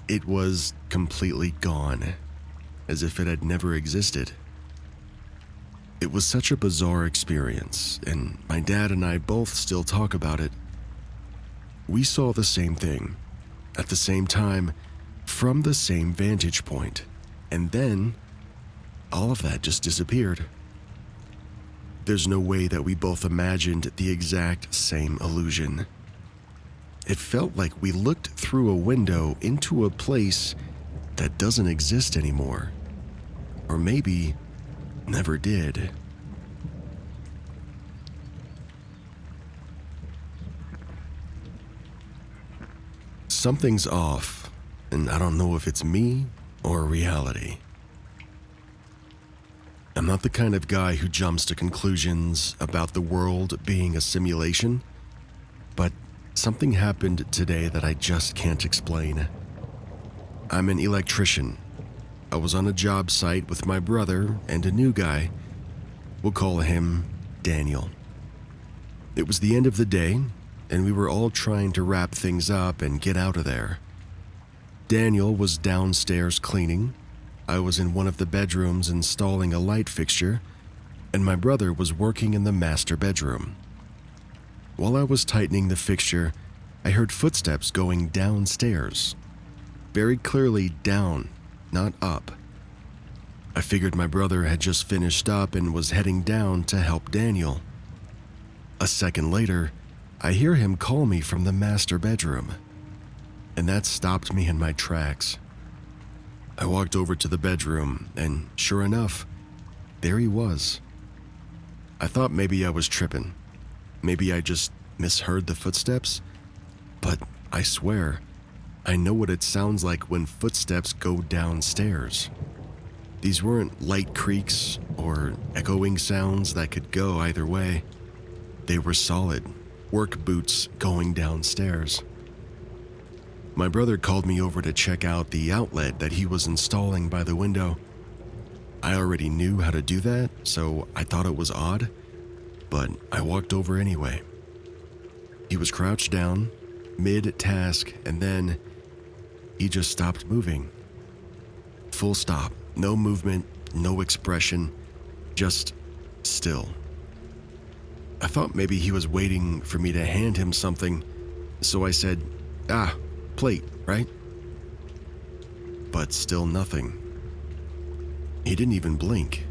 It was completely gone, as if it had never existed. It was such a bizarre experience, and my dad and I both still talk about it. We saw the same thing, at the same time, from the same vantage point, and then all of that just disappeared. There's no way that we both imagined the exact same illusion. It felt like we looked through a window into a place that doesn't exist anymore. Or maybe never did. Something's off, and I don't know if it's me or reality. I'm not the kind of guy who jumps to conclusions about the world being a simulation, but something happened today that I just can't explain. I'm an electrician. I was on a job site with my brother and a new guy. We'll call him Daniel. It was the end of the day, and we were all trying to wrap things up and get out of there. Daniel was downstairs cleaning. I was in one of the bedrooms installing a light fixture, and my brother was working in the master bedroom. While I was tightening the fixture, I heard footsteps going downstairs. Very clearly down, not up. I figured my brother had just finished up and was heading down to help Daniel. A second later, I hear him call me from the master bedroom, and that stopped me in my tracks. I walked over to the bedroom, and sure enough, there he was. I thought maybe I was tripping. Maybe I just misheard the footsteps, but I swear, I know what it sounds like when footsteps go downstairs. These weren't light creaks or echoing sounds that could go either way. They were solid, work boots going downstairs. My brother called me over to check out the outlet that he was installing by the window. I already knew how to do that, so I thought it was odd, but I walked over anyway. He was crouched down, mid-task, and then he just stopped moving. Full stop, no movement, no expression, just still. I thought maybe he was waiting for me to hand him something, so I said, plate, right? But still nothing. He didn't even blink.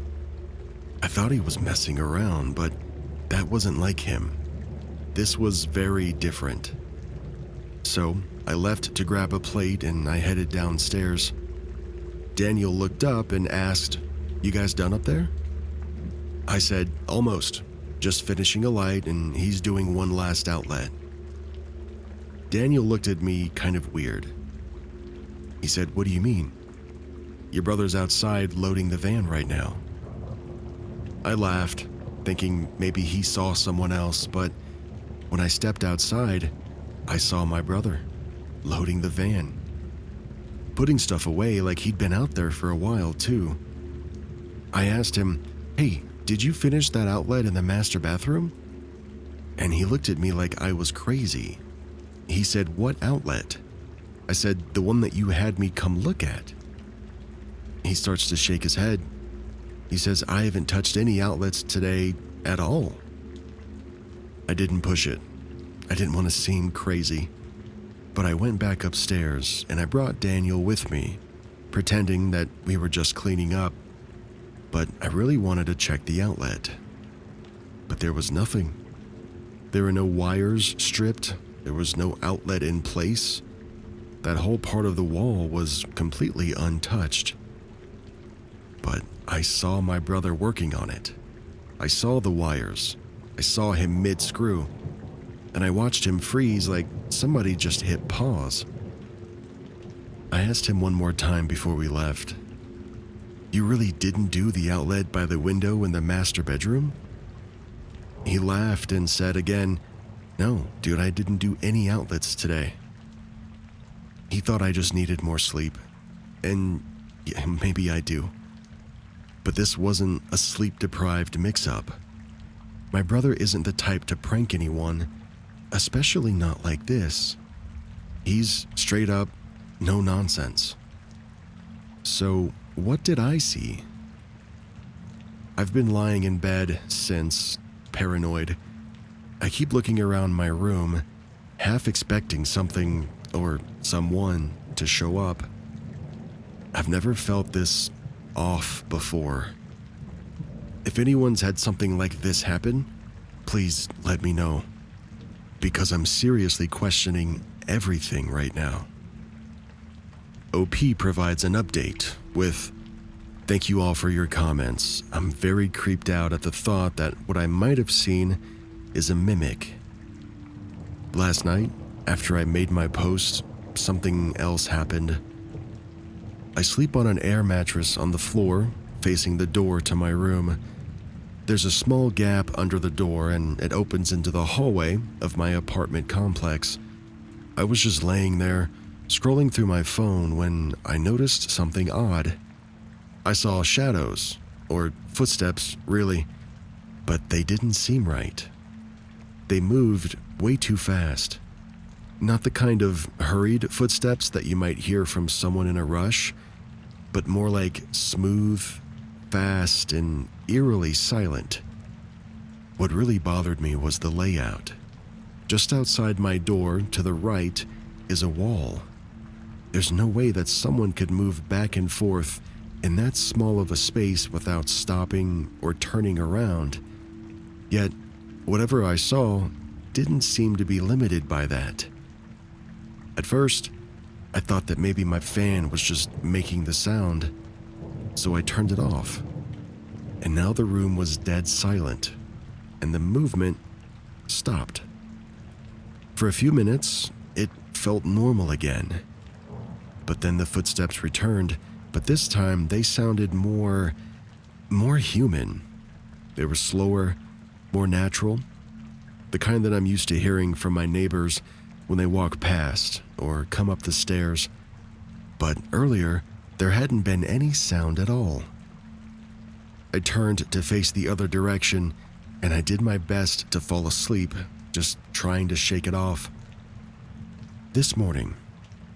I thought he was messing around, but that wasn't like him. This was very different. So I left to grab a plate and I headed downstairs. Daniel looked up and asked, "You guys done up there?" I said, "Almost. Just finishing a light and he's doing one last outlet." Daniel looked at me kind of weird. He said, "What do you mean?" "Your brother's outside loading the van right now." I laughed, thinking maybe he saw someone else, but when I stepped outside, I saw my brother loading the van, putting stuff away like he'd been out there for a while too. I asked him, "Hey, did you finish that outlet in the master bathroom?" And he looked at me like I was crazy. He said, "What outlet?" I said, "The one that you had me come look at." He starts to shake his head. He says, "I haven't touched any outlets today at all." I didn't push it. I didn't want to seem crazy. But I went back upstairs and I brought Daniel with me, pretending that we were just cleaning up. But I really wanted to check the outlet. But there was nothing. There were no wires stripped. There was no outlet in place. That whole part of the wall was completely untouched. But I saw my brother working on it. I saw the wires. I saw him mid-screw. And I watched him freeze like somebody just hit pause. I asked him one more time before we left, "You really didn't do the outlet by the window in the master bedroom?" He laughed and said again, "No, dude, I didn't do any outlets today." He thought I just needed more sleep. And yeah, maybe I do. But this wasn't a sleep-deprived mix-up. My brother isn't the type to prank anyone, especially not like this. He's straight up, no nonsense. So, what did I see? I've been lying in bed since, paranoid. I keep looking around my room, half expecting something or someone to show up. I've never felt this off before. If anyone's had something like this happen, please let me know, because I'm seriously questioning everything right now. OP provides an update with, "Thank you all for your comments. I'm very creeped out at the thought that what I might have seen is a mimic. Last night, after I made my post, something else happened. I sleep on an air mattress on the floor, facing the door to my room. There's a small gap under the door and it opens into the hallway of my apartment complex. I was just laying there, scrolling through my phone when I noticed something odd. I saw shadows, or footsteps, really, but they didn't seem right. They moved way too fast. Not the kind of hurried footsteps that you might hear from someone in a rush, but more like smooth, fast and eerily silent. What really bothered me was the layout. Just outside my door to the right is a wall. There's no way that someone could move back and forth in that small of a space without stopping or turning around. Yet, whatever I saw didn't seem to be limited by that. At first, I thought that maybe my fan was just making the sound, so I turned it off. And now the room was dead silent, and the movement stopped. For a few minutes, it felt normal again. But then the footsteps returned, but this time they sounded more human. They were slower, more natural, the kind that I'm used to hearing from my neighbors when they walk past or come up the stairs. But earlier, there hadn't been any sound at all. I turned to face the other direction, and I did my best to fall asleep, just trying to shake it off. This morning,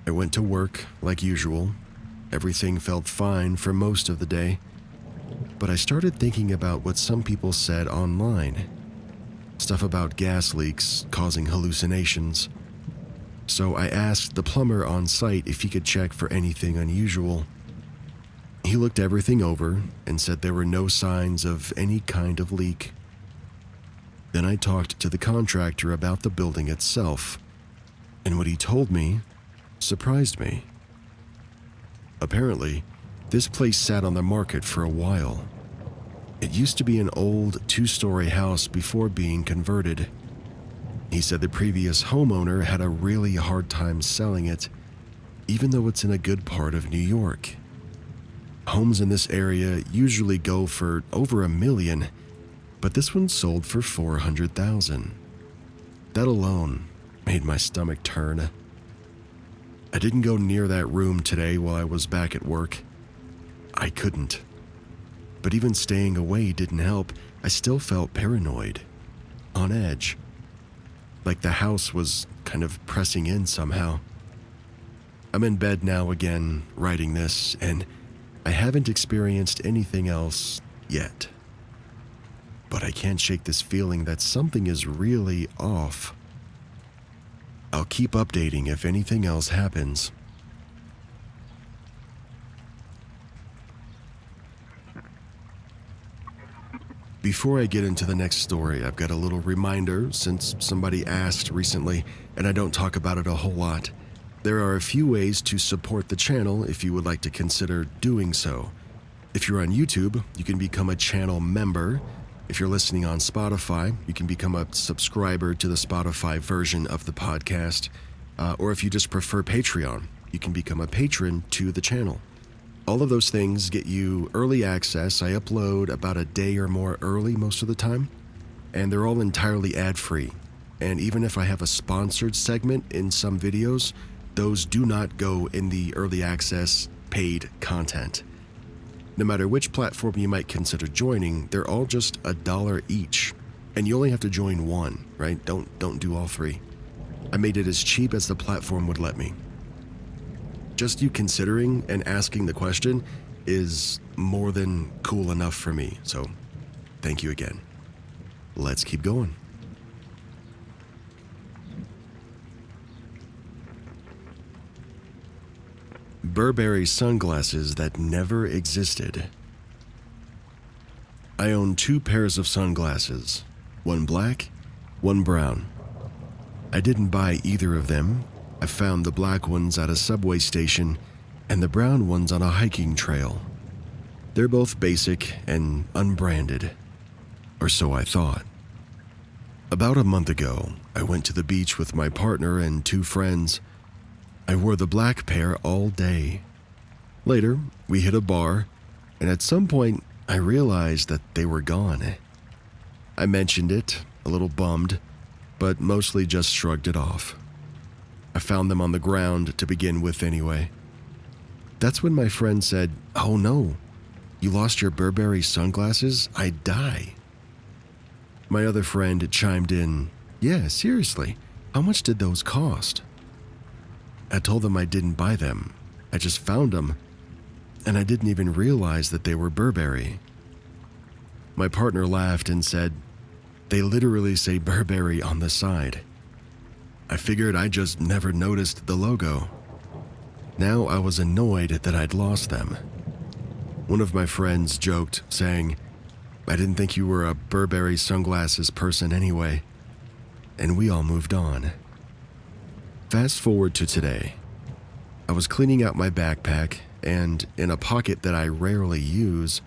I went to work like usual. Everything felt fine for most of the day, but I started thinking about what some people said online. Stuff about gas leaks causing hallucinations. So I asked the plumber on site if he could check for anything unusual. He looked everything over and said there were no signs of any kind of leak. Then I talked to the contractor about the building itself, and what he told me surprised me. Apparently, this place sat on the market for a while. It used to be an old 2-story house before being converted. He said the previous homeowner had a really hard time selling it, even though it's in a good part of New York. Homes in this area usually go for over $1 million, but this one sold for $400,000. That alone made my stomach turn. I didn't go near that room today while I was back at work. I couldn't. But even staying away didn't help. I still felt paranoid, on edge, like the house was kind of pressing in somehow. I'm in bed now again, writing this, and I haven't experienced anything else yet. But I can't shake this feeling that something is really off. I'll keep updating if anything else happens. Before I get into the next story, I've got a little reminder since somebody asked recently, and I don't talk about it a whole lot. There are a few ways to support the channel if you would like to consider doing so. If you're on YouTube, you can become a channel member. If you're listening on Spotify, you can become a subscriber to the Spotify version of the podcast. Or if you just prefer Patreon, you can become a patron to the channel. All of those things get you early access. I upload about a day or more early most of the time, and they're all entirely ad-free. And even if I have a sponsored segment in some videos, those do not go in the early access paid content. No matter which platform you might consider joining, they're all just $1 each, and you only have to join one, right? Don't do all three. I made it as cheap as the platform would let me. Just you considering and asking the question is more than cool enough for me, so thank you again. Let's keep going. Burberry sunglasses that never existed. I own 2 pairs of sunglasses, one black, one brown. I didn't buy either of them. I found the black ones at a subway station and the brown ones on a hiking trail. They're both basic and unbranded, or so I thought. About a month ago, I went to the beach with my partner and 2 friends. I wore the black pair all day. Later, we hit a bar, and at some point, I realized that they were gone. I mentioned it, a little bummed, but mostly just shrugged it off. I found them on the ground to begin with anyway. That's when my friend said, "Oh no, you lost your Burberry sunglasses? I'd die." My other friend chimed in, "Yeah, seriously, how much did those cost?" I told them I didn't buy them. I just found them. and I didn't even realize that they were Burberry. My partner laughed and said, "They literally say Burberry on the side." I figured I just never noticed the logo. Now I was annoyed that I'd lost them. One of my friends joked, saying, "I didn't think you were a Burberry sunglasses person anyway," and we all moved on. Fast forward to today. I was cleaning out my backpack, and in a pocket that I rarely use,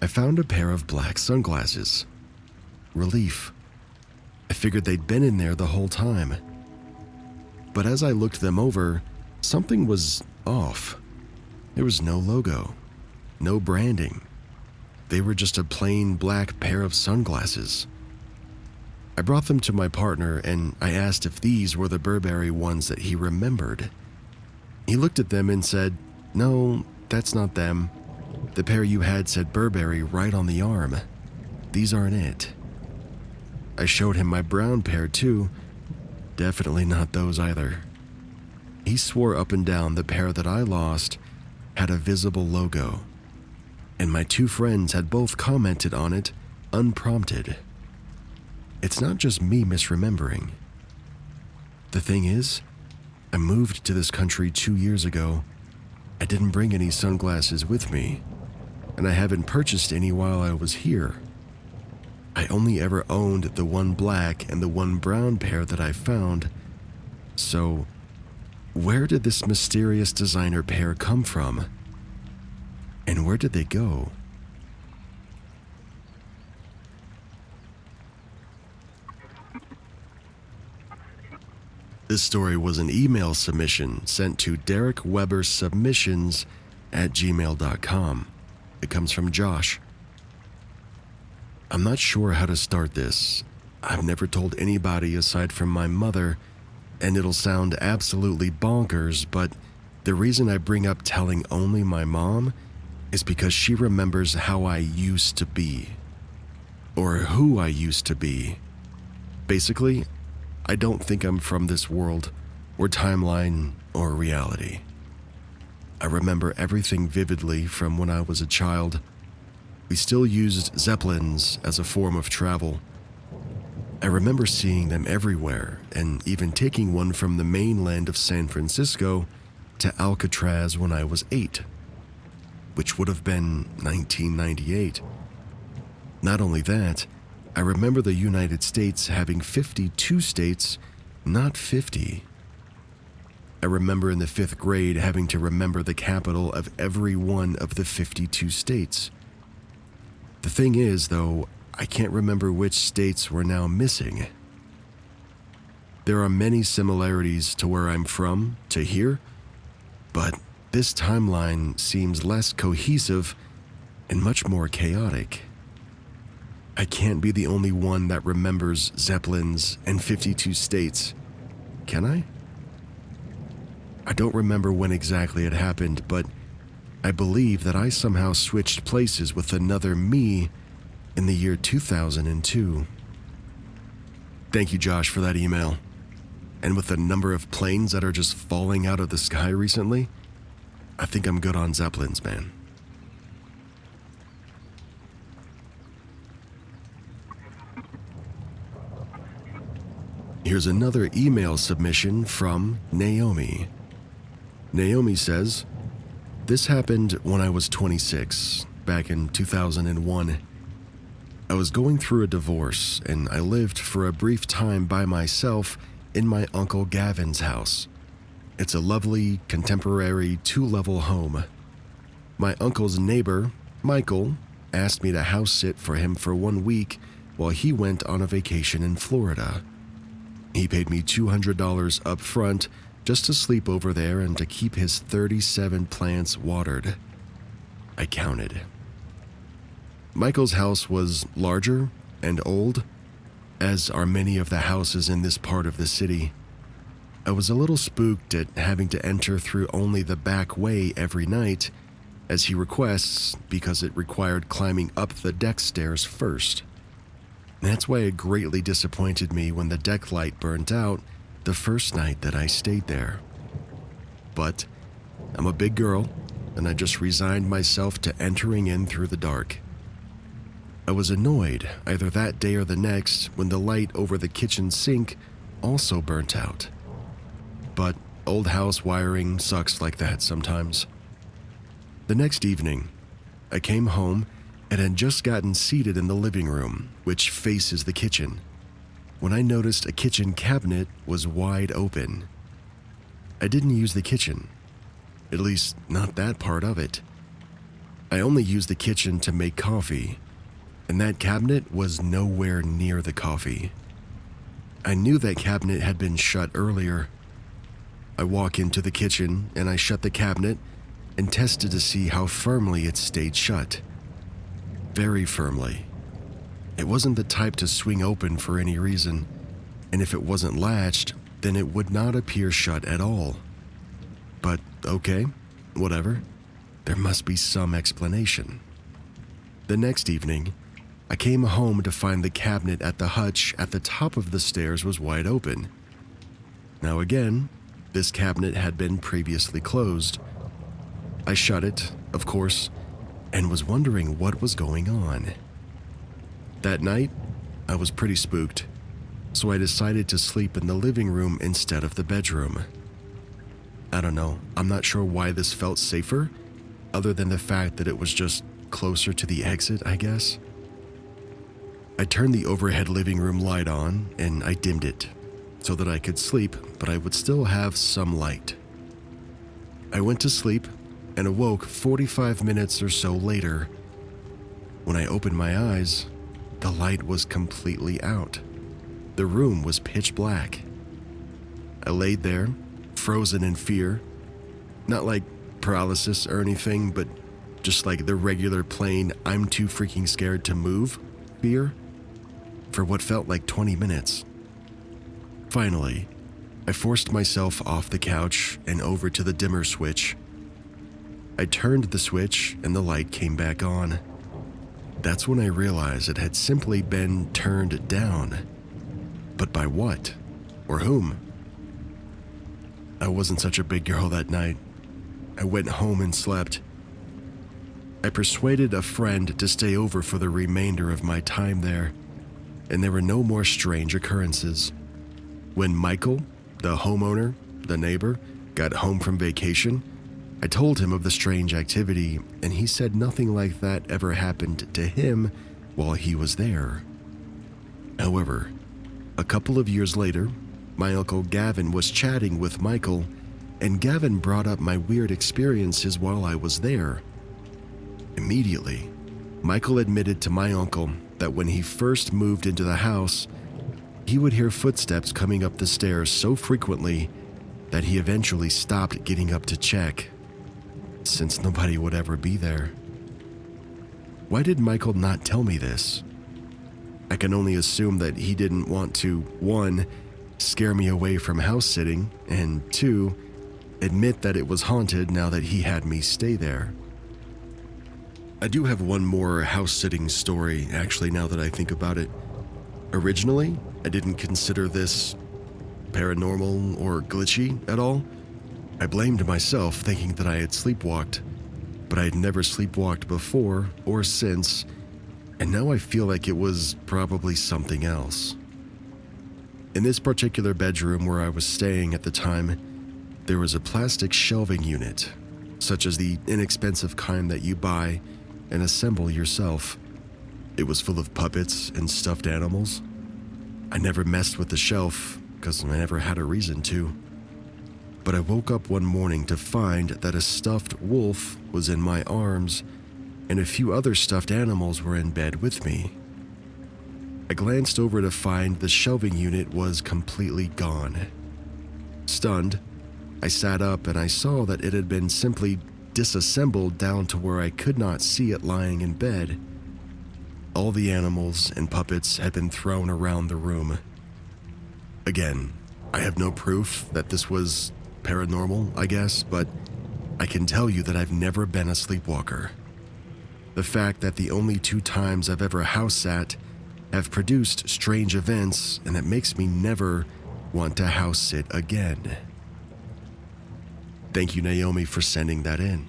I found a pair of black sunglasses. Relief. I figured they'd been in there the whole time. But as I looked them over, something was off. There was no logo, no branding. They were just a plain black pair of sunglasses. I brought them to my partner and I asked if these were the Burberry ones that he remembered. He looked at them and said, "No, that's not them. The pair you had said Burberry right on the arm. These aren't it." I showed him my brown pair too. Definitely not those either. He swore up and down the pair that I lost had a visible logo, and my two friends had both commented on it unprompted. It's not just me misremembering. The thing is, I moved to this country 2 years ago. I didn't bring any sunglasses with me, and I haven't purchased any while I was here. I only ever owned the one black and the one brown pair that I found. So, where did this mysterious designer pair come from? And where did they go? This story was an email submission sent to DarekWeberSubmissions@gmail.com. It comes from Josh. I'm not sure how to start this. I've never told anybody aside from my mother, and it'll sound absolutely bonkers, but the reason I bring up telling only my mom is because she remembers how I used to be, or who I used to be. Basically, I don't think I'm from this world, or timeline, or reality. I remember everything vividly from when I was a child. We still used Zeppelins as a form of travel. I remember seeing them everywhere, and even taking one from the mainland of San Francisco to Alcatraz when I was 8, which would have been 1998. Not only that, I remember the United States having 52 states, not 50. I remember in the 5th grade having to remember the capital of every one of the 52 states. The thing is, though, I can't remember which states were now missing. There are many similarities to where I'm from to here, but this timeline seems less cohesive and much more chaotic. I can't be the only one that remembers Zeppelins and 52 states, can I? I don't remember when exactly it happened, but I believe that I somehow switched places with another me in the year 2002. Thank you, Josh, for that email. And with the number of planes that are just falling out of the sky recently, I think I'm good on Zeppelins, man. Here's another email submission from Naomi. Naomi says, "This happened when I was 26, back in 2001. I was going through a divorce, and I lived for a brief time by myself in my Uncle Gavin's house. It's a lovely, contemporary 2-level home. My uncle's neighbor, Michael, asked me to house sit for him for 1 week while he went on a vacation in Florida. He paid me $200 up front just to sleep over there and to keep his 37 plants watered. I counted. Michael's house was larger and old, as are many of the houses in this part of the city. I was a little spooked at having to enter through only the back way every night, as he requests, because it required climbing up the deck stairs first. That's why it greatly disappointed me when the deck light burnt out the first night that I stayed there. But I'm a big girl, and I just resigned myself to entering in through the dark. I was annoyed either that day or the next when the light over the kitchen sink also burnt out. But old house wiring sucks like that sometimes. The next evening, I came home and had just gotten seated in the living room, which faces the kitchen, when I noticed a kitchen cabinet was wide open. I didn't use the kitchen, at least not that part of it. I only used the kitchen to make coffee, and that cabinet was nowhere near the coffee. I knew that cabinet had been shut earlier. I walk into the kitchen and I shut the cabinet and tested to see how firmly it stayed shut. Very firmly. It wasn't the type to swing open for any reason, and if it wasn't latched, then it would not appear shut at all. But okay, whatever. There must be some explanation. The next evening, I came home to find the cabinet at the hutch at the top of the stairs was wide open. Now again, this cabinet had been previously closed. I shut it, of course, and was wondering what was going on. That night, I was pretty spooked, so I decided to sleep in the living room instead of the bedroom. I don't know, I'm not sure why this felt safer, other than the fact that it was just closer to the exit, I guess. I turned the overhead living room light on and I dimmed it so that I could sleep, but I would still have some light. I went to sleep and awoke 45 minutes or so later. When I opened my eyes, the light was completely out. The room was pitch black. I laid there, frozen in fear. Not like paralysis or anything, but just like the regular plain I'm too freaking scared to move fear for what felt like 20 minutes. Finally, I forced myself off the couch and over to the dimmer switch. I turned the switch and the light came back on. That's when I realized it had simply been turned down. But by what? Or whom? I wasn't such a big girl that night. I went home and slept. I persuaded a friend to stay over for the remainder of my time there, and there were no more strange occurrences. When Michael, the homeowner, the neighbor, got home from vacation, I told him of the strange activity, and he said nothing like that ever happened to him while he was there. However, a couple of years later, my uncle Gavin was chatting with Michael, and Gavin brought up my weird experiences while I was there. Immediately, Michael admitted to my uncle that when he first moved into the house, he would hear footsteps coming up the stairs so frequently that he eventually stopped getting up to check, since nobody would ever be there. Why did Michael not tell me this? I can only assume that he didn't want to, 1, scare me away from house sitting, and 2, admit that it was haunted now that he had me stay there. I do have one more house-sitting story, actually, now that I think about it. Originally, I didn't consider this paranormal or glitchy at all. I blamed myself, thinking that I had sleepwalked, but I had never sleepwalked before or since, and now I feel like it was probably something else. In this particular bedroom where I was staying at the time, there was a plastic shelving unit, such as the inexpensive kind that you buy and assemble yourself. It was full of puppets and stuffed animals. I never messed with the shelf because I never had a reason to. But I woke up one morning to find that a stuffed wolf was in my arms and a few other stuffed animals were in bed with me. I glanced over to find the shelving unit was completely gone. Stunned, I sat up and I saw that it had been simply disassembled down to where I could not see it lying in bed. All the animals and puppets had been thrown around the room. Again, I have no proof that this was paranormal, I guess, but I can tell you that I've never been a sleepwalker. The fact that the only 2 times I've ever house sat have produced strange events, and it makes me never want to house sit again. Thank you, Naomi, for sending that in.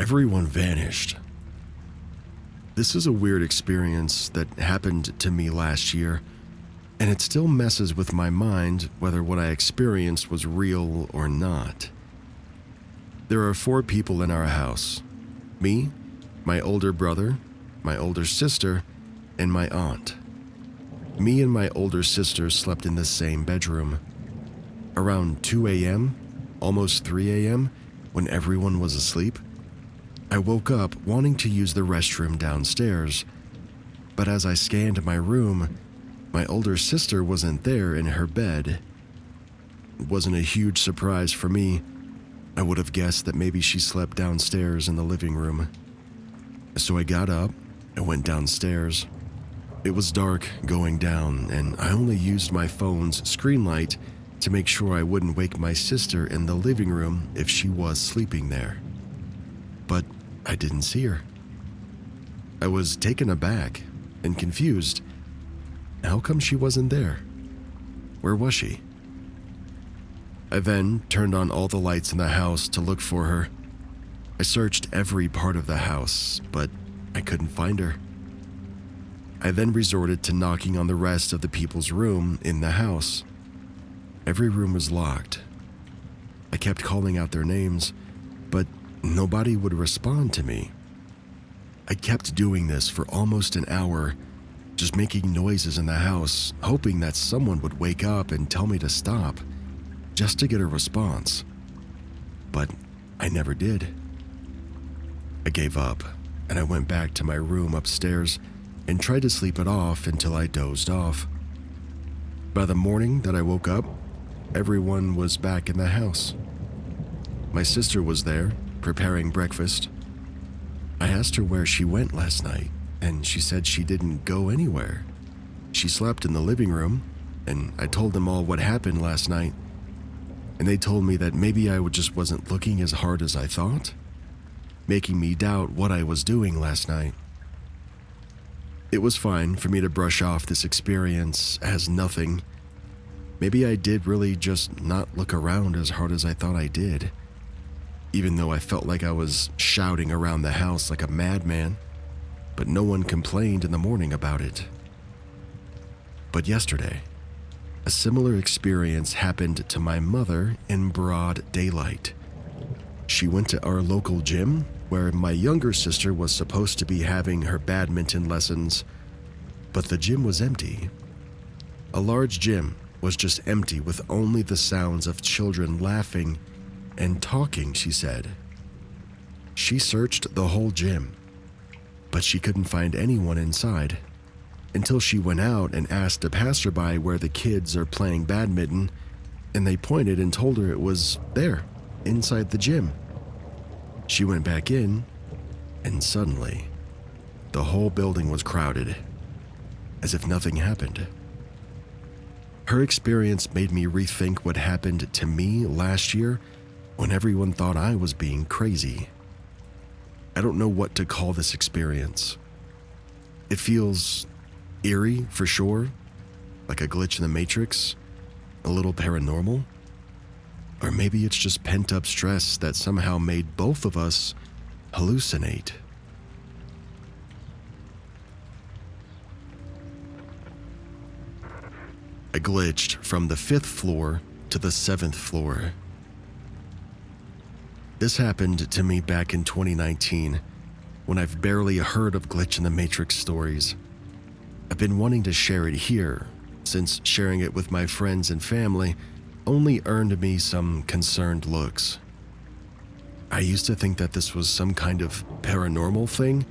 everyone vanished. This is a weird experience that happened to me last year, and it still messes with my mind whether what I experienced was real or not. There are 4 people in our house: me, my older brother, my older sister, and my aunt. Me and my older sister slept in the same bedroom. Around 2 a.m., almost 3 a.m., when everyone was asleep, I woke up wanting to use the restroom downstairs, but as I scanned my room, my older sister wasn't there in her bed. It wasn't a huge surprise for me. I would have guessed that maybe she slept downstairs in the living room. So I got up and went downstairs. It was dark going down, and I only used my phone's screen light to make sure I wouldn't wake my sister in the living room if she was sleeping there. But I didn't see her. I was taken aback and confused. How come she wasn't there? Where was she? I then turned on all the lights in the house to look for her. I searched every part of the house, but I couldn't find her. I then resorted to knocking on the rest of the people's room in the house. Every room was locked. I kept calling out their names, but nobody would respond to me. I kept doing this for almost an hour, just making noises in the house, hoping that someone would wake up and tell me to stop, just to get a response. But I never did. I gave up, and I went back to my room upstairs and tried to sleep it off until I dozed off. By the morning that I woke up, everyone was back in the house. My sister was there, preparing breakfast. I asked her where she went last night, and she said she didn't go anywhere. She slept in the living room, and I told them all what happened last night, and they told me that maybe I just wasn't looking as hard as I thought, making me doubt what I was doing last night. It was fine for me to brush off this experience as nothing. Maybe I did really just not look around as hard as I thought I did, even though I felt like I was shouting around the house like a madman, but no one complained in the morning about it. But yesterday, a similar experience happened to my mother in broad daylight. She went to our local gym where my younger sister was supposed to be having her badminton lessons, but the gym was empty. A large gym was just empty with only the sounds of children laughing and talking, she said. She searched the whole gym, but she couldn't find anyone inside until she went out and asked a passerby where the kids are playing badminton, and they pointed and told her it was there, inside the gym. She went back in, and suddenly, the whole building was crowded, as if nothing happened. Her experience made me rethink what happened to me last year when everyone thought I was being crazy. I don't know what to call this experience. It feels eerie for sure, like a glitch in the Matrix, a little paranormal, or maybe it's just pent-up stress that somehow made both of us hallucinate. I glitched from the 5th floor to the 7th floor. This happened to me back in 2019, when I've barely heard of Glitch in the Matrix stories. I've been wanting to share it here, since sharing it with my friends and family only earned me some concerned looks. I used to think that this was some kind of paranormal thing,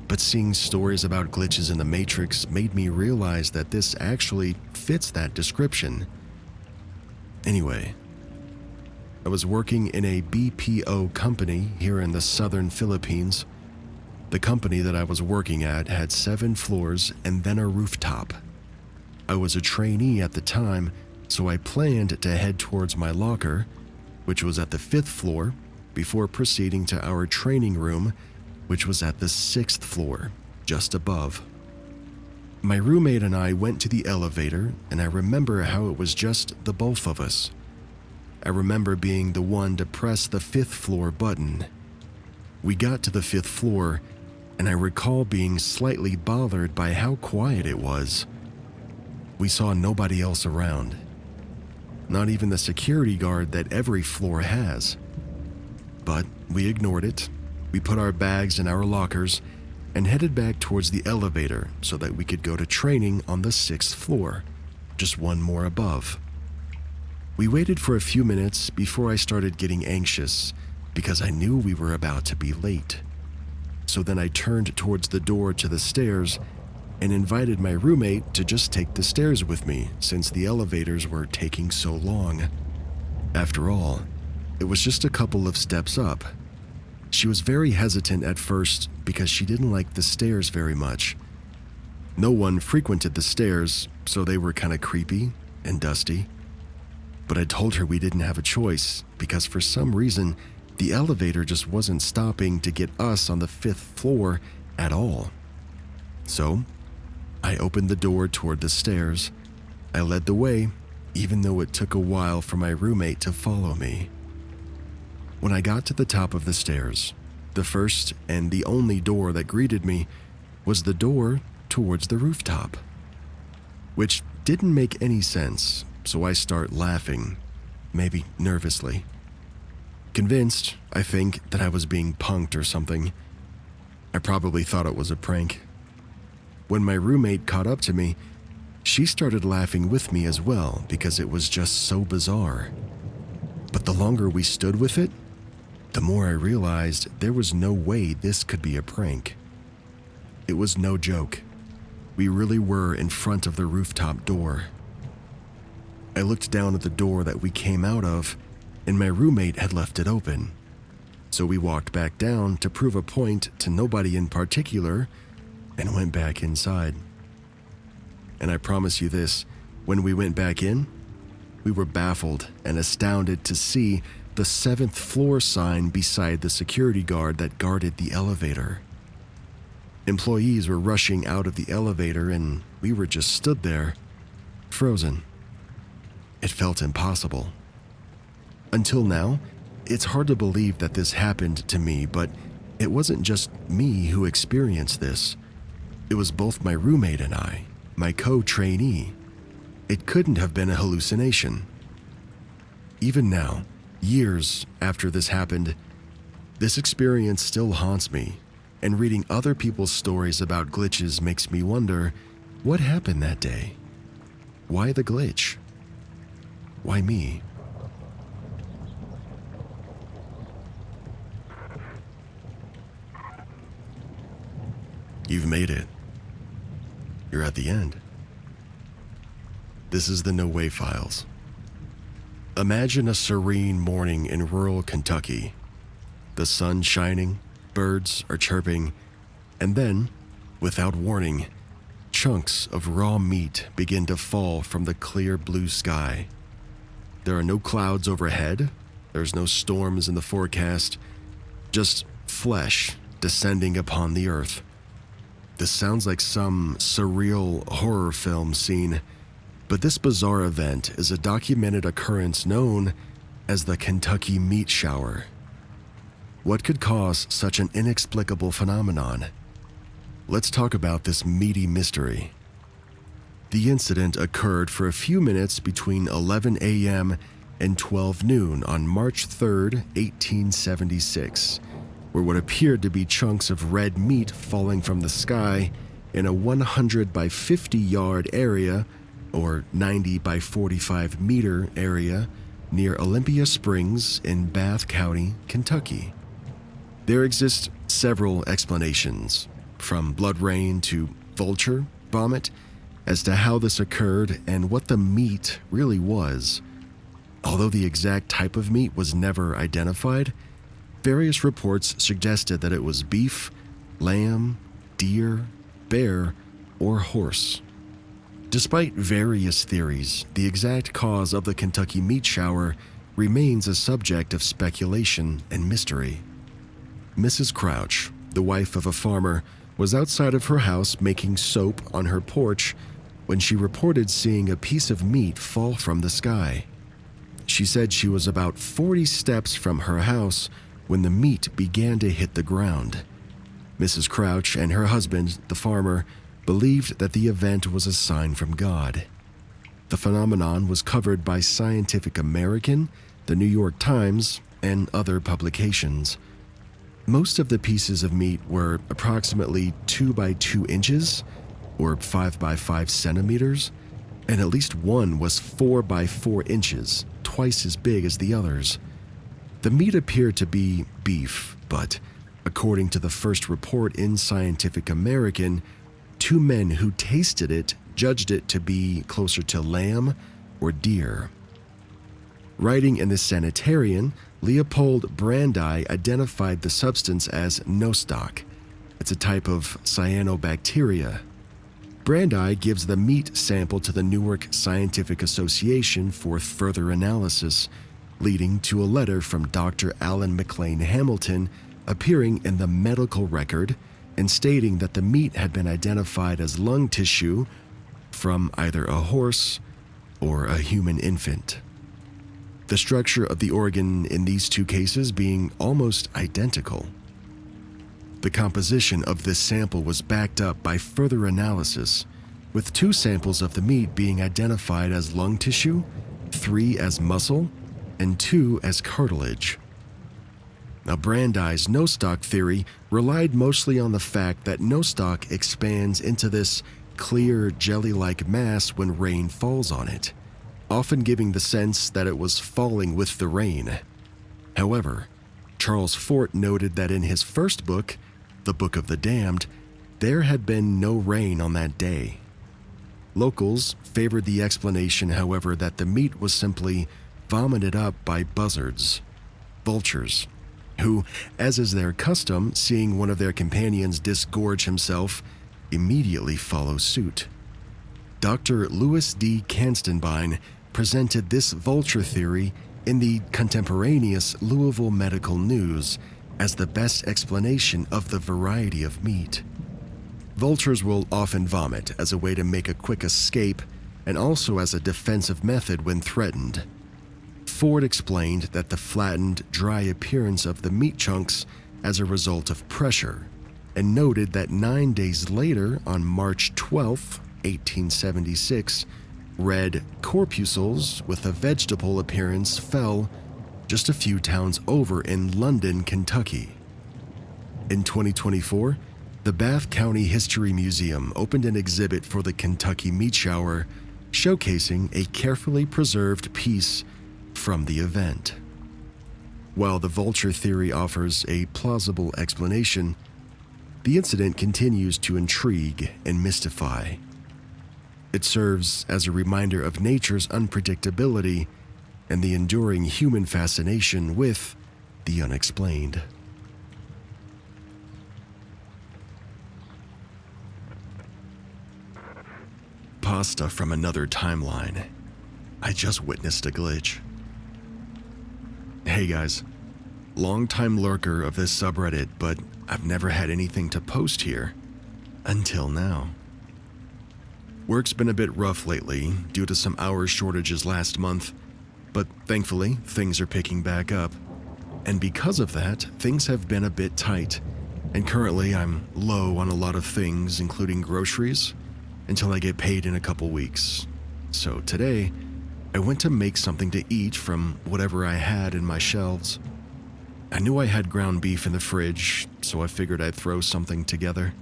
but seeing stories about glitches in the Matrix made me realize that this actually fits that description. Anyway, I was working in a BPO company here in the southern Philippines. The company that I was working at had 7 floors and then a rooftop. I was a trainee at the time, so I planned to head towards my locker, which was at the 5th floor, before proceeding to our training room, which was at the 6th floor, just above. My roommate and I went to the elevator, and I remember how it was just the both of us. I remember being the one to press the 5th floor button. We got to the 5th floor, and I recall being slightly bothered by how quiet it was. We saw nobody else around, not even the security guard that every floor has. But we ignored it. We put our bags in our lockers and headed back towards the elevator so that we could go to training on the 6th floor, just one more above. We waited for a few minutes before I started getting anxious because I knew we were about to be late. So then I turned towards the door to the stairs and invited my roommate to just take the stairs with me since the elevators were taking so long. After all, it was just a couple of steps up. She was very hesitant at first because she didn't like the stairs very much. No one frequented the stairs, so they were kind of creepy and dusty. But I told her we didn't have a choice because for some reason, the elevator just wasn't stopping to get us on the 5th floor at all. So, I opened the door toward the stairs. I led the way, even though it took a while for my roommate to follow me. When I got to the top of the stairs, the first and the only door that greeted me was the door towards the rooftop, which didn't make any sense, so I start laughing, maybe nervously. Convinced, I think, that I was being punked or something. I probably thought it was a prank. When my roommate caught up to me, she started laughing with me as well because it was just so bizarre. But the longer we stood with it, the more I realized there was no way this could be a prank. It was no joke. We really were in front of the rooftop door. I looked down at the door that we came out of, and my roommate had left it open. So we walked back down to prove a point to nobody in particular and went back inside. And I promise you this, when we went back in, we were baffled and astounded to see the 7th floor sign beside the security guard that guarded the elevator. Employees were rushing out of the elevator and we were just stood there, frozen. It felt impossible. Until now, it's hard to believe that this happened to me, but it wasn't just me who experienced this. It was both my roommate and I, my co-trainee. It couldn't have been a hallucination. Even now, years after this happened, this experience still haunts me, and reading other people's stories about glitches makes me wonder, what happened that day? Why the glitch? Why me? You've made it. You're at the end. This is the No Way Files. Imagine a serene morning in rural Kentucky. The sun shining, birds are chirping, and then, without warning, chunks of raw meat begin to fall from the clear blue sky. There are no clouds overhead, there's no storms in the forecast, just flesh descending upon the earth. This sounds like some surreal horror film scene, but this bizarre event is a documented occurrence known as the Kentucky Meat Shower. What could cause such an inexplicable phenomenon? Let's talk about this meaty mystery. The incident occurred for a few minutes between 11 a.m. and 12 noon on March 3, 1876, where what appeared to be chunks of red meat falling from the sky in a 100 by 50 yard area, or 90 by 45 meter area, near Olympia Springs in Bath County, Kentucky. There exist several explanations, from blood rain to vulture vomit, as to how this occurred and what the meat really was. Although the exact type of meat was never identified, various reports suggested that it was beef, lamb, deer, bear, or horse. Despite various theories, the exact cause of the Kentucky Meat Shower remains a subject of speculation and mystery. Mrs. Crouch, the wife of a farmer, was outside of her house making soap on her porch when she reported seeing a piece of meat fall from the sky. She said she was about 40 steps from her house when the meat began to hit the ground. Mrs. Crouch and her husband, the farmer, believed that the event was a sign from God. The phenomenon was covered by Scientific American, the New York Times, and other publications. Most of the pieces of meat were approximately 2 by 2 inches, or 5 by 5 centimeters, and at least one was 4 by 4 inches, twice as big as the others. The meat appeared to be beef, but according to the first report in Scientific American, 2 men who tasted it judged it to be closer to lamb or deer. Writing in the Sanitarian, Leopold Brandeis identified the substance as nostoc. It's a type of cyanobacteria. Brandeis gives the meat sample to the Newark Scientific Association for further analysis, leading to a letter from Dr. Alan McLean Hamilton appearing in the medical record and stating that the meat had been identified as lung tissue from either a horse or a human infant. The structure of the organ in these 2 cases being almost identical. The composition of this sample was backed up by further analysis, with 2 samples of the meat being identified as lung tissue, 3 as muscle, and 2 as cartilage. Now, Brandeis' nostoc theory relied mostly on the fact that nostoc expands into this clear, jelly-like mass when rain falls on it, often giving the sense that it was falling with the rain. However, Charles Fort noted that in his first book, The Book of the Damned, there had been no rain on that day. Locals favored the explanation, however, that the meat was simply vomited up by buzzards, vultures, who, as is their custom, seeing one of their companions disgorge himself, immediately follow suit. Dr. Louis D. Kanstenbein presented this vulture theory in the contemporaneous Louisville Medical News as the best explanation of the variety of meat. Vultures will often vomit as a way to make a quick escape and also as a defensive method when threatened. Ford explained that the flattened, dry appearance of the meat chunks as a result of pressure, and noted that 9 days later, on March 12, 1876, red corpuscles with a vegetable appearance fell just a few towns over in London, Kentucky. In 2024, the Bath County History Museum opened an exhibit for the Kentucky Meat Shower, showcasing a carefully preserved piece from the event. While the vulture theory offers a plausible explanation, the incident continues to intrigue and mystify. It serves as a reminder of nature's unpredictability and the enduring human fascination with the unexplained. Pasta from another timeline. I just witnessed a glitch. Hey guys, long-time lurker of this subreddit, but I've never had anything to post here. Until now. Work's been a bit rough lately due to some hours shortages last month, but thankfully things are picking back up. And because of that, things have been a bit tight, and currently I'm low on a lot of things, including groceries, until I get paid in a couple weeks. So today, I went to make something to eat from whatever I had in my shelves. I knew I had ground beef in the fridge, so I figured I'd throw something together.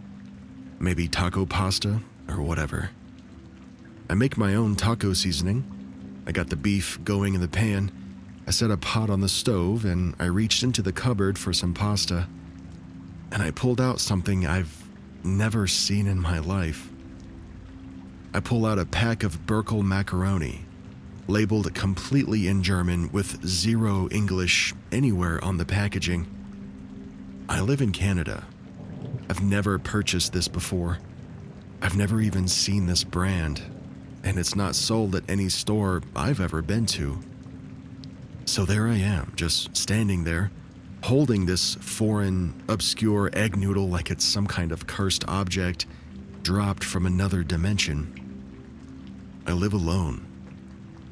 Maybe taco pasta or whatever. I make my own taco seasoning. I got the beef going in the pan. I set a pot on the stove and I reached into the cupboard for some pasta. And I pulled out something I've never seen in my life. I pull out a pack of Burkel macaroni, labeled completely in German with zero English anywhere on the packaging. I live in Canada. I've never purchased this before. I've never even seen this brand, and it's not sold at any store I've ever been to. So there I am, just standing there, holding this foreign, obscure egg noodle like it's some kind of cursed object dropped from another dimension. I live alone,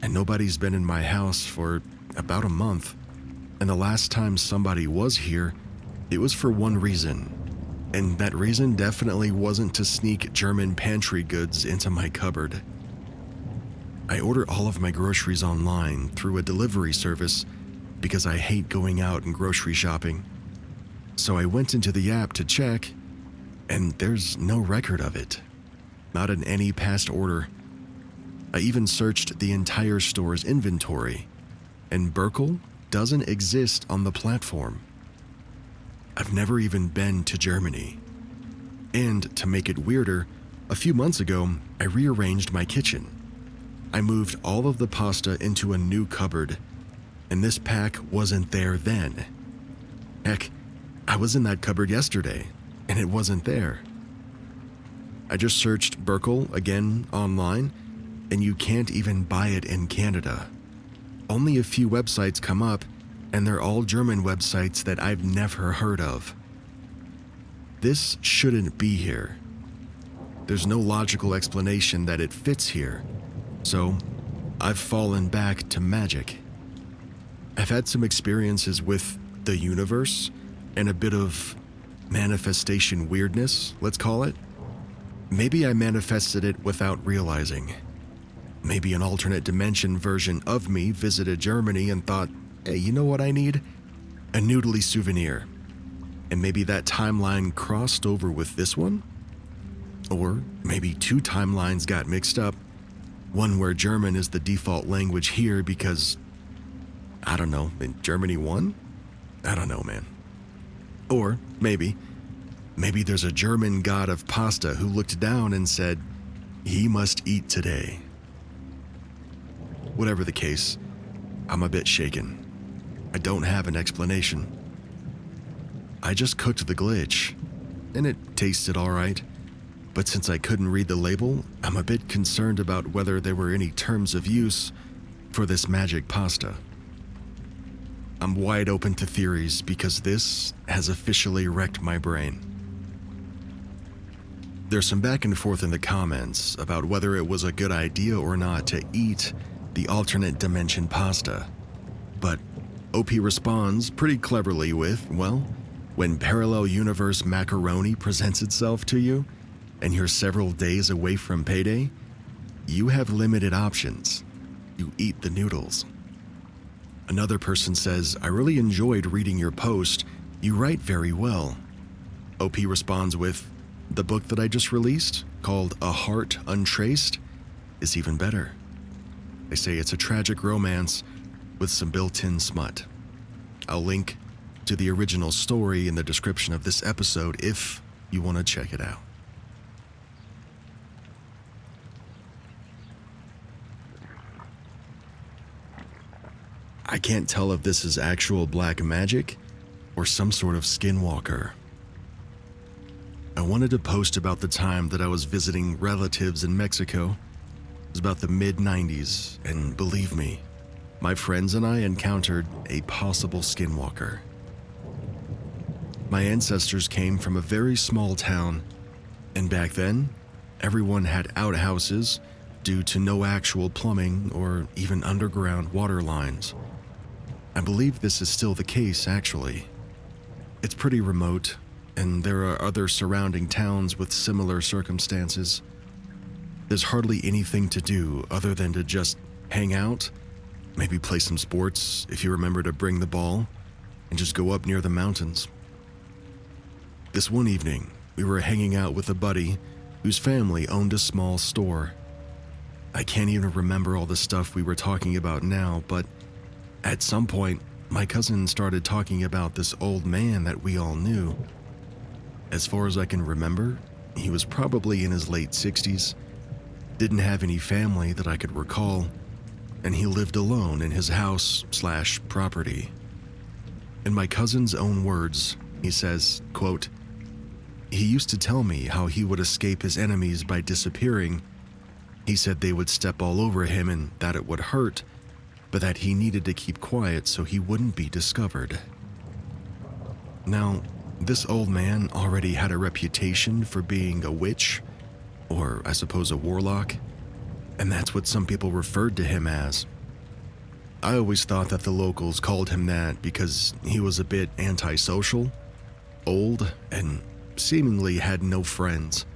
and nobody's been in my house for about a month, and the last time somebody was here, it was for one reason, and that reason definitely wasn't to sneak German pantry goods into my cupboard. I order all of my groceries online through a delivery service because I hate going out and grocery shopping. So I went into the app to check, and there's no record of it. Not in any past order. I even searched the entire store's inventory, and Burkle doesn't exist on the platform. I've never even been to Germany. And to make it weirder, a few months ago, I rearranged my kitchen. I moved all of the pasta into a new cupboard, and this pack wasn't there then. Heck, I was in that cupboard yesterday, and it wasn't there. I just searched Burkle again online, and you can't even buy it in Canada. Only a few websites come up, and they're all German websites that I've never heard of. This shouldn't be here. There's no logical explanation that it fits here, so I've fallen back to magic. I've had some experiences with the universe and a bit of manifestation weirdness, let's call it. Maybe I manifested it without realizing. Maybe an alternate dimension version of me visited Germany and thought, hey, you know what I need? A noodly souvenir. And maybe that timeline crossed over with this one? Or maybe two timelines got mixed up. One where German is the default language here because, I don't know, in Germany won? I don't know, man. Or maybe there's a German god of pasta who looked down and said, he must eat today. Whatever the case, I'm a bit shaken. I don't have an explanation. I just cooked the glitch, and it tasted alright, but since I couldn't read the label, I'm a bit concerned about whether there were any terms of use for this magic pasta. I'm wide open to theories because this has officially wrecked my brain. There's some back and forth in the comments about whether it was a good idea or not to eat the alternate dimension pasta, but OP responds pretty cleverly with, well, when parallel universe macaroni presents itself to you, and you're several days away from payday, you have limited options. You eat the noodles. Another person says, I really enjoyed reading your post. You write very well. OP responds with, the book that I just released, called A Heart Untraced, is even better. They say it's a tragic romance with some built-in smut. I'll link to the original story in the description of this episode if you want to check it out. I can't tell if this is actual black magic or some sort of skinwalker. I wanted to post about the time that I was visiting relatives in Mexico. It was about the mid-90s, and believe me, my friends and I encountered a possible skinwalker. My ancestors came from a very small town, and back then, everyone had outhouses due to no actual plumbing or even underground water lines. I believe this is still the case, actually. It's pretty remote, and there are other surrounding towns with similar circumstances. There's hardly anything to do other than to just hang out, maybe play some sports if you remember to bring the ball, and just go up near the mountains. This one evening, we were hanging out with a buddy whose family owned a small store. I can't even remember all the stuff we were talking about now, but at some point, my cousin started talking about this old man that we all knew. As far as I can remember, he was probably in his late 60s, didn't have any family that I could recall, and he lived alone in his house/property. In my cousin's own words, he says, quote, he used to tell me how he would escape his enemies by disappearing. He said they would step all over him and that it would hurt, but that he needed to keep quiet so he wouldn't be discovered. Now, this old man already had a reputation for being a witch, or I suppose a warlock, and that's what some people referred to him as. I always thought that the locals called him that because he was a bit antisocial, old, and seemingly had no friends.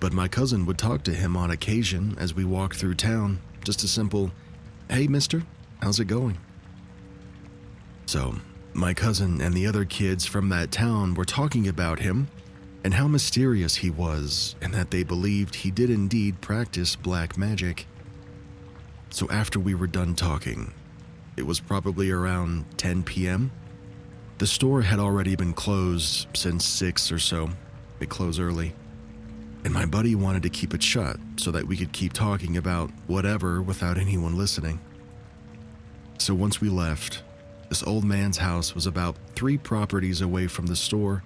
But my cousin would talk to him on occasion as we walked through town, just a simple, "Hey mister, how's it going?" So, my cousin and the other kids from that town were talking about him and how mysterious he was, and that they believed he did indeed practice black magic. So after we were done talking, it was probably around 10 p.m. The store had already been closed since 6 or so. It closed early. And my buddy wanted to keep it shut so that we could keep talking about whatever without anyone listening. So once we left, this old man's house was about 3 properties away from the store.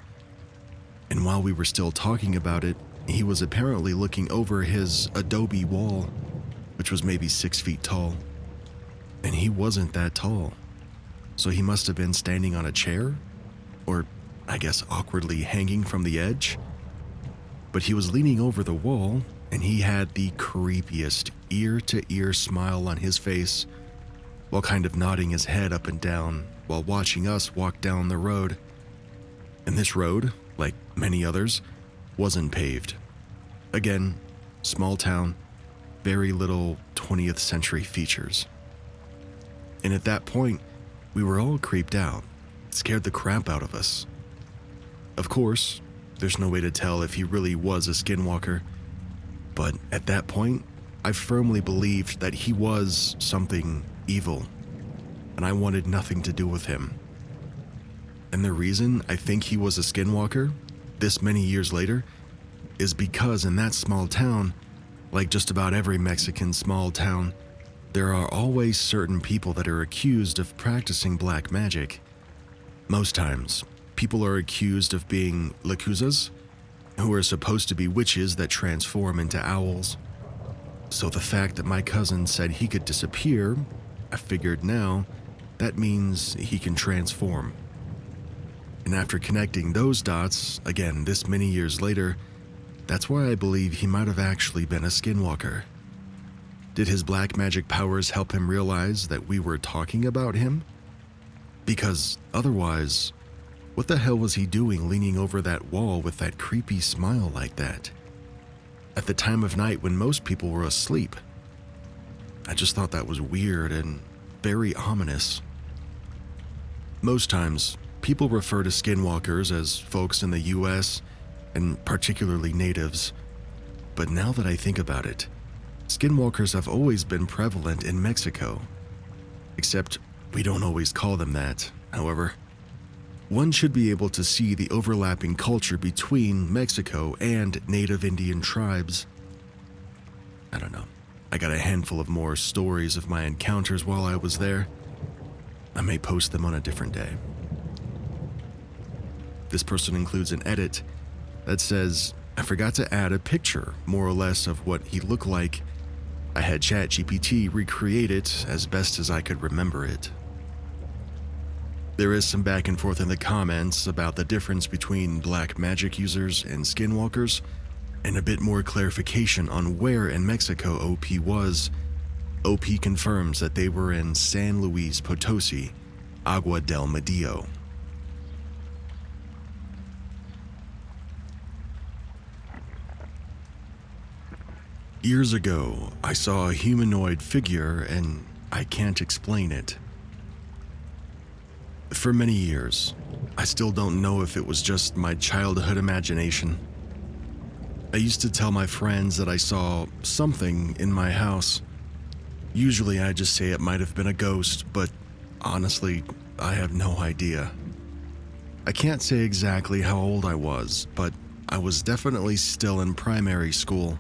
And while we were still talking about it, he was apparently looking over his adobe wall, which was maybe 6 feet tall. And he wasn't that tall. So he must have been standing on a chair, or I guess awkwardly hanging from the edge. But he was leaning over the wall, and he had the creepiest ear-to-ear smile on his face, while kind of nodding his head up and down while watching us walk down the road. And this road, like many others, wasn't paved. Again, small town, very little 20th century features. And at that point, we were all creeped out. It scared the crap out of us. Of course, there's no way to tell if he really was a skinwalker, but at that point, I firmly believed that he was something evil, and I wanted nothing to do with him. And the reason I think he was a skinwalker, this many years later, is because in that small town, like just about every Mexican small town, there are always certain people that are accused of practicing black magic. Most times, people are accused of being lacuzas, who are supposed to be witches that transform into owls. So the fact that my cousin said he could disappear, I figured now, that means he can transform. And after connecting those dots, again this many years later, that's why I believe he might have actually been a skinwalker. Did his black magic powers help him realize that we were talking about him? Because otherwise, what the hell was he doing leaning over that wall with that creepy smile like that? At the time of night when most people were asleep. I just thought that was weird and very ominous. Most times, people refer to skinwalkers as folks in the US, and particularly natives. But now that I think about it, skinwalkers have always been prevalent in Mexico. Except we don't always call them that, however. One should be able to see the overlapping culture between Mexico and native Indian tribes. I don't know. I got a handful of more stories of my encounters while I was there. I may post them on a different day. This person includes an edit that says, "I forgot to add a picture, more or less, of what he looked like. I had ChatGPT recreate it as best as I could remember it." There is some back and forth in the comments about the difference between black magic users and skinwalkers, and a bit more clarification on where in Mexico OP was. OP confirms that they were in San Luis Potosi, Agua del Medio. Years ago, I saw a humanoid figure and I can't explain it. For many years, I still don't know if it was just my childhood imagination. I used to tell my friends that I saw something in my house. Usually I just say it might have been a ghost, but honestly, I have no idea. I can't say exactly how old I was, but I was definitely still in primary school.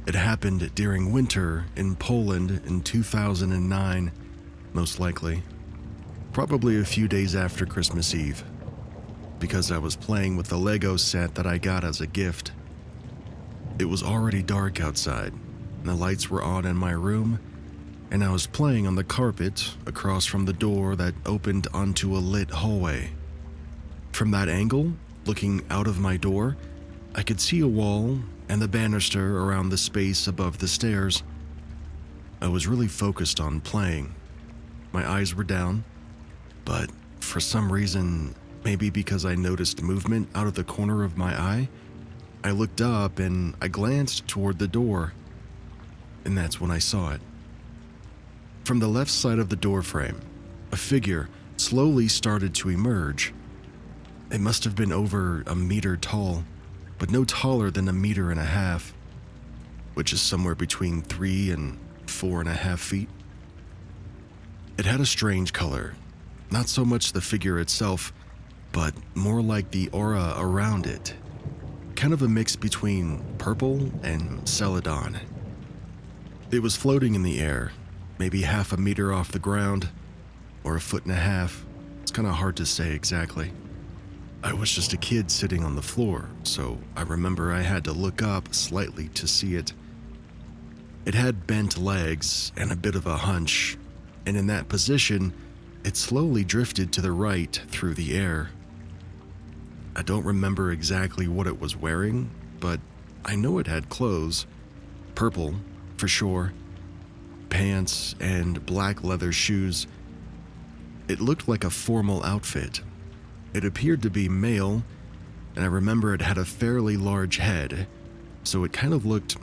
It happened during winter in Poland in 2009, most likely. Probably a few days after Christmas Eve, because I was playing with the Lego set that I got as a gift. It was already dark outside, and the lights were on in my room, and I was playing on the carpet across from the door that opened onto a lit hallway. From that angle, looking out of my door, I could see a wall and the banister around the space above the stairs. I was really focused on playing, My eyes were down, but for some reason, maybe because I noticed movement out of the corner of my eye, I looked up and I glanced toward the door, and that's when I saw it. From the left side of the doorframe, a figure slowly started to emerge. It must have been over a meter tall, but no taller than 1.5 meters, which is somewhere between 3 and 4.5 feet. It had a strange color, not so much the figure itself, but more like the aura around it. Kind of a mix between purple and celadon. It was floating in the air, maybe 0.5 meter off the ground, or 1.5 feet. It's kind of hard to say exactly. I was just a kid sitting on the floor, so I remember I had to look up slightly to see it. It had bent legs and a bit of a hunch, and in that position, it slowly drifted to the right through the air. I don't remember exactly what it was wearing, but I know it had clothes. Purple, for sure. Pants and black leather shoes. It looked like a formal outfit. It appeared to be male, and I remember it had a fairly large head, so it kind of looked,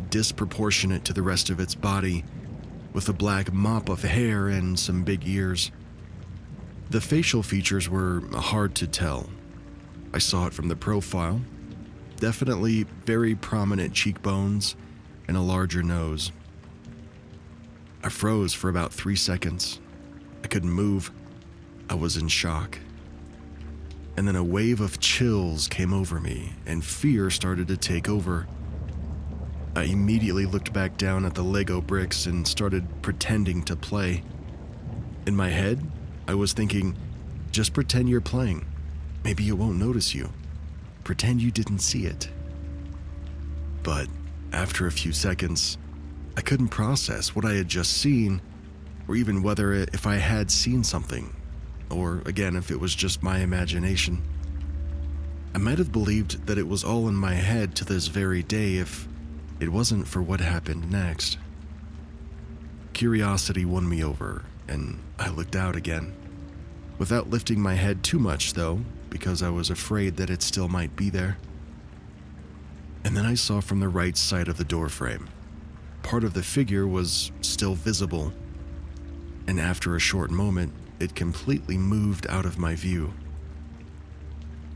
disproportionate to the rest of its body, with a black mop of hair and some big ears. The facial features were hard to tell. I saw it from the profile. Definitely very prominent cheekbones and a larger nose. I froze for about 3 seconds. I couldn't move. I was in shock. And then a wave of chills came over me, and fear started to take over. I immediately looked back down at the Lego bricks and started pretending to play. In my head, I was thinking, just pretend you're playing. Maybe it won't notice you. Pretend you didn't see it. But after a few seconds, I couldn't process what I had just seen, or even whether if I had seen something, or again, if it was just my imagination. I might have believed that it was all in my head to this very day if it wasn't for what happened next. Curiosity won me over, and I looked out again. Without lifting my head too much, though, because I was afraid that it still might be there. And then I saw from the right side of the doorframe. Part of the figure was still visible, and after a short moment, it completely moved out of my view.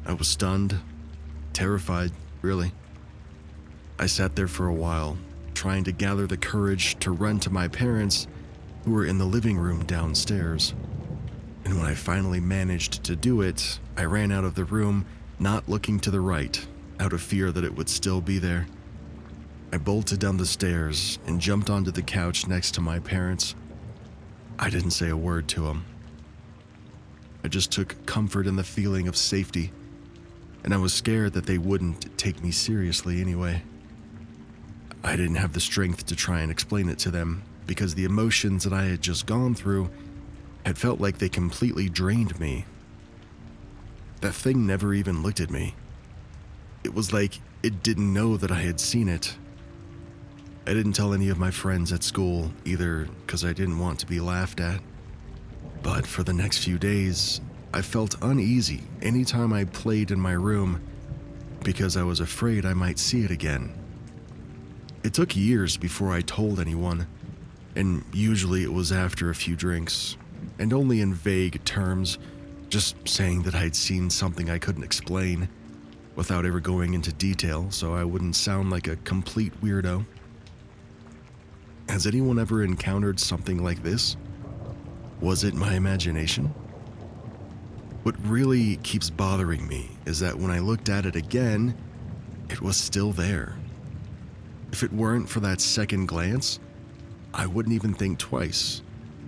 I was stunned, terrified, really. I sat there for a while, trying to gather the courage to run to my parents, who were in the living room downstairs. And when I finally managed to do it, I ran out of the room, not looking to the right, out of fear that it would still be there. I bolted down the stairs and jumped onto the couch next to my parents. I didn't say a word to them. I just took comfort in the feeling of safety, and I was scared that they wouldn't take me seriously anyway. I didn't have the strength to try and explain it to them because the emotions that I had just gone through had felt like they completely drained me. That thing never even looked at me. It was like it didn't know that I had seen it. I didn't tell any of my friends at school either because I didn't want to be laughed at. But for the next few days, I felt uneasy anytime I played in my room because I was afraid I might see it again. It took years before I told anyone, and usually it was after a few drinks, and only in vague terms, just saying that I'd seen something I couldn't explain, without ever going into detail so I wouldn't sound like a complete weirdo. Has anyone ever encountered something like this? Was it my imagination? What really keeps bothering me is that when I looked at it again, it was still there. If it weren't for that second glance, I wouldn't even think twice,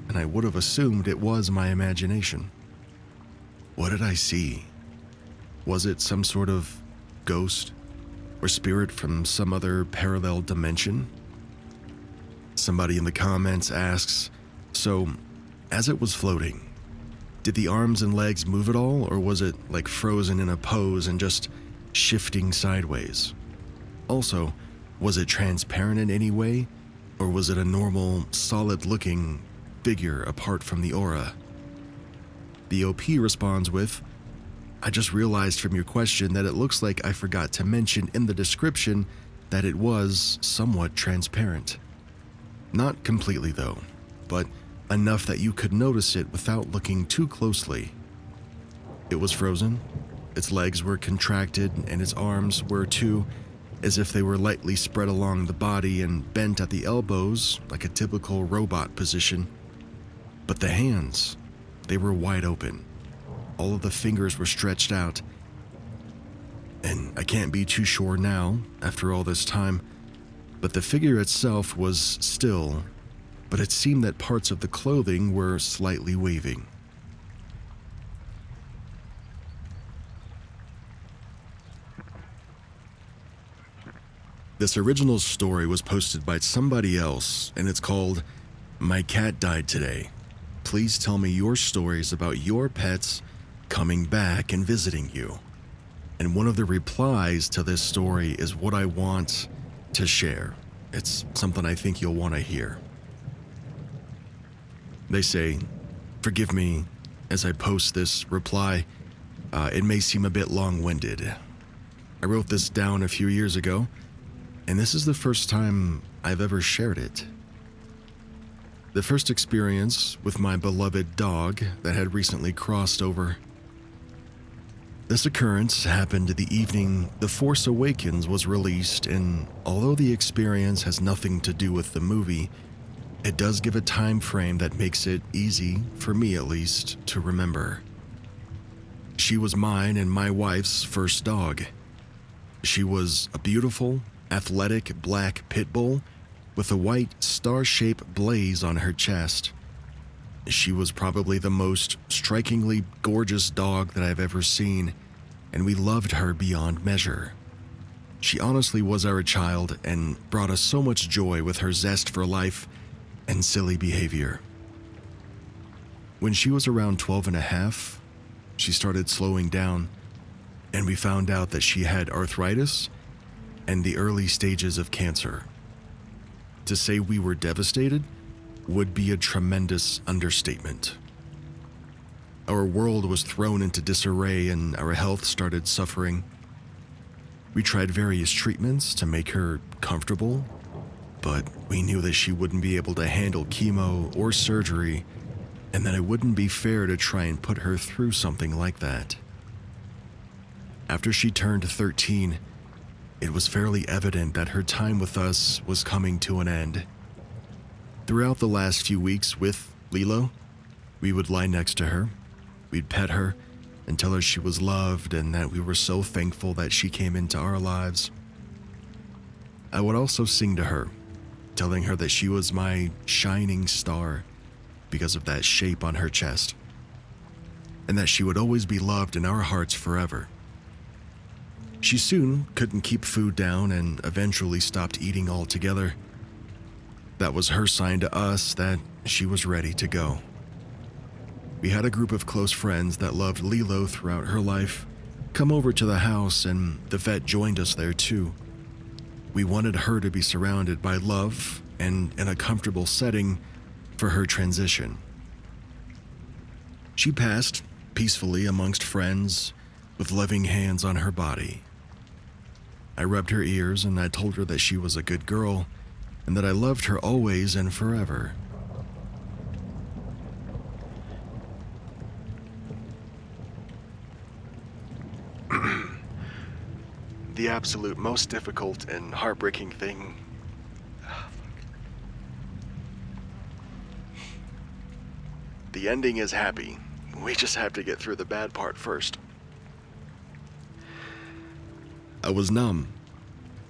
and I would have assumed it was my imagination. What did I see? Was it some sort of ghost or spirit from some other parallel dimension? Somebody in the comments asks, so as it was floating, did the arms and legs move at all, or was it like frozen in a pose and just shifting sideways? Also, was it transparent in any way, or was it a normal, solid-looking figure apart from the aura. The OP responds with, "I just realized from your question that it looks like I forgot to mention in the description that it was somewhat transparent. Not completely though, but enough that you could notice it without looking too closely. It was frozen, its legs were contracted, and its arms were too, as if they were lightly spread along the body and bent at the elbows like a typical robot position. But the hands, they were wide open. All of the fingers were stretched out. And I can't be too sure now, after all this time, but the figure itself was still, but it seemed that parts of the clothing were slightly waving." This original story was posted by somebody else, and it's called "My Cat Died Today. Please tell me your stories about your pets coming back and visiting you." And one of the replies to this story is what I want to share. It's something I think you'll want to hear. They say, "Forgive me as I post this reply. It may seem a bit long-winded. I wrote this down a few years ago, and this is the first time I've ever shared it. The first experience with my beloved dog that had recently crossed over. This occurrence happened the evening The Force Awakens was released, and although the experience has nothing to do with the movie, it does give a time frame that makes it easy, for me at least, to remember. She was mine and my wife's first dog. She was a beautiful, athletic black pit bull with a white star-shaped blaze on her chest. She was probably the most strikingly gorgeous dog that I've ever seen, and we loved her beyond measure. She honestly was our child and brought us so much joy with her zest for life and silly behavior. When she was around 12 and a half, she started slowing down, and we found out that she had arthritis and the early stages of cancer. To say we were devastated would be a tremendous understatement. Our world was thrown into disarray and our health started suffering. We tried various treatments to make her comfortable, but we knew that she wouldn't be able to handle chemo or surgery, and that it wouldn't be fair to try and put her through something like that. After she turned 13, it was fairly evident that her time with us was coming to an end. Throughout the last few weeks with Lilo, we would lie next to her, we'd pet her, and tell her she was loved and that we were so thankful that she came into our lives. I would also sing to her, telling her that she was my shining star because of that shape on her chest, and that she would always be loved in our hearts forever. She soon couldn't keep food down and eventually stopped eating altogether. That was her sign to us that she was ready to go. We had a group of close friends that loved Lilo throughout her life come over to the house, and the vet joined us there too. We wanted her to be surrounded by love and in a comfortable setting for her transition. She passed peacefully amongst friends with loving hands on her body. I rubbed her ears and I told her that she was a good girl and that I loved her always and forever. The absolute most difficult and heartbreaking thing. The ending is happy. We just have to get through the bad part first. I was numb.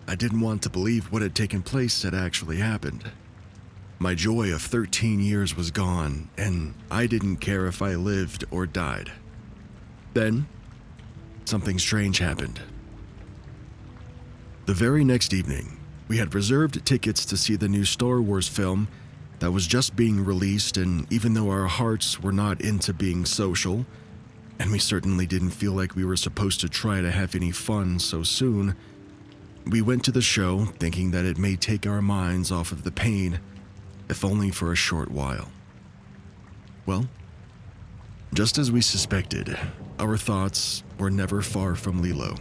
I didn't want to believe what had taken place had actually happened. My joy of 13 years was gone, and I didn't care if I lived or died. Then, something strange happened. The very next evening, we had reserved tickets to see the new Star Wars film that was just being released, and even though our hearts were not into being social, and we certainly didn't feel like we were supposed to try to have any fun so soon, we went to the show thinking that it may take our minds off of the pain, if only for a short while. Well, just as we suspected, our thoughts were never far from Lilo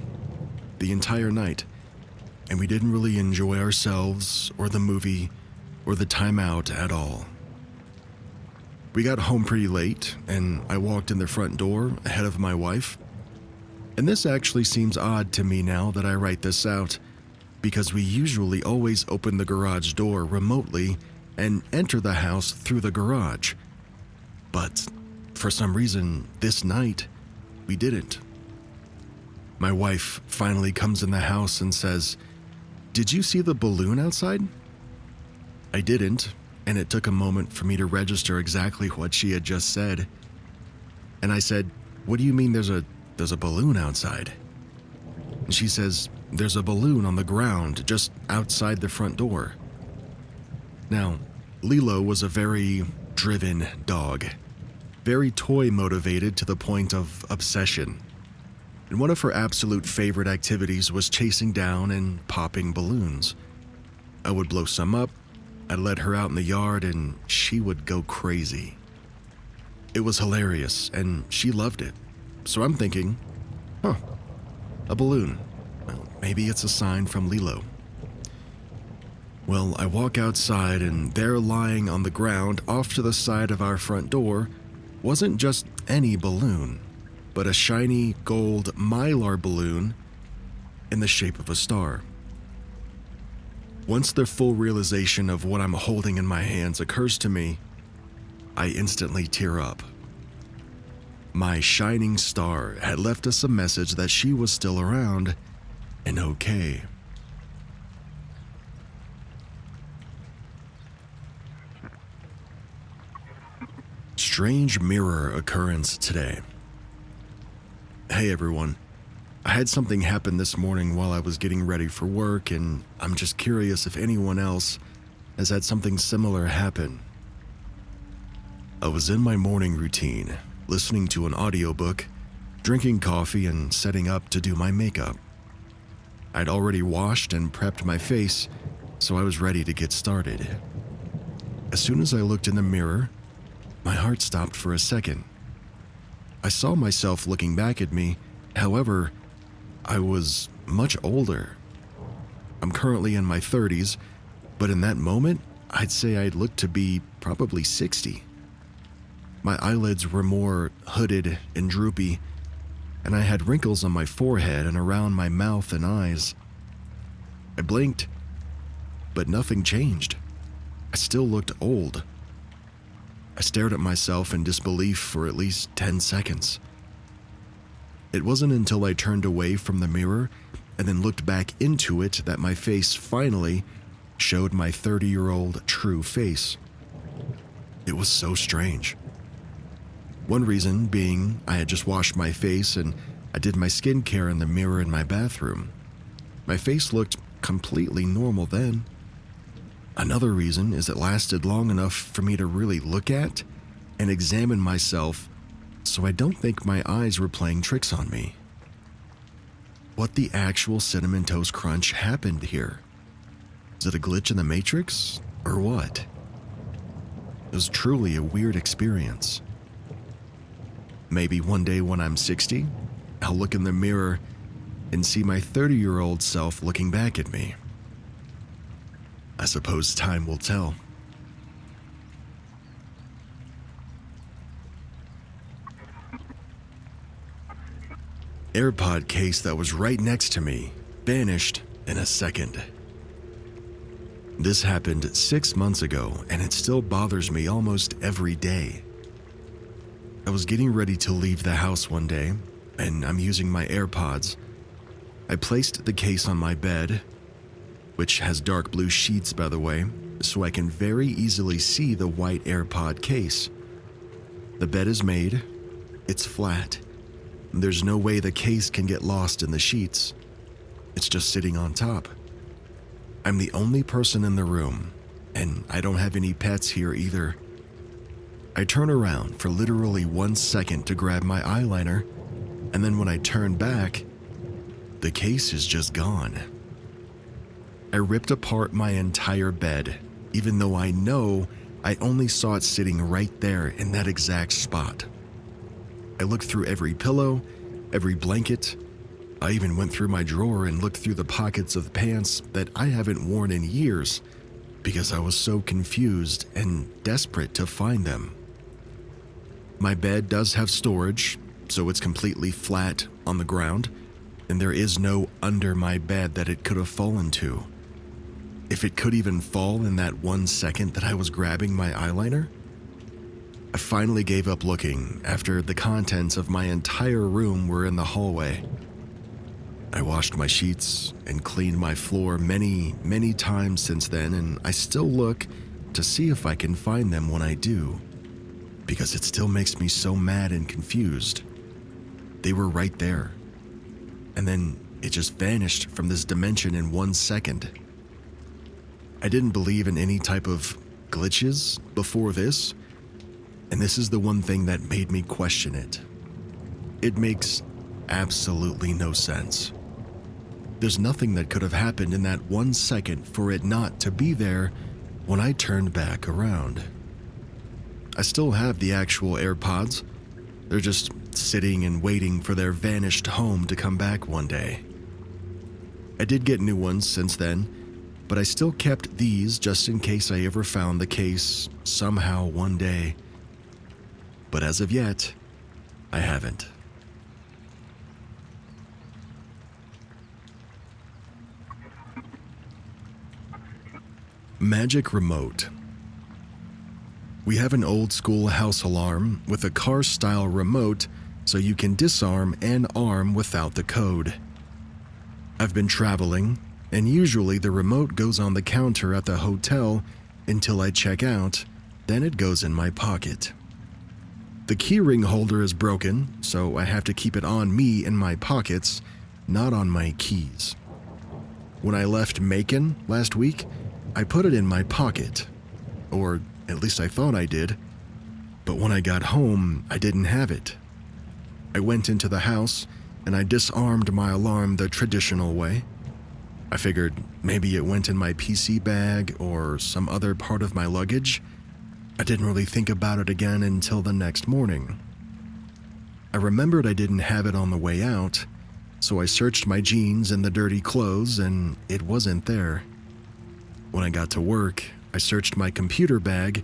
the entire night, and we didn't really enjoy ourselves or the movie or the time out at all. We got home pretty late, and I walked in the front door ahead of my wife. And this actually seems odd to me now that I write this out, because we usually always open the garage door remotely and enter the house through the garage. But for some reason, this night, we didn't. My wife finally comes in the house and says, "Did you see the balloon outside?" I didn't, and it took a moment for me to register exactly what she had just said. And I said, "What do you mean there's a balloon outside?" And she says, "There's a balloon on the ground just outside the front door." Now, Lilo was a very driven dog, very toy motivated to the point of obsession. And one of her absolute favorite activities was chasing down and popping balloons. I would blow some up, I'd let her out in the yard, and she would go crazy. It was hilarious, and she loved it. So I'm thinking, a balloon. Well, maybe it's a sign from Lilo. Well, I walk outside, and there lying on the ground off to the side of our front door wasn't just any balloon, but a shiny gold mylar balloon in the shape of a star. Once the full realization of what I'm holding in my hands occurs to me, I instantly tear up. My shining star had left us a message that she was still around and okay. Strange mirror occurrence today. Hey everyone, I had something happen this morning while I was getting ready for work, and I'm just curious if anyone else has had something similar happen. I was in my morning routine, listening to an audiobook, drinking coffee, and setting up to do my makeup. I'd already washed and prepped my face, so I was ready to get started. As soon as I looked in the mirror, my heart stopped for a second. I saw myself looking back at me, however, I was much older. I'm currently in my 30s, but in that moment, I'd say I'd look to be probably 60. My eyelids were more hooded and droopy, and I had wrinkles on my forehead and around my mouth and eyes. I blinked, but nothing changed. I still looked old. I stared at myself in disbelief for at least 10 seconds. It wasn't until I turned away from the mirror and then looked back into it that my face finally showed my 30-year-old true face. It was so strange. One reason being I had just washed my face and I did my skincare in the mirror in my bathroom. My face looked completely normal then. Another reason is it lasted long enough for me to really look at and examine myself, so I don't think my eyes were playing tricks on me. What the actual Cinnamon Toast Crunch happened here? Is it a glitch in the Matrix, or what? It was truly a weird experience. Maybe one day when I'm 60, I'll look in the mirror and see my 30-year-old self looking back at me. I suppose time will tell. AirPod case that was right next to me vanished in a second. This happened 6 months ago, and it still bothers me almost every day. I was getting ready to leave the house one day, and I'm using my AirPods. I placed the case on my bed, which has dark blue sheets by the way, so I can very easily see the white AirPod case. The bed is made, it's flat. There's no way the case can get lost in the sheets. It's just sitting on top. I'm the only person in the room, and I don't have any pets here either. I turn around for literally 1 second to grab my eyeliner, and then when I turn back, the case is just gone. I ripped apart my entire bed, even though I know I only saw it sitting right there in that exact spot. I looked through every pillow, every blanket. I even went through my drawer and looked through the pockets of pants that I haven't worn in years because I was so confused and desperate to find them. My bed does have storage, so it's completely flat on the ground, and there is no under my bed that it could have fallen to. If it could even fall in that 1 second that I was grabbing my eyeliner. I finally gave up looking after the contents of my entire room were in the hallway. I washed my sheets and cleaned my floor many, many times since then, and I still look to see if I can find them when I do, because it still makes me so mad and confused. They were right there, and then it just vanished from this dimension in 1 second. I didn't believe in any type of glitches before this, and this is the one thing that made me question it. It makes absolutely no sense. There's nothing that could have happened in that 1 second for it not to be there when I turned back around. I still have the actual AirPods. They're just sitting and waiting for their vanished home to come back one day. I did get new ones since then, but I still kept these just in case I ever found the case somehow one day. But as of yet, I haven't. Magic remote. We have an old school house alarm with a car-style remote so you can disarm and arm without the code. I've been traveling, and usually the remote goes on the counter at the hotel until I check out, then it goes in my pocket. The keyring holder is broken, so I have to keep it on me in my pockets, not on my keys. When I left Macon last week, I put it in my pocket, or at least I thought I did, but when I got home, I didn't have it. I went into the house and I disarmed my alarm the traditional way. I figured maybe it went in my PC bag or some other part of my luggage. I didn't really think about it again until the next morning. I remembered I didn't have it on the way out, so I searched my jeans and the dirty clothes and it wasn't there. When I got to work, I searched my computer bag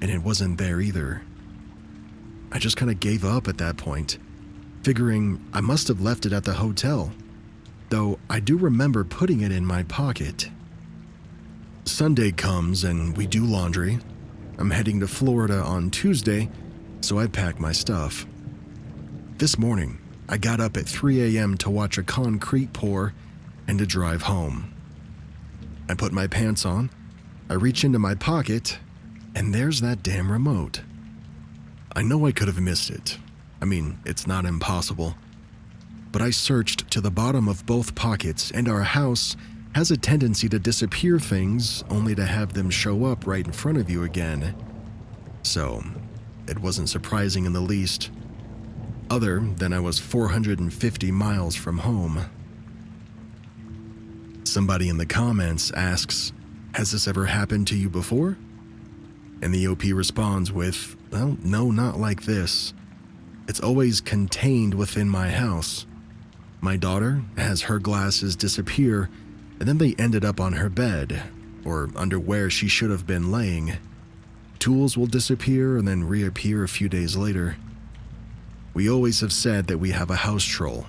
and it wasn't there either. I just kind of gave up at that point, figuring I must have left it at the hotel, though I do remember putting it in my pocket. Sunday comes and we do laundry. I'm heading to Florida on Tuesday, so I pack my stuff. This morning, I got up at 3 a.m. to watch a concrete pour and to drive home. I put my pants on, I reach into my pocket, and there's that damn remote. I know I could have missed it. I mean, it's not impossible. But I searched to the bottom of both pockets, and our house has a tendency to disappear things only to have them show up right in front of you again. So, it wasn't surprising in the least, other than I was 450 miles from home. Somebody in the comments asks, "Has this ever happened to you before?" And the OP responds with, "Well, no, not like this. It's always contained within my house. My daughter has her glasses disappear, and then they ended up on her bed, or under where she should have been laying. Tools will disappear and then reappear a few days later. We always have said that we have a house troll,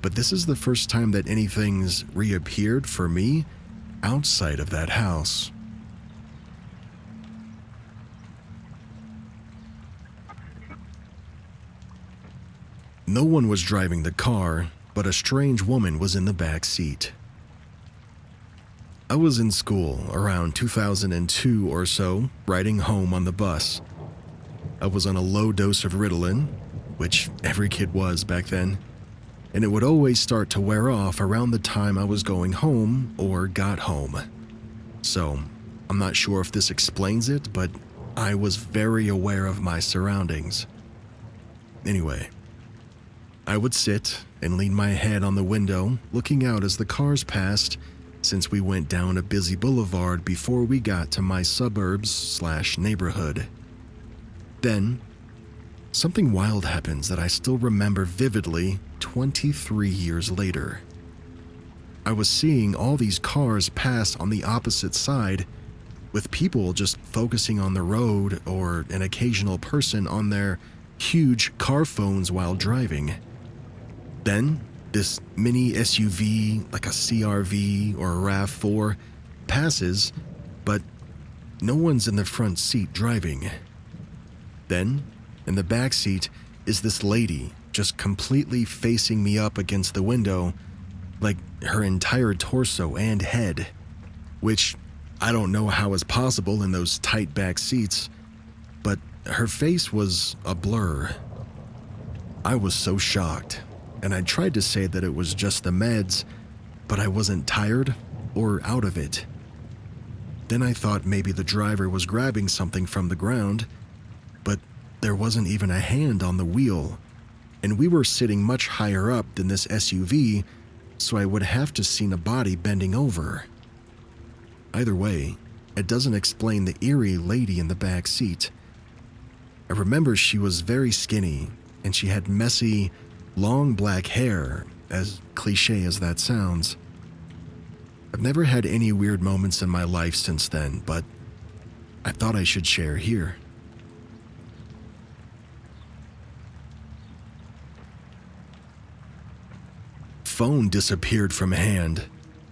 but this is the first time that anything's reappeared for me outside of that house." No one was driving the car, but a strange woman was in the back seat. I was in school around 2002 or so, riding home on the bus. I was on a low dose of Ritalin, which every kid was back then, and it would always start to wear off around the time I was going home or got home. So, I'm not sure if this explains it, but I was very aware of my surroundings. Anyway, I would sit and lean my head on the window, looking out as the cars passed, since we went down a busy boulevard before we got to my suburbs/neighborhood. Then, something wild happens that I still remember vividly 23 years later. I was seeing all these cars pass on the opposite side, with people just focusing on the road or an occasional person on their huge car phones while driving. Then, this mini SUV, like a CRV or a RAV4, passes, but no one's in the front seat driving. Then, in the back seat is this lady just completely facing me up against the window, like her entire torso and head, which I don't know how is possible in those tight back seats, but her face was a blur. I was so shocked, and I tried to say that it was just the meds, but I wasn't tired or out of it. Then I thought maybe the driver was grabbing something from the ground, but there wasn't even a hand on the wheel, and we were sitting much higher up than this SUV, so I would have to seen a body bending over. Either way, it doesn't explain the eerie lady in the back seat. I remember she was very skinny, and she had messy, long black hair, as cliche as that sounds. I've never had any weird moments in my life since then, but I thought I should share here. Phone disappeared from hand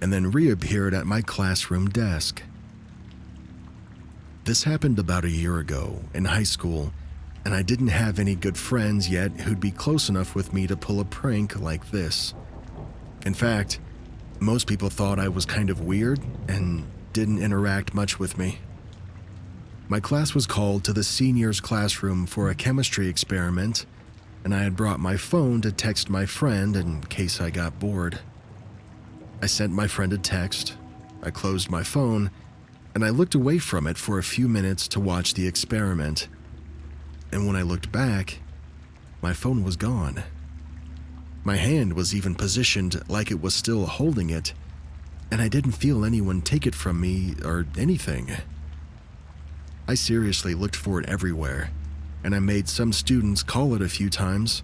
and then reappeared at my classroom desk. This happened about a year ago in high school, and I didn't have any good friends yet who'd be close enough with me to pull a prank like this. In fact, most people thought I was kind of weird and didn't interact much with me. My class was called to the seniors' classroom for a chemistry experiment, and I had brought my phone to text my friend in case I got bored. I sent my friend a text, I closed my phone, and I looked away from it for a few minutes to watch the experiment. And when I looked back, my phone was gone. My hand was even positioned like it was still holding it, and I didn't feel anyone take it from me or anything. I seriously looked for it everywhere, and I made some students call it a few times,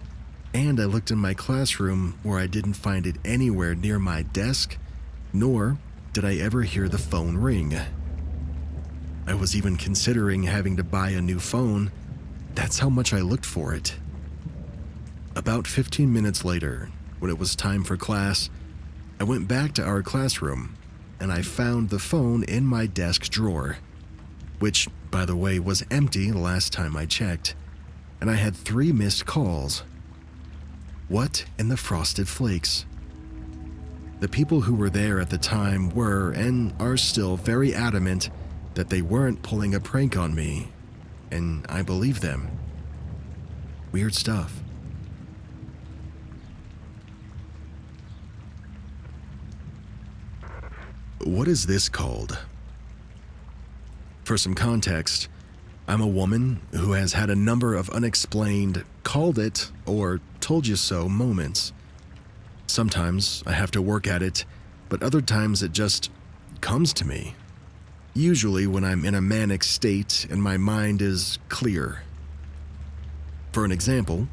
and I looked in my classroom where I didn't find it anywhere near my desk, nor did I ever hear the phone ring. I was even considering having to buy a new phone. That's how much I looked for it. About 15 minutes later, when it was time for class, I went back to our classroom, and I found the phone in my desk drawer, which, by the way, was empty the last time I checked, and I had 3 missed calls. What in the frosted flakes? The people who were there at the time were, and are still, very adamant that they weren't pulling a prank on me, and I believe them. Weird stuff. What is this called? For some context, I'm a woman who has had a number of unexplained, called it or told you so moments. Sometimes I have to work at it, but other times it just comes to me. Usually when I'm in a manic state and my mind is clear. For an example,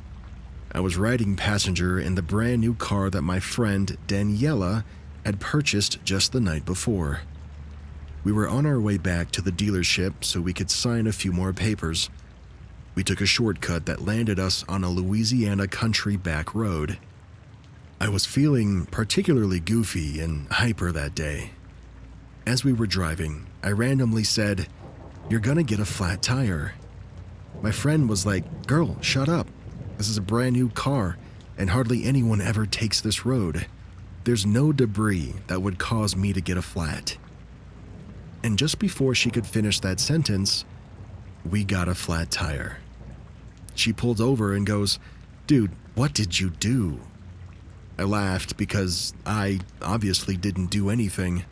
I was riding passenger in the brand new car that my friend Daniela had purchased just the night before. We were on our way back to the dealership so we could sign a few more papers. We took a shortcut that landed us on a Louisiana country back road. I was feeling particularly goofy and hyper that day. As we were driving, I randomly said, "You're gonna get a flat tire." My friend was like, "Girl, shut up. This is a brand new car, and hardly anyone ever takes this road. There's no debris that would cause me to get a flat." And just before she could finish that sentence, we got a flat tire. She pulled over and goes, "Dude, what did you do?" I laughed because I obviously didn't do anything.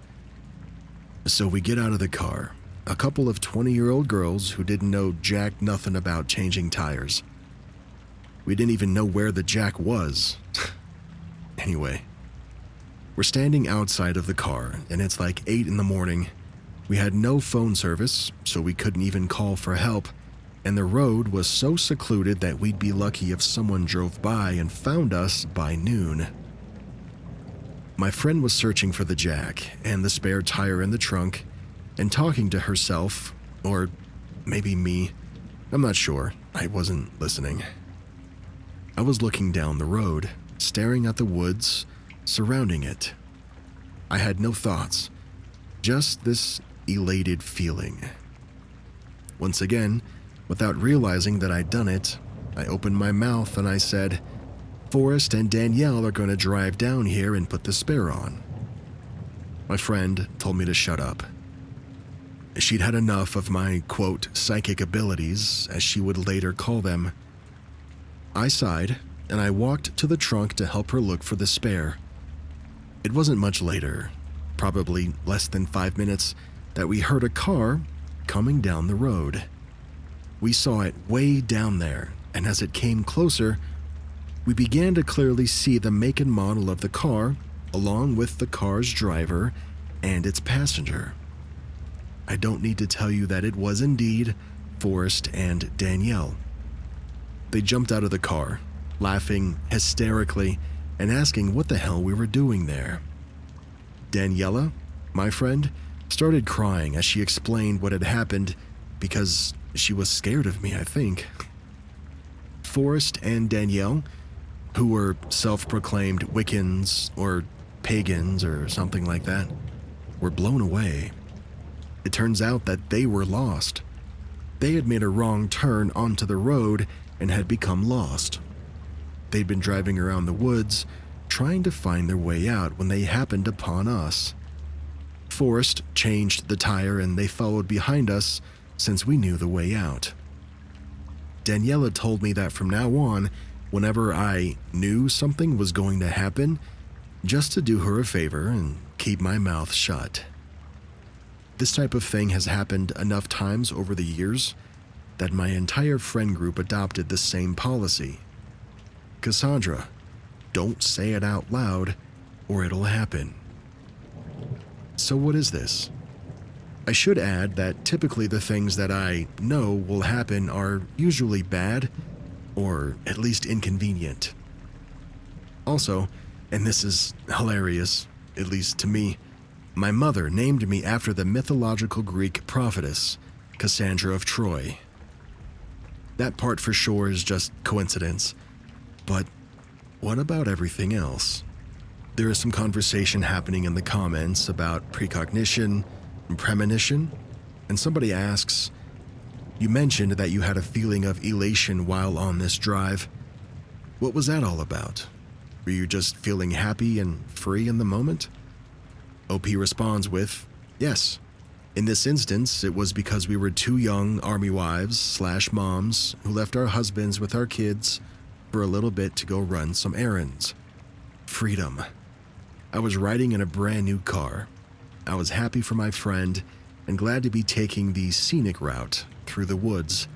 So we get out of the car, a couple of 20-year-old girls who didn't know jack nothing about changing tires. We didn't even know where the jack was. Anyway, We're standing outside of the car, and it's like 8 in the morning. We had no phone service, so we couldn't even call for help, and the road was so secluded that we'd be lucky if someone drove by and found us by noon. My friend was searching for the jack and the spare tire in the trunk and talking to herself, or maybe me. I'm not sure. I wasn't listening. I was looking down the road, staring at the woods surrounding it. I had no thoughts, just this elated feeling. Once again, without realizing that I'd done it, I opened my mouth and I said, "Forrest and Danielle are going to drive down here and put the spare on." My friend told me to shut up. She'd had enough of my, quote, psychic abilities, as she would later call them. I sighed, and I walked to the trunk to help her look for the spare. It wasn't much later, probably less than 5 minutes, that we heard a car coming down the road. We saw it way down there, and as it came closer, we began to clearly see the make and model of the car, along with the car's driver and its passenger. I don't need to tell you that it was indeed Forrest and Danielle. They jumped out of the car, laughing hysterically and asking what the hell we were doing there. Daniela, my friend, started crying as she explained what had happened because she was scared of me, I think. Forrest and Danielle, who were self-proclaimed Wiccans or pagans or something like that, were blown away. It turns out that they were lost. They had made a wrong turn onto the road and had become lost. They'd been driving around the woods, trying to find their way out when they happened upon us. Forrest changed the tire and they followed behind us since we knew the way out. Daniela told me that from now on, whenever I knew something was going to happen, just to do her a favor and keep my mouth shut. This type of thing has happened enough times over the years that my entire friend group adopted the same policy. Cassandra, don't say it out loud or it'll happen. So what is this? I should add that typically the things that I know will happen are usually bad or at least inconvenient. Also, and this is hilarious, at least to me, my mother named me after the mythological Greek prophetess, Cassandra of Troy. That part for sure is just coincidence, but what about everything else? There is some conversation happening in the comments about precognition and premonition, and somebody asks, "You mentioned that you had a feeling of elation while on this drive. What was that all about? Were you just feeling happy and free in the moment?" OP responds with, "Yes. In this instance, it was because we were two young army wives/moms who left our husbands with our kids for a little bit to go run some errands. Freedom. I was riding in a brand new car. I was happy for my friend and glad to be taking the scenic route through the woods.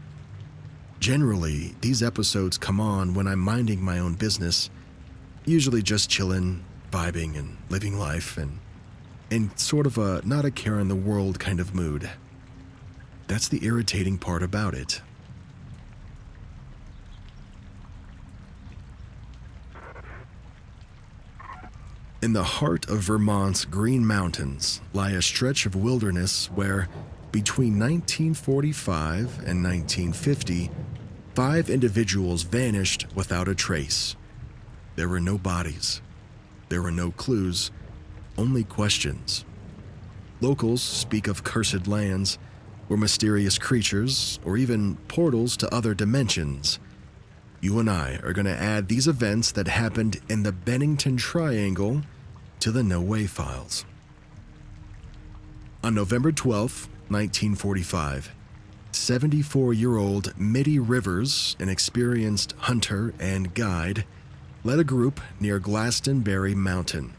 Generally, these episodes come on when I'm minding my own business, usually just chillin', vibing, and living life, and in sort of a not a care in the world kind of mood. That's the irritating part about it." In the heart of Vermont's Green Mountains lie a stretch of wilderness where, between 1945 and 1950, 5 individuals vanished without a trace. There were no bodies. There were no clues. Only questions. Locals speak of cursed lands, or mysterious creatures, or even portals to other dimensions. You and I are going to add these events that happened in the Bennington Triangle to the No Way files. On November 12, 1945, 74-year-old Mitty Rivers, an experienced hunter and guide, led a group near Glastonbury Mountain.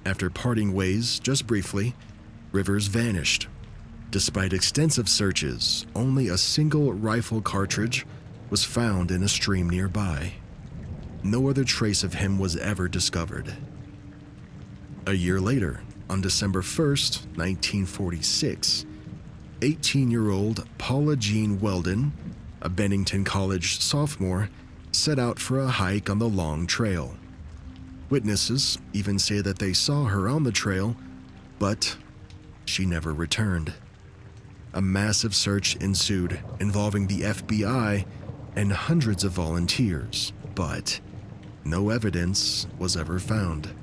After parting ways just briefly, Rivers vanished. Despite extensive searches, only a single rifle cartridge was found in a stream nearby. No other trace of him was ever discovered. A year later, on December 1st, 1946, 18-year-old Paula Jean Weldon, a Bennington College sophomore, set out for a hike on the long trail. Witnesses even say that they saw her on the trail, but she never returned. A massive search ensued involving the FBI and hundreds of volunteers, but no evidence was ever found.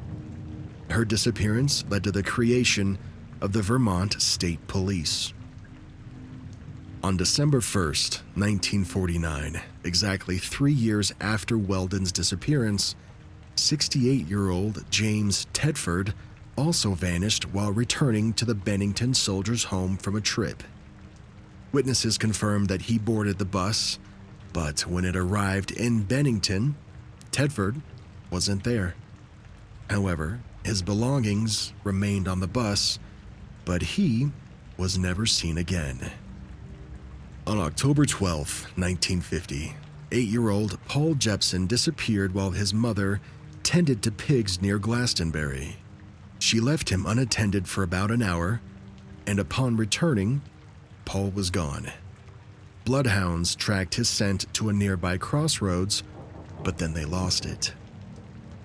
Her disappearance led to the creation of the Vermont State Police. On December 1st, 1949, exactly 3 years after Weldon's disappearance, 68-year-old James Tedford also vanished while returning to the Bennington Soldiers' Home from a trip. Witnesses confirmed that he boarded the bus, but when it arrived in Bennington, Tedford wasn't there. However, his belongings remained on the bus, but he was never seen again. On October 12, 1950, 8-year-old Paul Jepson disappeared while his mother tended to pigs near Glastonbury. She left him unattended for about an hour, and upon returning, Paul was gone. Bloodhounds tracked his scent to a nearby crossroads, but then they lost it.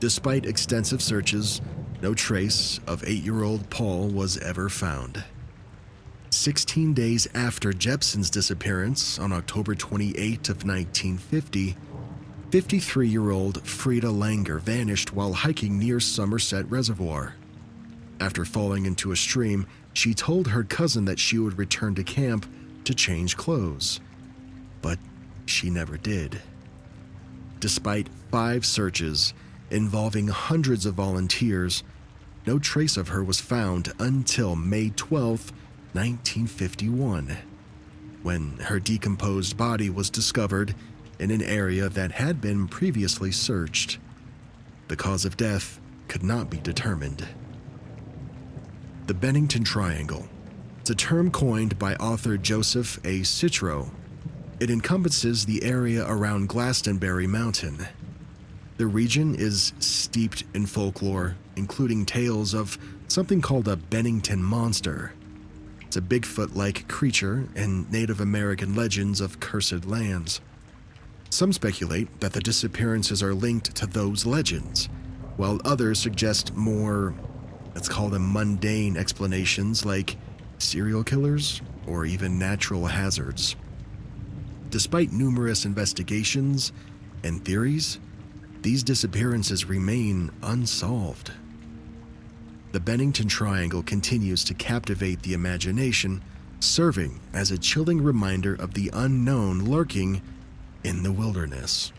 Despite extensive searches, no trace of 8-year-old Paul was ever found. 16 days after Jepson's disappearance, on October 28 of 1950, 53-year-old Frida Langer vanished while hiking near Somerset Reservoir. After falling into a stream, she told her cousin that she would return to camp to change clothes, but she never did. Despite 5 searches involving hundreds of volunteers, no trace of her was found until May 12, 1951, when her decomposed body was discovered in an area that had been previously searched. The cause of death could not be determined. The Bennington Triangle. It's a term coined by author Joseph A. Citro. It encompasses the area around Glastonbury Mountain. The region is steeped in folklore, including tales of something called a Bennington monster. It's a Bigfoot-like creature and Native American legends of cursed lands. Some speculate that the disappearances are linked to those legends, while others suggest more, let's call them mundane explanations like serial killers or even natural hazards. Despite numerous investigations and theories, these disappearances remain unsolved. The Bennington Triangle continues to captivate the imagination, serving as a chilling reminder of the unknown lurking in the wilderness.